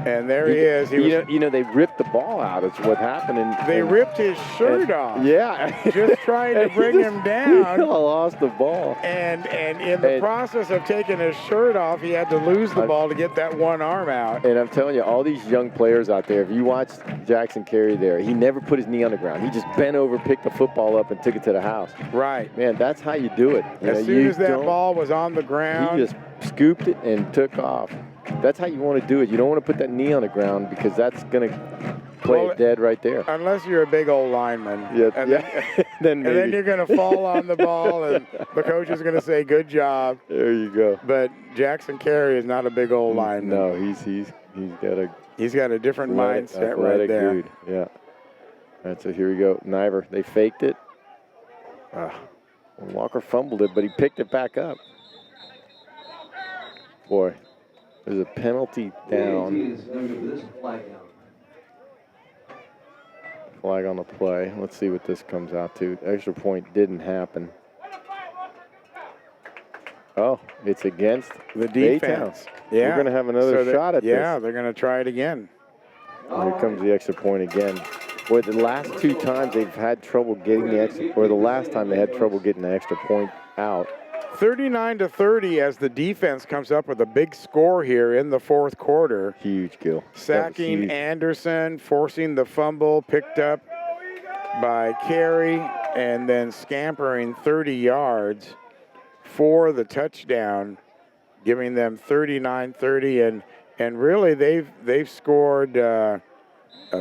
And there he is. They ripped the ball out. It's what happened. They ripped his shirt off. Yeah. Just trying to bring him down. He lost the ball. And in the process of taking his shirt off, he had to lose the ball to get that one arm out. And I'm telling you, all these young players out there, if you watch Jackson Carey there, he never put his knee on the ground. He just bent over, picked the football up, and took it to the house. Right. Man, that's how you do it. As soon as that ball was on the ground, he just scooped it and took off. That's how you want to do it. You don't want to put that knee on the ground because that's going to play it dead right there. Unless you're a big old lineman. Yeah, then maybe. And then you're going to fall on the ball, and the coach is going to say, good job. There you go. But Jackson Carey is not a big old lineman. No, he's got a different mindset right there. Dude. Yeah. That's it. Here we go. Najvar. They faked it. Walker fumbled it, but he picked it back up. Boy. There's a penalty down. Flag on the play. Let's see what this comes out to. Extra point didn't happen. Oh, it's against the defense. Baytown. Yeah. We're going to have another shot at this. Yeah, they're going to try it again. Here comes the extra point again. Boy, the last two times they've had trouble getting the extra, or the last time they had trouble getting the extra point out. 39-30 as the defense comes up with a big score here in the fourth quarter. Huge, Gil. Sacking Anderson, forcing the fumble, picked up by Carey, and then scampering 30 yards for the touchdown, giving them 39-30. And really, they've scored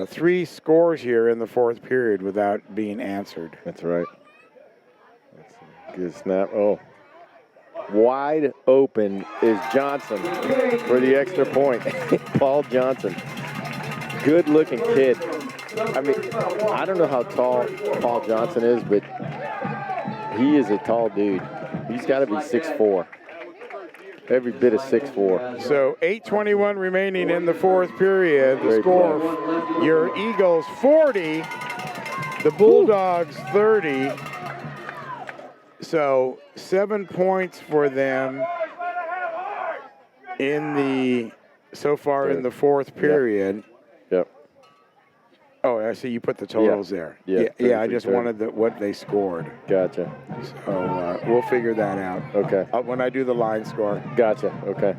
3 scores here in the fourth period without being answered. That's right. That's a good snap. Oh. Wide open is Johnson for the extra point. Paul Johnson. Good-looking kid. I mean, I don't know how tall Paul Johnson is, but he is a tall dude. He's got to be 6'4". Every bit of 6'4". So 8:21 remaining in the fourth period. The score, your Eagles 40, the Bulldogs 30. So 7 points for them so far in the fourth period. Yep. Oh, I see you put the totals there. Yeah, I just wanted what they scored. Gotcha. So we'll figure that out. Okay. When I do the line score. Gotcha. Okay.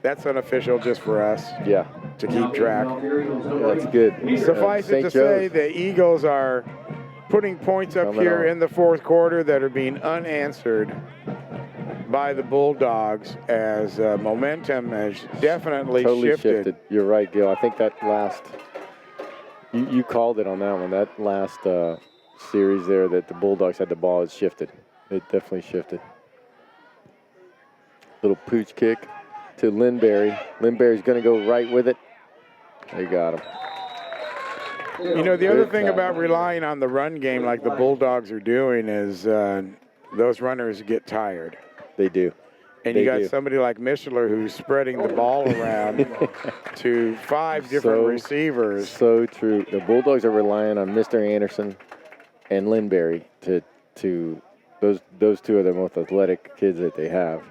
That's unofficial just for us. Yeah. To keep track. That's good. Suffice it to say, the Eagles are putting points up here in the fourth quarter that are being unanswered by the Bulldogs as momentum has definitely totally shifted. You're right, Gil. I think that last, you called it on that one. That last series there that the Bulldogs had the ball, it shifted. It definitely shifted. Little pooch kick to Lindberry. Lindberry's going to go right with it. They got him. You know, the other thing about relying on the run game like the Bulldogs are doing is those runners get tired. They do. And you got somebody like Mishler who's spreading the ball around to 5 different receivers. So true. The Bulldogs are relying on Mr. Anderson and Lindberry to those two are the most athletic kids that they have.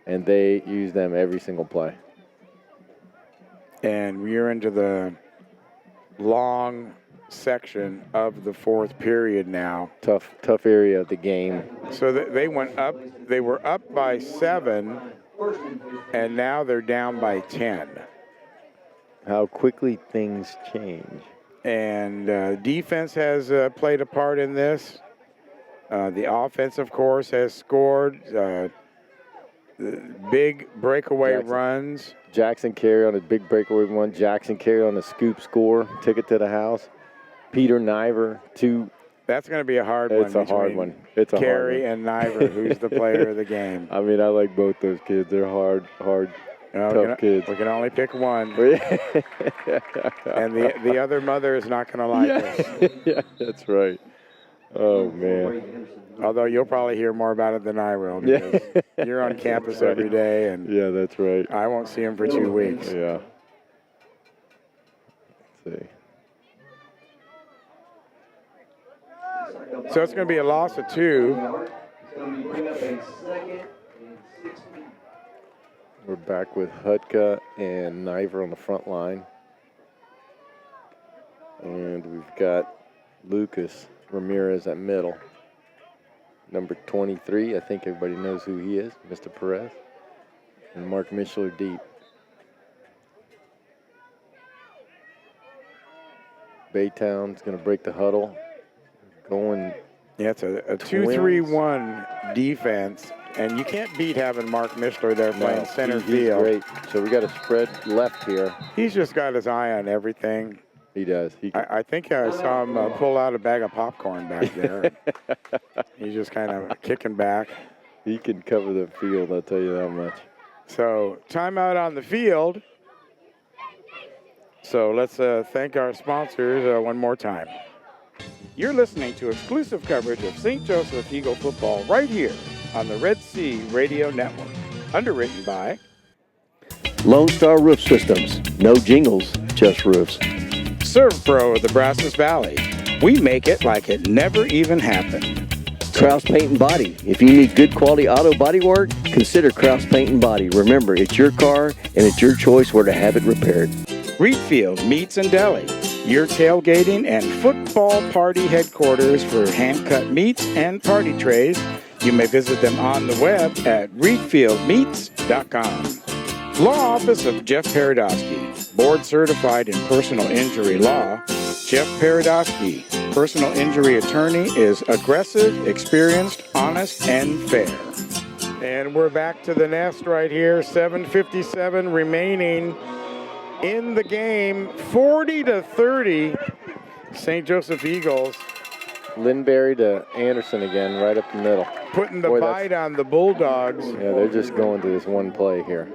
And they use them every single play. And we're into the long section of the fourth period now. Tough area of the game. So they went up. They were up by 7, and now they're down by 10. How quickly things change. And defense has played a part in this. The offense, of course, has scored big breakaway runs. Jackson Carey on a big breakaway run. Jackson Carey on a scoop score. Took it to the house. Peter Najvar, 2. That's going to be a hard one. It's a hard one. It's a Carey and Najvar, who's the player of the game. I mean, I like both those kids. They're hard Tough kids. We can only pick one. And the other mother is not going to like us. Yeah, that's right. Oh, man. Although you'll probably hear more about it than I will because you're on campus every day, and yeah, that's right. I won't see him for 2 weeks. Yeah. Let's see. So it's going to be a loss of 2. We're back with Hutka and Najvar on the front line. And we've got Lucas Ramirez at middle. Number 23, I think everybody knows who he is, Mr. Perez. And Mark Mishler deep. Baytown's going to break the huddle. Going. Yeah, it's a 2-3-1 defense, and you can't beat having Mark Mishler there playing center field. He's great. So we got to spread left here. He's just got his eye on everything. He does. I think I saw him pull out a bag of popcorn back there. He's just kind of kicking back. He can cover the field, I'll tell you that much. So timeout on the field. So let's thank our sponsors one more time. You're listening to exclusive coverage of St. Joseph Eagle football right here on the Red Sea Radio Network. Underwritten by Lone Star Roof Systems. No jingles, just roofs. Serve Pro of the Brazos Valley. We make it like it never even happened. Kraus Paint and Body. If you need good quality auto body work, consider Kraus Paint and Body. Remember, it's your car and it's your choice where to have it repaired. Reedfield Meats and Deli. Your tailgating and football party headquarters for hand-cut meats and party trays. You may visit them on the web at reedfieldmeats.com. Law Office of Jeff Paradosky. Board certified in personal injury law. Jeff Paradosky, personal injury attorney, is aggressive, experienced, honest, and fair. And we're back to the nest right here. 7:57 remaining in the game. 40-30. St. Joseph Eagles. Linberry to Anderson again, right up the middle. Putting the bite on the Bulldogs. Yeah, they're just going to this one play here.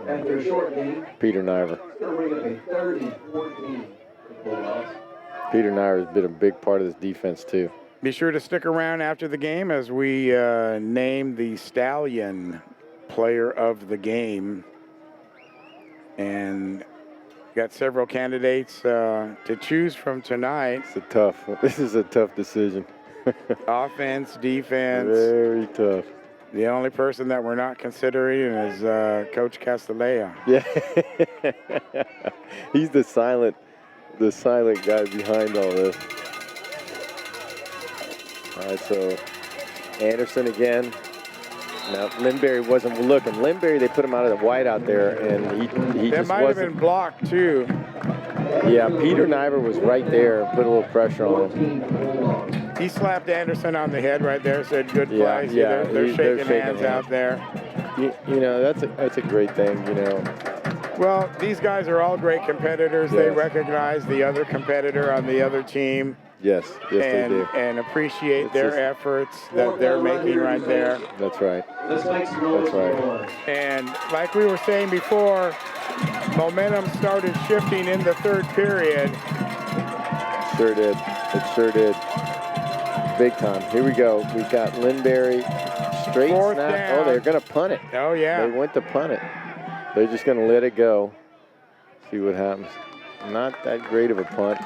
After a short game, Peter Najvar. it's going to bring up a 30-14 for the Bulldogs. Peter Najvar has been a big part of this defense, too. Be sure to stick around after the game as we name the Stallion Player of the game. And got several candidates to choose from tonight. This is a tough decision. Offense, defense. Very tough. The only person that we're not considering is Coach Castellea. Yeah. He's the silent guy behind all this. All right, so Anderson again. Now, Linberry wasn't looking. Linberry, they put him out of the white out there, and he that just might have been blocked, too. Yeah, Peter Najvar was right there and put a little pressure on him. He slapped Anderson on the head right there, said good play. Yeah, they're shaking hands out there. You know, that's a great thing, you know. Well, these guys are all great competitors. Yes. They recognize the other competitor on the other team. Yes, they do. And appreciate their efforts that they're making right there. That's right. That's right. And like we were saying before, momentum started shifting in the third period. Sure did. It sure did. Big time. Here we go. We've got Linberry straight Fourth snap. down. Oh, they're going to punt it. Oh, yeah. They went to punt it. They're just going to let it go. See what happens. Not that great of a punt.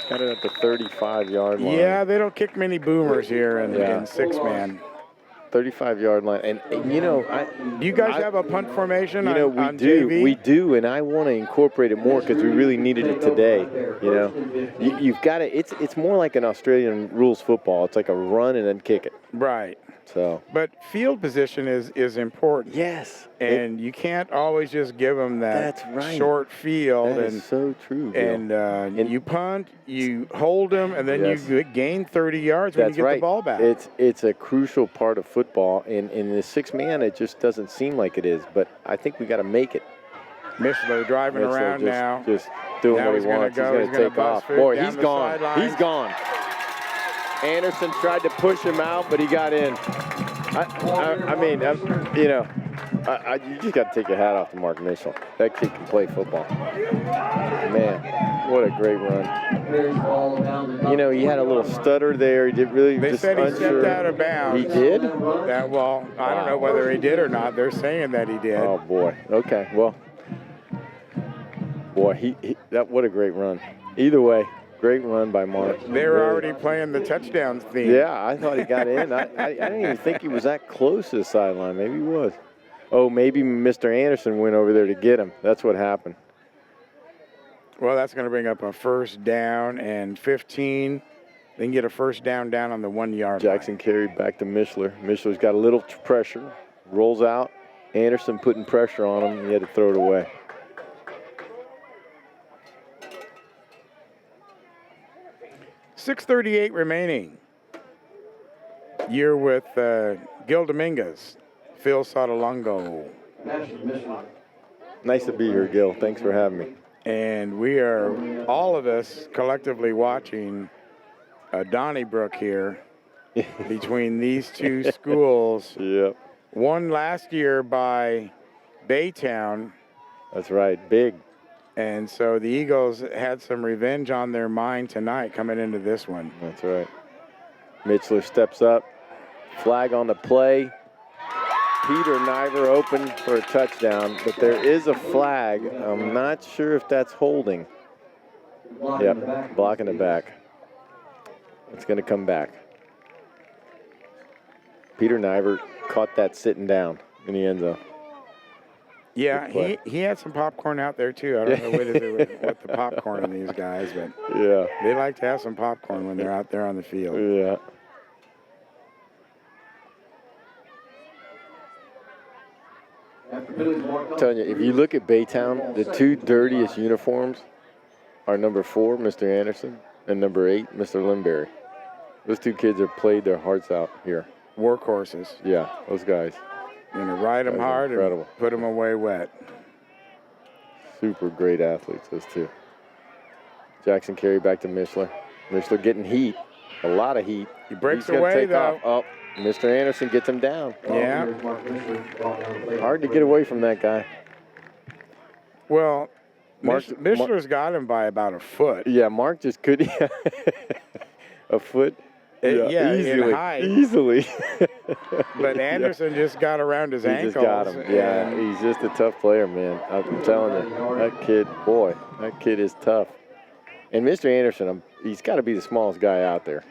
Got it at the 35-yard line. Yeah, they don't kick many boomers here in six-man. 35-yard line. And you know, do you guys have a punt formation on JV? We do, and I want to incorporate it more because we really needed it today. You know, you've got to. It's more like an Australian rules football. It's like a run and then kick it. Right. So. But field position is important. Yes. And you can't always just give them that short field. That is so true, Bill. And you punt, you hold them, and then you gain 30 yards when you get the ball back. It's a crucial part of football. In the six-man, it just doesn't seem like it is. But I think we got to make it. Mishler driving around now. Just doing what he wants. He's going to take off. Boy, he's gone. He's gone. Anderson tried to push him out, but he got in. I mean, you know, You just got to take your hat off to Mark Mitchell. That kid can play football. Man, what a great run. You know, he had a little stutter there. He did really. They just said he unsure. stepped out of bounds. He did? Well, I don't know whether he did or not. They're saying that he did. Oh boy. Okay. Well, boy, what a great run. Either way, great run by Mark. They were already playing the touchdowns theme. Yeah, I thought he got in. I didn't even think he was that close to the sideline. Maybe he was. Oh, maybe Mr. Anderson went over there to get him. That's what happened. Well, that's going to bring up a first down and 15. They can get a first down on the 1 yard Jackson carried back to Mishler. Mishler's got a little pressure, rolls out. Anderson putting pressure on him. He had to throw it away. .638 remaining. You're with Gil Dominguez, Phil Sotolongo. Nice to be here, Gil. Thanks for having me. And we are, all of us, collectively watching Donnybrook here between these two schools. Yep. Won last year by Baytown. That's right, big. And so the Eagles had some revenge on their mind tonight coming into this one. That's right. Mitchler steps up. Flag on the play. Peter Najvar open for a touchdown, but there is a flag. I'm not sure if that's holding. Yep, blocking the back. It's going to come back. Peter Najvar caught that sitting down in the end zone. Yeah, he had some popcorn out there too. I don't know what it is with the popcorn in these guys, but yeah, they like to have some popcorn when they're out there on the field. Yeah. I'm telling you, if you look at Baytown, the two dirtiest uniforms are number 4, Mr. Anderson, and number 8, Mr. Lindberry. Those two kids have played their hearts out here. Workhorses. Yeah, those guys. Going to ride them hard incredible. And put them away wet. Super great athletes, those two. Jackson carry back to Mishler. Mishler getting heat, a lot of heat. He breaks He's away, take though. Off. Oh, Mr. Anderson gets him down. Yeah. Hard to get away from that guy. Well, Mishler's got him by about a foot. Yeah, Mark just couldn't. A foot? Yeah, easily. in height. Easily. But Anderson just got around his ankles. He just got him. Yeah, he's just a tough player, man. I'm telling you, that kid, boy, that kid is tough. And Mr. Anderson, he's got to be the smallest guy out there.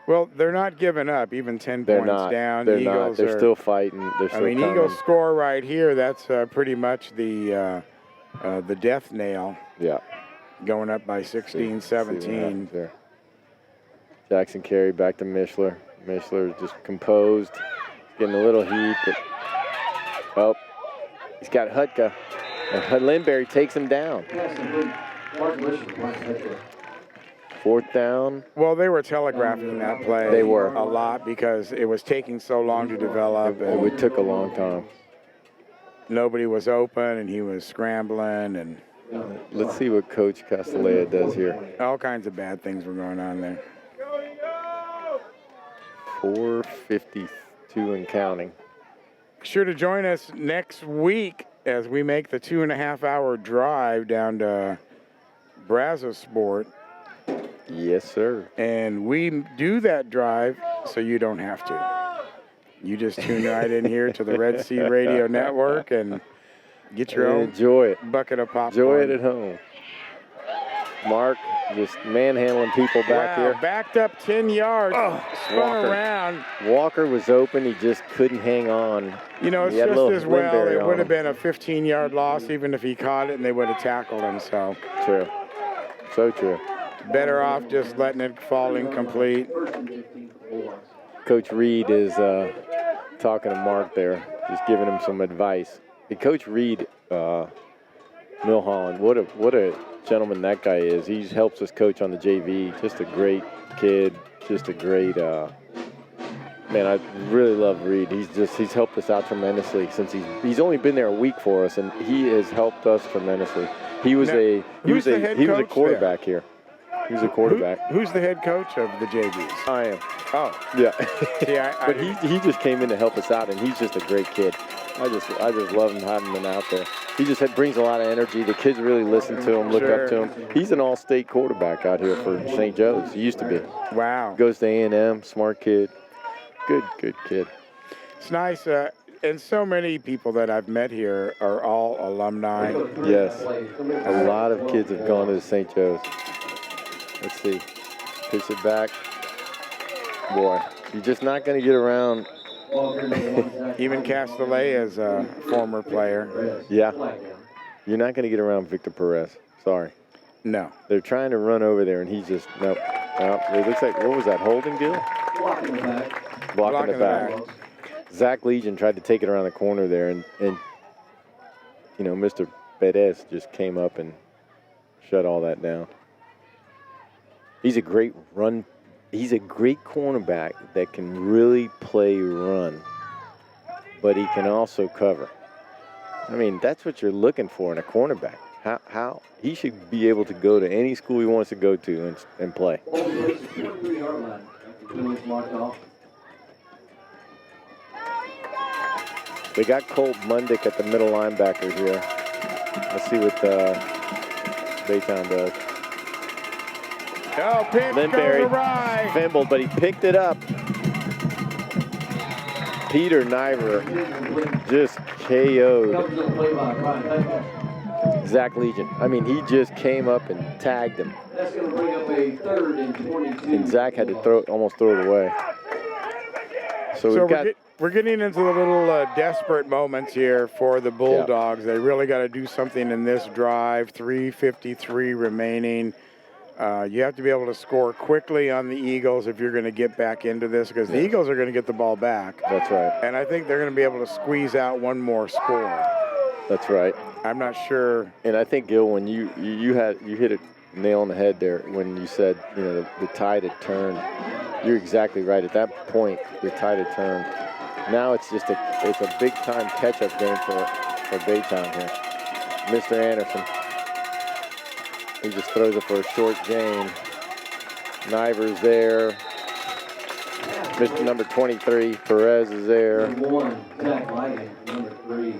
Well, they're not giving up, even 10 points down. They're Eagles not. They're still fighting. They're still coming. Eagles score right here. That's pretty much the death nail. Yeah. Going up by 16, 17. There. Jackson carry back to Mishler. Mishler is just composed. Getting a little heat. But, he's got Hutka. And Lindberry takes him down. 4th down. Well, they were telegraphing that play. They were. A lot because it was taking so long to develop. It took a long time. Nobody was open, and he was scrambling. And let's see what Coach Castellea does here. All kinds of bad things were going on there. 4:52 and counting. Sure to join us next week as we make the 2.5-hour drive down to Brazosport. Yes, sir. And we do that drive so you don't have to. You just tune right in here to the Red Sea Radio Network and get your own bucket of popcorn. Enjoy it at home. Mark just manhandling people back here. Backed up 10 yards, spun around. Walker was open. He just couldn't hang on. You know, it's just as well. It would have been a 15-yard loss even if he caught it and they would have tackled him. So true. So true. Better off just letting it fall incomplete. Coach Reed is talking to Mark there, just giving him some advice. Hey, Coach Reed, Milholland, what a gentleman that guy is. He helps us coach on the JV. Just a great kid. Just a great man. I really love Reed. He's helped us out tremendously since he's only been there a week for us, and he has helped us tremendously. He was a quarterback here. He's a quarterback. Who's the head coach of the JVs? I am. Oh, Yeah. see, But he just came in to help us out, and he's just a great kid. I just love him having him out there. He just brings a lot of energy. The kids really listen to him, look up to him. He's an all-state quarterback out here for St. Joe's. He used to be. Wow. Goes to A&M, smart kid. Good kid. It's nice. And so many people that I've met here are all alumni. Yes. A lot of kids have gone to the St. Joe's. Let's see. Pitch it back. Boy, you're just not going to get around. Even Castellet is a former player. Yeah. You're not going to get around Victor Perez. Sorry. No. They're trying to run over there, and he's just, nope. It looks like, what was that, holding, Gil? Blocking the back. Blocking the back. Zach Legion tried to take it around the corner there, and Mr. Perez just came up and shut all that down. He's a great cornerback that can really play run, but he can also cover. I mean, that's what you're looking for in a cornerback. How he should be able to go to any school he wants to go to and play. They got Colt Mundick at the middle linebacker here. Let's see what Baytown does. Oh, pitch goes awry. Fumbled, but he picked it up. Peter Najvar just KO'd Zach Legion. I mean, he just came up and tagged him. That's going to bring up a 3rd and 22. And Zach had to almost throw it away. So we're getting into the little desperate moments here for the Bulldogs. They really got to do something in this drive. 3:53 remaining. You have to be able to score quickly on the Eagles if you're going to get back into this, because the Eagles are going to get the ball back. That's right. And I think they're going to be able to squeeze out one more score. That's right. I'm not sure. And I think, Gil, when you hit a nail on the head there when you said, the tide had turned. You're exactly right. At that point, the tide had turned. Now it's a big time catch-up game for Baytown here. Mr. Anderson. He just throws it for a short gain. Najvar's there. Mr. number 23, Perez is there. Number 1, Zach Lighting. Number 3,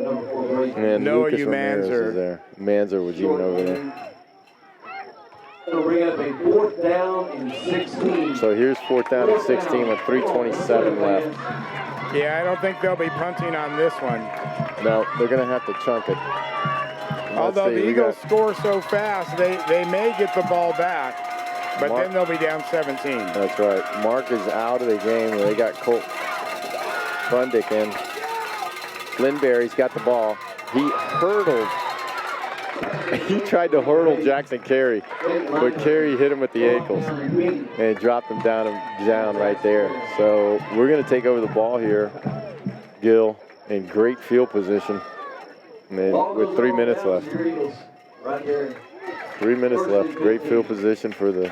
number 4, Grayson. And Noah Lucas Ramirez is there. Manzer was even over there. It'll bring up a 4th down and 16. So here's 4th down and 16 with 3:27 left. Yeah, I don't think they'll be punting on this one. No, they're going to have to chunk it. Although the Eagles score so fast, they may get the ball back, but then they'll be down 17. That's right. Mark is out of the game. They got Colt Bundick in. Lindberry's got the ball. He hurdled. He tried to hurdle Jackson Carey, but Carey hit him with the ankles and dropped him down right there. So we're going to take over the ball here, Gil, in great field position. And with 3 minutes left. 3 minutes left. Great field position for the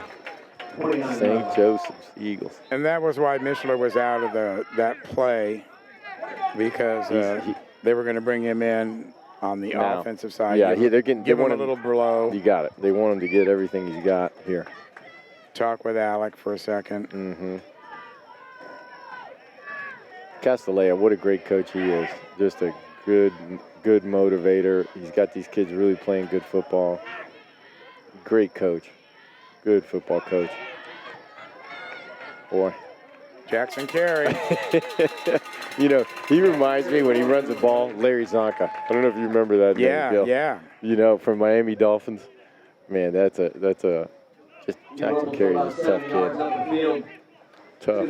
St. Joseph's Eagles. And that was why Mishler was out of that play, because they were going to bring him in on the offensive side. Yeah, they're getting. Give him a little blow. You got it. They want him to get everything he's got here. Talk with Alec for a second. Mm-hmm. Castellet, what a great coach he is. Just a good motivator. He's got these kids really playing good football. Great coach. Good football coach. Boy. Jackson Carey. He reminds me when he runs the ball, Larry Zonka. I don't know if you remember that. Yeah. From Miami Dolphins. Man, that's just Jackson Carey's a tough kid. Tough.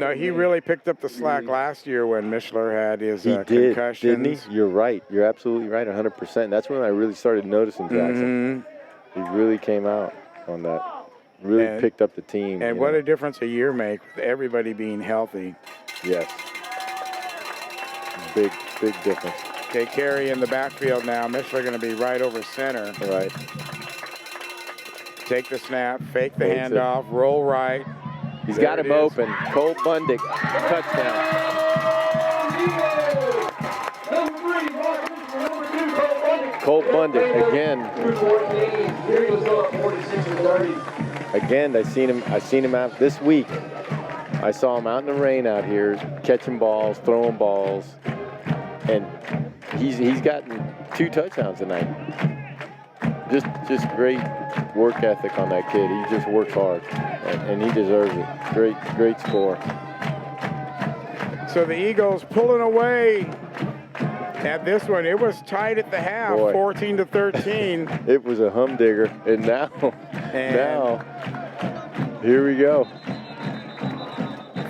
No, he really picked up the slack last year when Mishler had his concussions. Didn't he? You're right. You're absolutely right, 100%. That's when I really started noticing Jackson. Mm-hmm. He really came out on that. Really picked up the team. And what a difference a year makes with everybody being healthy. Yes. Big difference. Okay, Carey in the backfield now. Mishler going to be right over center. Right. Take the snap, fake the handoff, roll right. He's got him open. Colt Bundick, touchdown. Number 3, number 2, Colt Bundick. Colt Bundit again. Again, I seen him out this week. I saw him out in the rain out here, catching balls, throwing balls, and he's gotten 2 touchdowns tonight. Just great work ethic on that kid. He just works hard, and he deserves it. Great score. So the Eagles pulling away at this one. It was tight at the half, Boy. 14-13. It was a humdinger, and now here we go.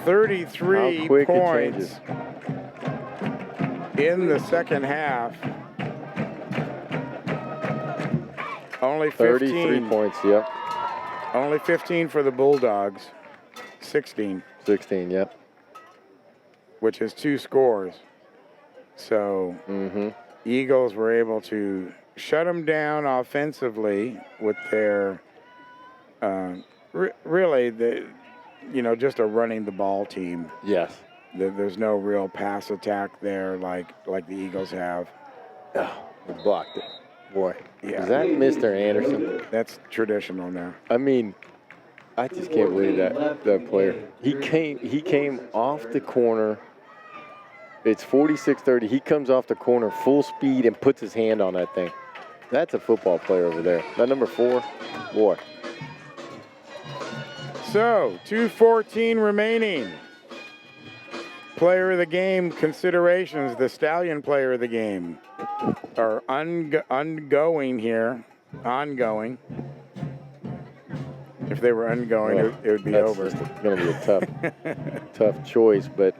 33 How quick it points in the second half. Only 15. 33 points, yep. Only 15 for the Bulldogs. 16. 16, yep. Which is 2 scores. So Eagles were able to shut them down offensively with their just a running the ball team. Yes. There's no real pass attack there like the Eagles have. Oh, we blocked it. Boy. Yeah. Is that Mr. Anderson? That's traditional now. I mean, I just can't believe that player. He came off the corner. It's 46-30. He comes off the corner full speed and puts his hand on that thing. That's a football player over there. That number 4, boy. So, 2:14 remaining. Player of the game considerations. The Stallion Player of the game are ongoing here. Ongoing. If they were ongoing, Well, it would be that's over. It's going to be a tough choice, but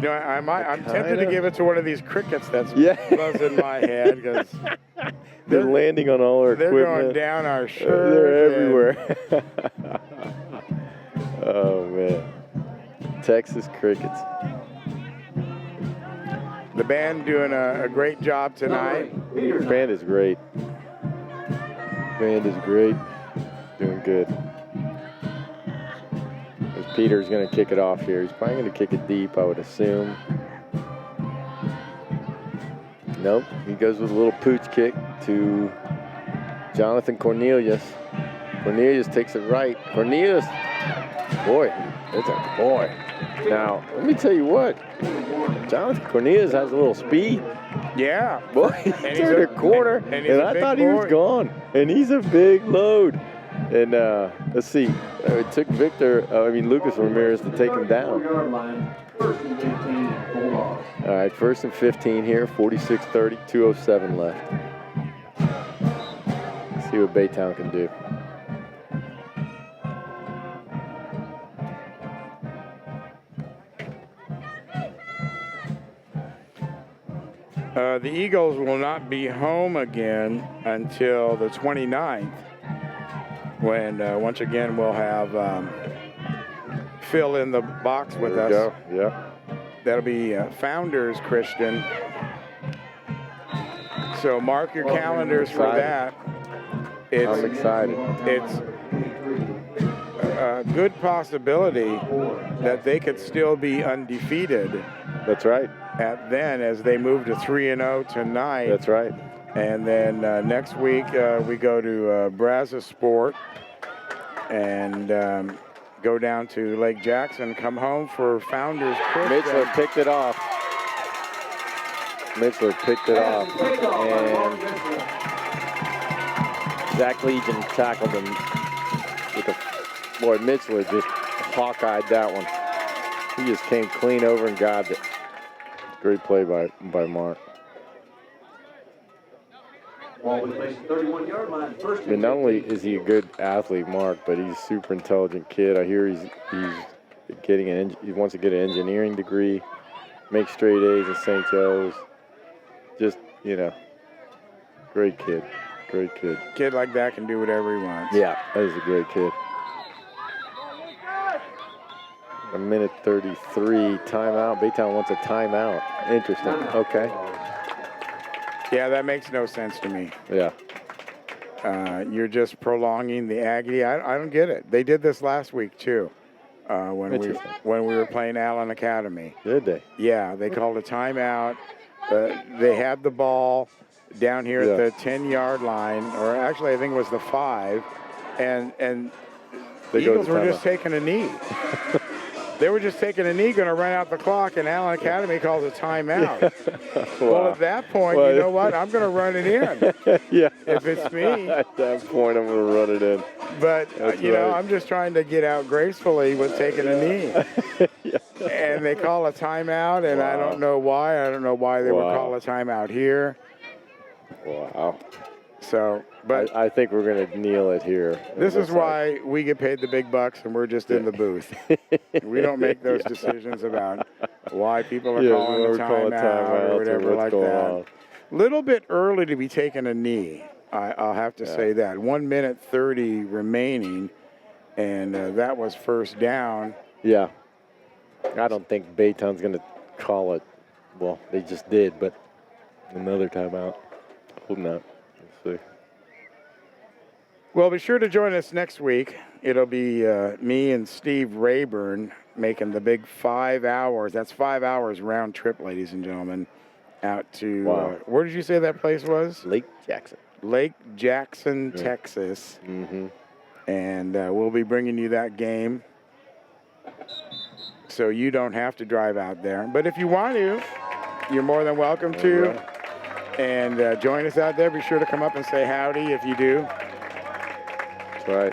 You know, I'm tempted to give it to one of these crickets that's buzzing my head because they're landing on all our they're equipment. going down our shirt. They're everywhere. Oh man, Texas crickets. The band doing a great job tonight. Band is great. Band is great. Doing good. As Peter's going to kick it off here. He's probably going to kick it deep, I would assume. Nope. He goes with a little pooch kick to Jonathan Cornelius. Cornelius takes it right. Cornelius. Boy, it's a boy. Now, let me tell you what. Jonathan Cornelius has a little speed. Yeah. Boy, he turned a corner, and I thought he was gone. And he's a big load. And let's see. It took Lucas Ramirez to take him down. All right, 1st and 15 here, 46-30, 2:07 left. Let's see what Baytown can do. The Eagles will not be home again until the 29th, when once again we'll have Phil in the box with us. Go. Yeah. That'll be Founders Christian. So mark your calendars for that. I'm excited. It's a good possibility that they could still be undefeated. That's right. As they move to 3-0 tonight. That's right. And then next week we go to Brazosport and go down to Lake Jackson, come home for Founders Christian. Mitzler picked it off. And Zach Legion tackled him with a, boy, Mitzler just hawk-eyed that one. He just came clean over and got it. Great play by Mark. And not only is he a good athlete, Mark, but he's a super intelligent kid. I hear he's getting he wants to get an engineering degree, make straight A's at St. Joe's. Just, great kid. Great kid. Kid like that can do whatever he wants. Yeah, that is a great kid. 1:33, timeout. Baytown wants a timeout. Interesting. Okay. Yeah, that makes no sense to me. Yeah. You're just prolonging the Aggie. I don't get it. They did this last week too, when we were playing Allen Academy. Did they? Yeah, they called a timeout. They had the ball. down here at the 10-yard line, or actually I think it was the 5, and the Eagles were just taking a knee. They were just taking a knee, going to run out the clock, and Allen Academy calls a timeout. Wow. Well, at that point, you know what? I'm going to run it in. Yeah. If it's me. At that point, I'm going to run it in. But, you know, I'm just trying to get out gracefully with taking a knee. Yeah. And they call a timeout, and I don't know why. I don't know why they would call a timeout here. Wow. So, but I think we're going to kneel it here. This is why we get paid the big bucks and we're just in the booth. We don't make those decisions about why people are calling a timeout or whatever like that. Little bit early to be taking a knee. I'll have to say that. 1 minute 30 remaining, and that was first down. Yeah. I don't think Baytown's going to call it. Well, they just did, but another timeout. Hope not. Let's see. Well, be sure to join us next week. It'll be me and Steve Rayburn making the big 5 hours. That's 5 hours round trip, ladies and gentlemen, out to, where did you say that place was? Lake Jackson. Lake Jackson, Texas. Mm-hmm. And we'll be bringing you that game, so you don't have to drive out there. But if you want to, you're more than welcome to. Right. And join us out there. Be sure to come up and say howdy if you do. That's right.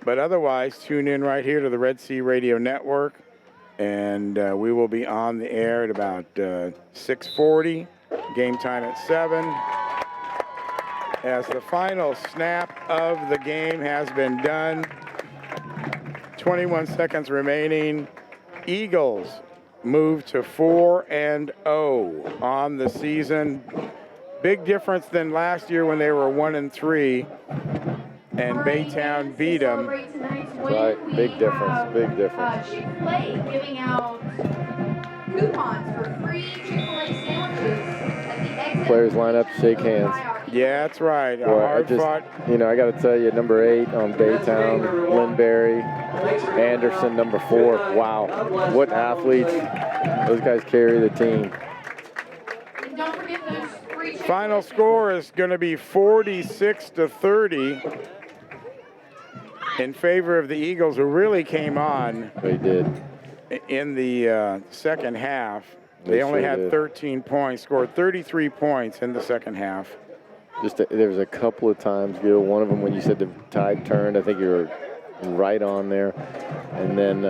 But otherwise, tune in right here to the Red Sea Radio Network. And we will be on the air at about 6:40. Game time at 7. As the final snap of the game has been done. 21 seconds remaining. Eagles move to 4-0 on the season. Big difference than last year when they were 1-3, and Baytown beat them. Right, big difference, big difference. Chick-fil-A giving out coupons for free Chick-fil-A sandwiches at the exit. Players line up to shake hands. Yeah, that's right. Boy, I got to tell you, number 8 on Baytown, Lindberry, Anderson, number 4. Wow, what athletes! Those guys carry the team. And don't forget those free Final score is going to be 46-30 in favor of the Eagles, who really came on. They did. In the second half. They only had 13 points, scored 33 points in the second half. There was a couple of times, Gil. One of them when you said the tide turned, I think you were right on there. And then,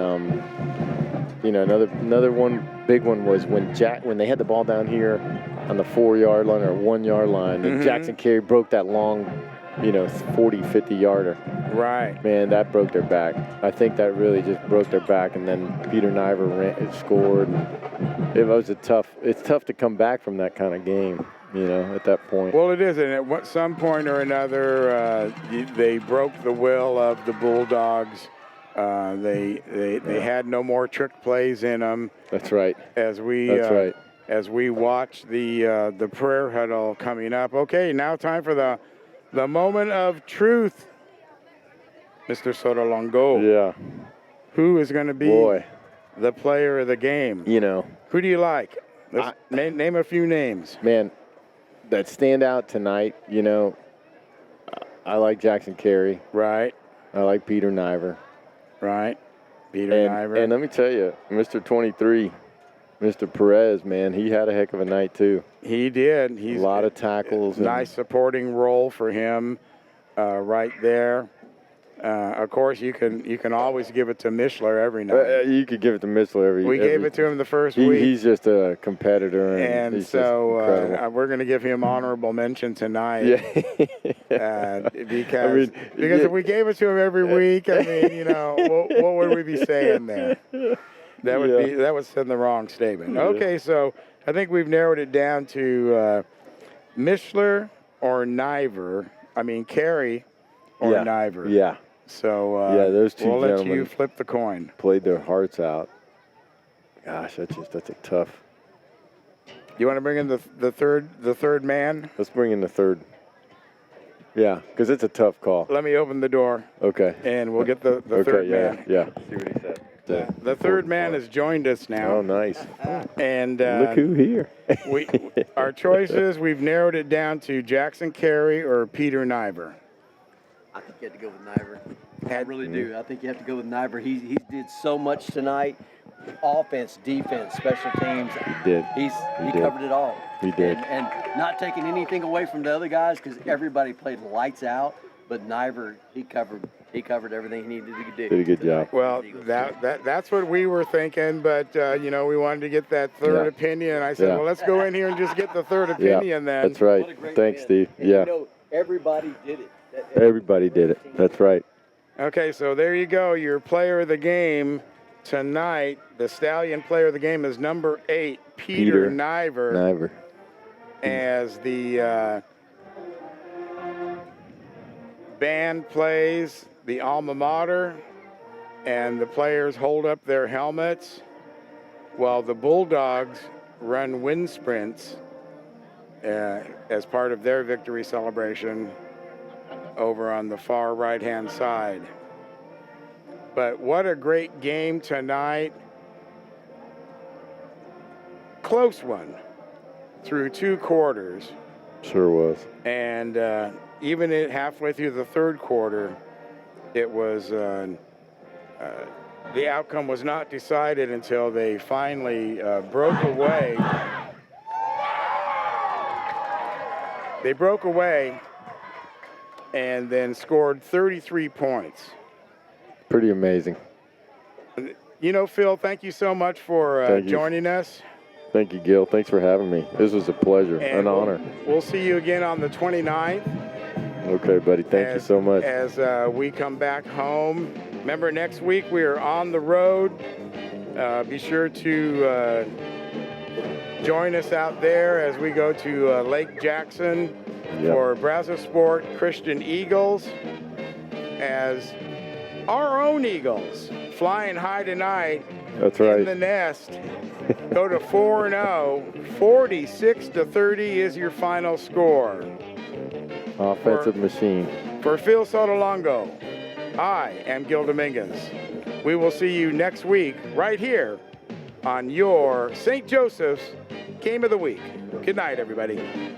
another one, big one was when they had the ball down here on the 4-yard line or 1-yard line, and Jackson Carey broke that long, 40, 50-yarder. Right. Man, that broke their back. I think that really just broke their back. And then Peter Najvar scored. It's tough to come back from that kind of game, at that point. Well, it is, and at some point or another, they broke the will of the Bulldogs. They had no more trick plays in them. That's right. As we watch the prayer huddle coming up. Okay, now time for the moment of truth. Mr. Sotolongo. Yeah. Who is going to be the player of the game? Who do you like? Name a few names. Man, that stand out tonight, I like Jackson Carey. Right. I like Peter Najvar. Right. Peter Najvar. And let me tell you, Mr. 23, Mr. Perez, man, he had a heck of a night too. He did. He's a lot of tackles. Nice supporting role for him right there. Of course, you can always give it to Mishler every night. You could give it to Mishler every. We gave it to him the first week. He's just a competitor, and so we're going to give him honorable mention tonight. Yeah. Because if we gave it to him every week, what would we be saying there? That would send the wrong statement. Okay, so I think we've narrowed it down to Mishler or Carey or Najvar. Yeah. So those two we'll let gentlemen you flip the coin. Played their hearts out. Gosh, that's a tough. You want to bring in the third man? Let's bring in the third. Yeah, because it's a tough call. Let me open the door. Okay. And we'll get the third man. Yeah. See what he said. back to The third man has joined us now. Oh, nice. And Look who here. our choices, we've narrowed it down to Jackson Carey or Peter Najvar. I think you have to go with Najvar. I really do. I think you have to go with Najvar. He did so much tonight. Offense, defense, special teams. He did. He covered it all. He did. And not taking anything away from the other guys because everybody played lights out. But Najvar, he covered everything he needed to do. Did a good job. Well, that's what we were thinking, but we wanted to get that third opinion. I said, well, let's go in here and just get the third opinion then. That's right. Thanks, Steve. And everybody did it. Everybody did it. That's right. Okay, so there you go. Your player of the game tonight, the Stallion player of the game is number 8, Peter Najvar. As the band plays the alma mater and the players hold up their helmets while the Bulldogs run wind sprints as part of their victory celebration over on the far right-hand side. But what a great game tonight. Close one through 2 quarters. Sure was. And even halfway through the third quarter, it was the outcome was not decided until they finally broke away. They broke away and then scored 33 points. Pretty amazing. Phil, thank you so much for joining us. Thank you, Gil. Thanks for having me. This was a pleasure, an honor. We'll see you again on the 29th. Okay, buddy. Thank you so much. As we come back home. Remember, next week we are on the road. Be sure to join us out there as we go to Lake Jackson for Brazosport Christian Eagles. As our own Eagles flying high tonight. That's right. In the nest. Go to 4-0. 46-30 is your final score. Offensive machine. For Phil Sotolongo, I am Gil Dominguez. We will see you next week right here on your St. Joseph's Game of the Week. Good night, everybody.